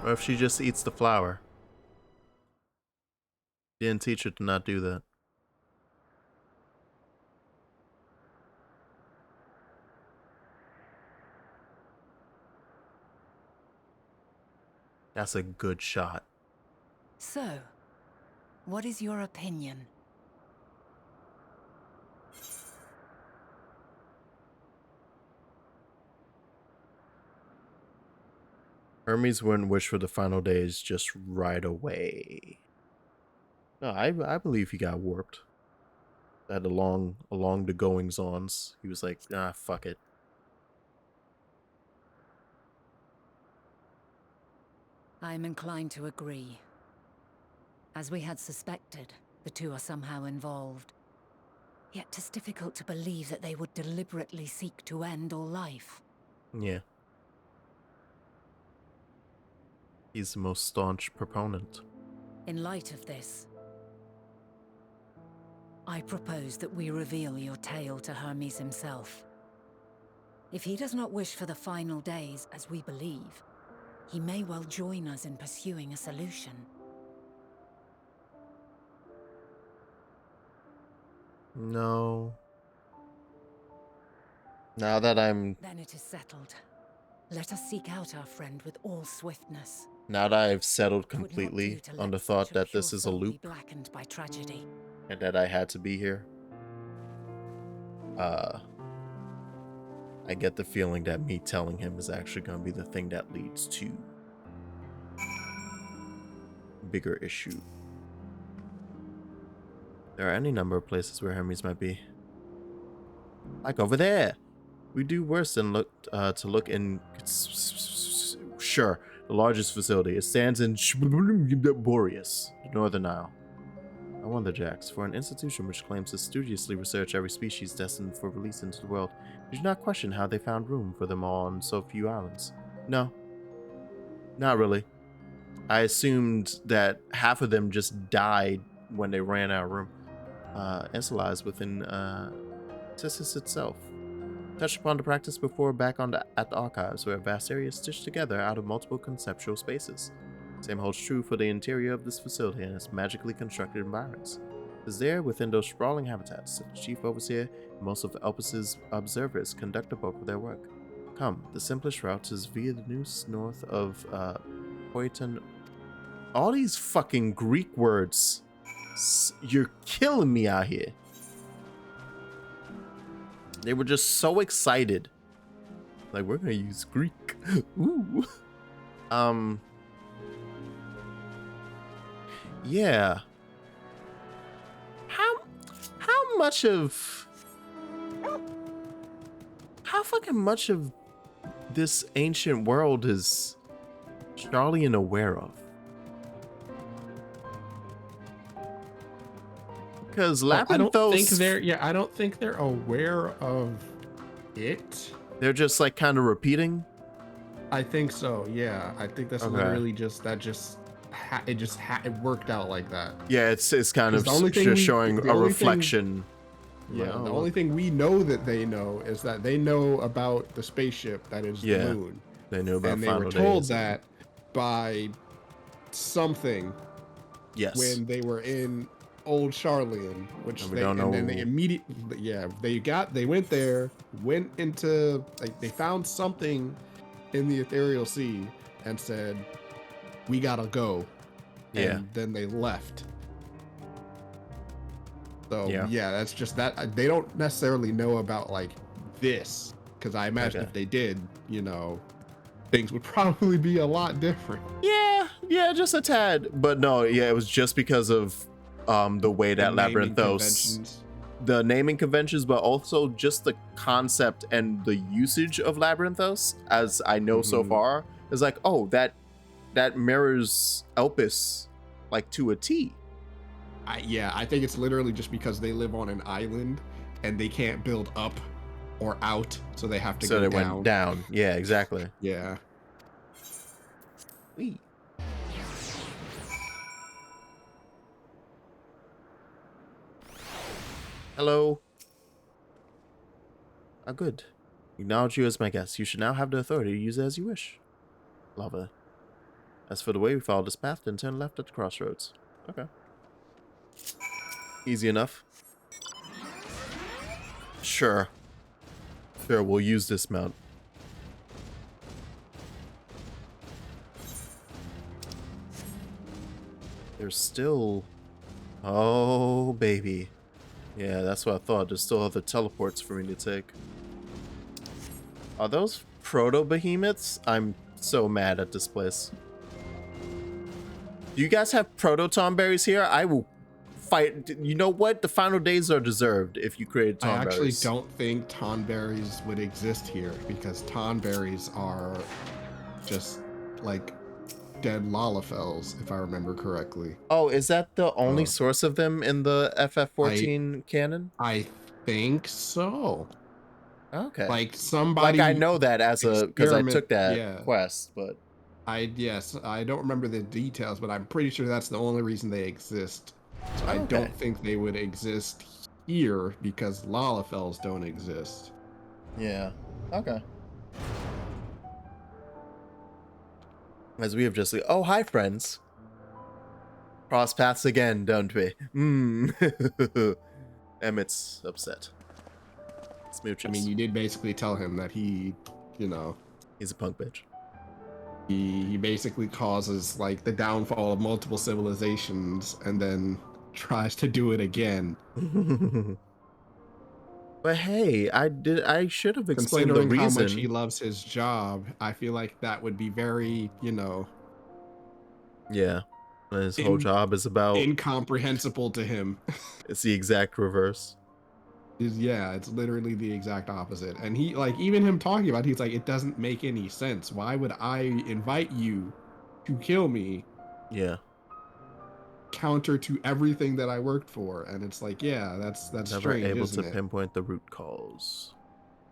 Or if she just eats the flower. Didn't teach her to not do that. That's a good shot. So, what is your opinion? Hermes wouldn't wish for the final days just right away. No, I believe he got warped. That along the goings-ons, he was like, ah, fuck it. I'm inclined to agree. As we had suspected, the two are somehow involved. Yet 'tis difficult to believe that they would deliberately seek to end all life. Yeah. He's the most staunch proponent. In light of this, I propose that we reveal your tale to Hermes himself. If he does not wish for the final days, as we believe, he may well join us in pursuing a solution. No. Now that I'm... Then it is settled. Let us seek out our friend with all swiftness. Now that I've settled I would not completely do to on the let thought such that pure this is a soul be loop blackened by tragedy. and that I had to be here, I get the feeling that me telling him is actually going to be the thing that leads to bigger issue. There are any number of places where Hermes might be. Like over there. We do worse than look to look in. Sure, the largest facility. It stands in Boreas, the Northern Isle. I wonder, Jax, for an institution which claims to studiously research every species destined for release into the world, did you not question how they found room for them all on so few islands? No, not really. I assumed that half of them just died when they ran out of room. Ensilized within Tissus itself. Touched upon the practice before back at the archives, where a vast area is stitched together out of multiple conceptual spaces. Same holds true for the interior of this facility and its magically constructed environments. It is there, within those sprawling habitats, that the Chief Overseer and most of Elpis' observers conduct the bulk of their work. Come, the simplest route is via the noose north of Poiton. All these fucking Greek words. You're killing me out here. They were just so excited. Like, we're gonna use Greek. Ooh. Yeah. How fucking much of this ancient world is Charlian aware of? Because Labyrinthos, I don't think they're aware of it. They're just like kind of repeating. I think so. Yeah, I think that's Okay. literally just it worked out like that. Yeah, it's kind of just showing a reflection. The only thing we know that they know is that they know about the spaceship that is the moon. They knew about and they Final were told Days. that by something. Yes. When they were in Old Charlian, which and we don't know. And then they immediately, they went there, went into, like, they found something in the ethereal sea and said, we gotta go. Yeah. And then they left. So yeah, that's just that. They don't necessarily know about like this, because I imagine if they did, things would probably be a lot different. Yeah, just a tad. But no, it was just because of the way that Labyrinthos, the naming conventions, but also just the concept and the usage of Labyrinthos, as I know so far, is like, oh, that mirrors Elpis like to a T. I think it's literally just because they live on an island and they can't build up or out, so they have to go down. So they went down. Yeah, exactly. Yeah. Wee. Hello. Good. Acknowledge you as my guest. You should now have the authority to use it as you wish. Lava. As for the way we follow this path, then turn left at the crossroads. Okay. Easy enough. Sure, we'll use this mount. There's still... Oh, baby. Yeah, that's what I thought. There's still other teleports for me to take. Are those proto-behemoths? I'm so mad at this place. Do you guys have proto-tom berries here? I will fight. You know what? The final days are deserved if you create tom berries. I actually don't think tonberries would exist here, because tonberries are just like dead Lalafels, if I remember correctly. Oh, is that the only source of them in the FF14 canon? I think so. Okay. Like somebody. Like I know that because I took that quest, but. I don't remember the details, but I'm pretty sure that's the only reason they exist. So I don't think they would exist here because Lalafels don't exist. Yeah. Okay. As we have just oh, hi friends. Cross paths again, don't we? Emmett's upset. Smooches. I mean, you did basically tell him that he, he's a punk bitch. He basically causes like the downfall of multiple civilizations and then tries to do it again. But hey, I should have explained the Considering how reason. much he loves his job, I feel like that would be very, Yeah. His whole job is about incomprehensible to him. It's the exact reverse. Yeah, it's literally the exact opposite. And he, like, even him talking about it, he's like, it doesn't make any sense. Why would I invite you to kill me? Yeah. Counter to everything that I worked for. And it's like, yeah, that's Never strange, able isn't to it? pinpoint the root cause.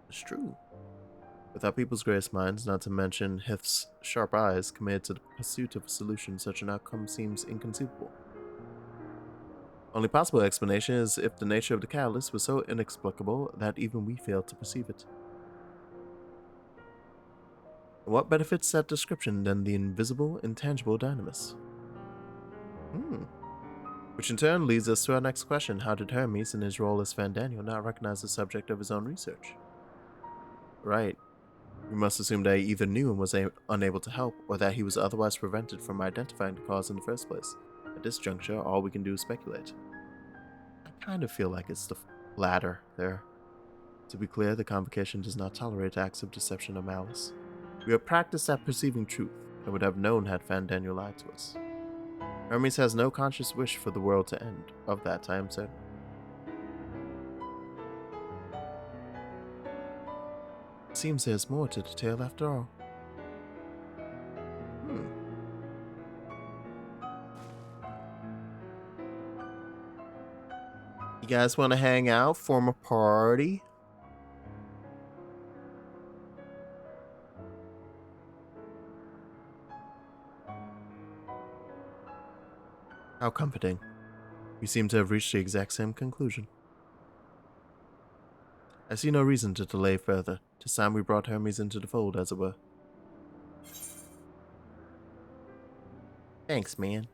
It's true. Without people's greatest minds, not to mention Hith's sharp eyes, committed to the pursuit of a solution, such an outcome seems inconceivable. Only possible explanation is if the nature of the catalyst was so inexplicable that even we failed to perceive it. And what benefits that description than the invisible, intangible dynamis? Which in turn leads us to our next question. How did Hermes, in his role as Fandaniel, not recognize the subject of his own research? Right. We must assume that he either knew and was unable to help, or that he was otherwise prevented from identifying the cause in the first place. At this juncture, all we can do is speculate. I kind of feel like it's the latter there. To be clear, the Convocation does not tolerate acts of deception or malice. We are practiced at perceiving truth, and would have known had Fandaniel lied to us. Hermes has no conscious wish for the world to end. Of that, I am certain. Seems there's more to the tale after all. You guys want to hang out, form a party? How comforting. We seem to have reached the exact same conclusion. I see no reason to delay further. 'Tis time we brought Hermes into the fold, as it were. Thanks, man.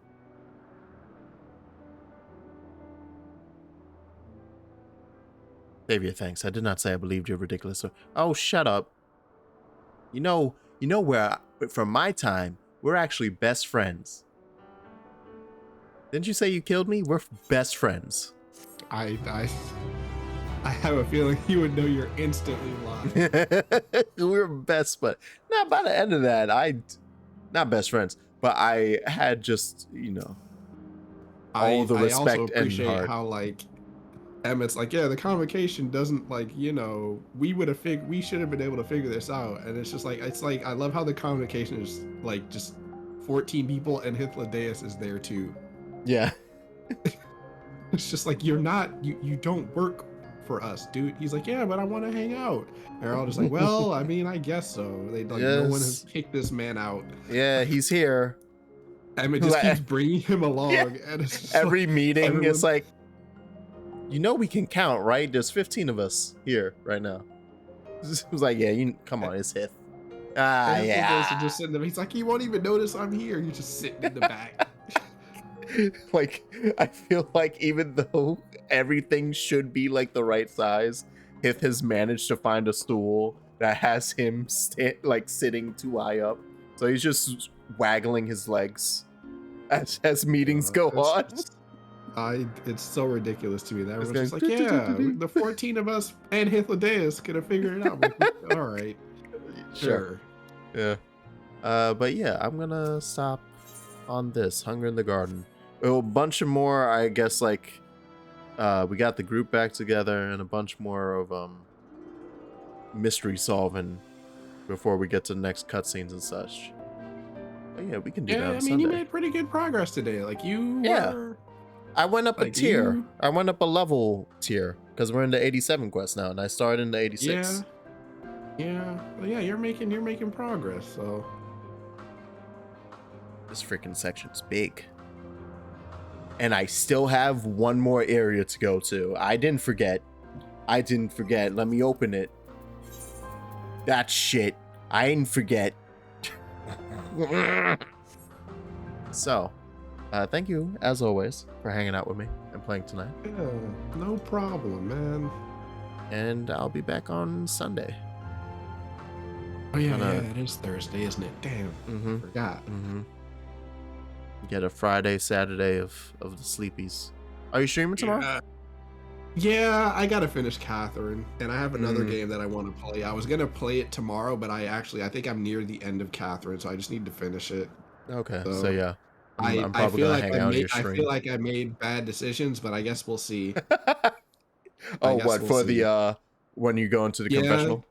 Save your thanks. I did not say I believed you're ridiculous. Oh, shut up. You know where, from my time, we're actually best friends. Didn't you say you killed me? We're best friends. I have a feeling you would know you're instantly lying. We're best, but not by the end of that. Not best friends, but I had just, all the respect I also appreciate and heart. how, like, Emmett's like, yeah, the Convocation doesn't, like, we should have been able to figure this out. And it's like, I love how the Convocation is, like, just 14 people and Hydaelyn is there too. Yeah. It's just like, you don't work for us, dude. He's like, yeah, but I want to hang out. And they're all just like, well, I mean, I guess so. They like, yes. No one has kicked this man out. Yeah, he's here. Emmett just keeps bringing him along. Yeah. And it's every meeting, it's like, we can count, right? There's 15 of us here right now. It was like, yeah, come on, it's Hith. Yeah. Just sitting there. He's like, he won't even notice I'm here. You're just sitting in the back. Like, I feel like even though everything should be like the right size, Hith has managed to find a stool that has him sitting too high up. So he's just waggling his legs as meetings go on. It's so ridiculous to me that everyone's just like, yeah, the 14 of us and Hydaelyn could have figured it out. Like, all right, sure. Yeah. But yeah, I'm gonna stop on this Hunger in the Garden. A bunch of more, I guess, like we got the group back together and a bunch more of mystery solving before we get to the next cutscenes and such. But yeah, we can do that on Sunday. You made pretty good progress today. Like I went up a tier. I went up a level tier because we're in the 87 quest now, and I started in the 86. Yeah, you're making progress. So this freaking section's big. And I still have one more area to go to. I didn't forget. Let me open it. That shit. I didn't forget. So, thank you, as always, for hanging out with me and playing tonight. Yeah, no problem, man. And I'll be back on Sunday. Oh yeah, yeah, it is Thursday, isn't it? Damn, Mm-hmm. forgot. Mm-hmm. Get a Friday, Saturday of the sleepies. Are you streaming tomorrow? Yeah, I gotta finish Catherine, and I have another game that I want to play. I was gonna play it tomorrow, but I think I'm near the end of Catherine, so I just need to finish it. Okay, so yeah, I I'm probably feel gonna like hang out on your I stream. feel like I made bad decisions, but I guess we'll see. Oh, what for the when you go into the confessional?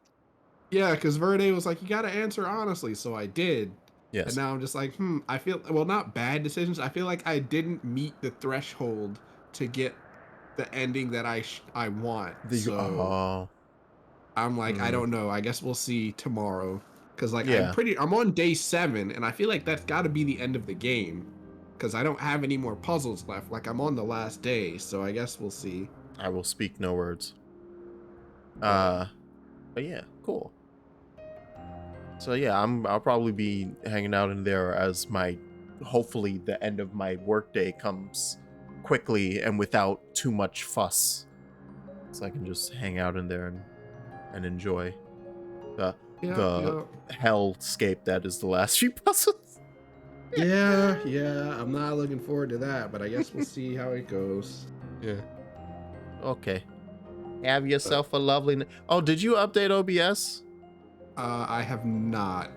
Yeah, because Verde was like, you gotta answer honestly, so I did. Yes. And now I'm just like, I feel not bad decisions. I feel like I didn't meet the threshold to get the ending that I want. I'm like, I don't know. I guess we'll see tomorrow. Cause like I'm on day 7, and I feel like that's got to be the end of the game. Cause I don't have any more puzzles left. Like I'm on the last day, so I guess we'll see. I will speak no words. But yeah, cool. So yeah, I'll probably be hanging out in there as hopefully the end of my workday comes quickly and without too much fuss, so I can just hang out in there and enjoy the hellscape that is the last few puzzles. Yeah, I'm not looking forward to that, but I guess we'll see how it goes. Yeah. Okay. Have yourself a lovely. Oh, did you update OBS? I have not.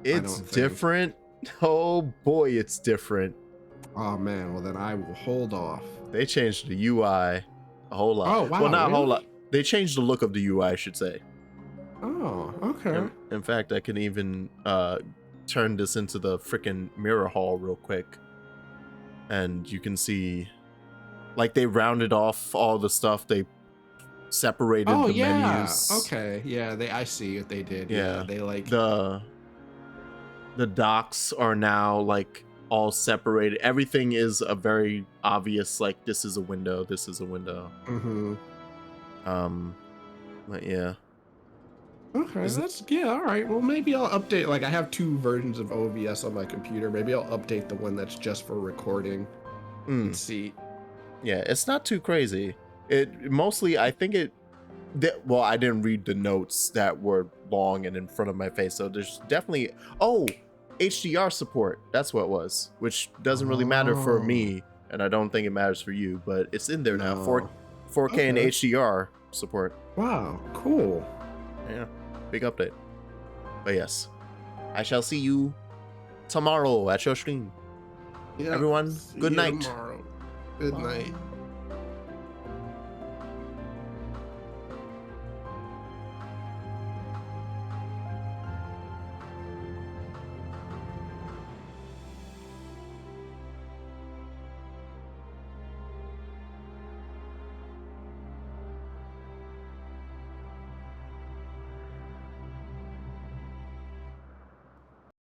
It's different. Oh boy, it's different. Oh man, well then I will hold off. They changed the UI a whole lot. Oh wow, well, not really? a whole lot. They changed the look of the UI, I should say. Oh, okay. In fact, I can even turn this into the freaking mirror hall real quick, and you can see, like, they rounded off all the stuff. They separated the menus. Okay, yeah, I see what they did. Yeah, they like the docks are now like all separated. Everything is a very obvious, like, this is a window, this is a window. But yeah. Okay, all right. Well, maybe I'll update. Like, I have 2 versions of OBS on my computer. Maybe I'll update the one that's just for recording. And see. Yeah, it's not too crazy. It mostly, I think well, I didn't read the notes that were long and in front of my face, so there's definitely HDR support. That's what it was, which doesn't really matter for me, and I don't think it matters for you, but it's in there now. 4K and HDR support. Wow, cool. Yeah, big update. But yes, I shall see you tomorrow at your stream. Yeah, everyone, good night. Tomorrow. Good night.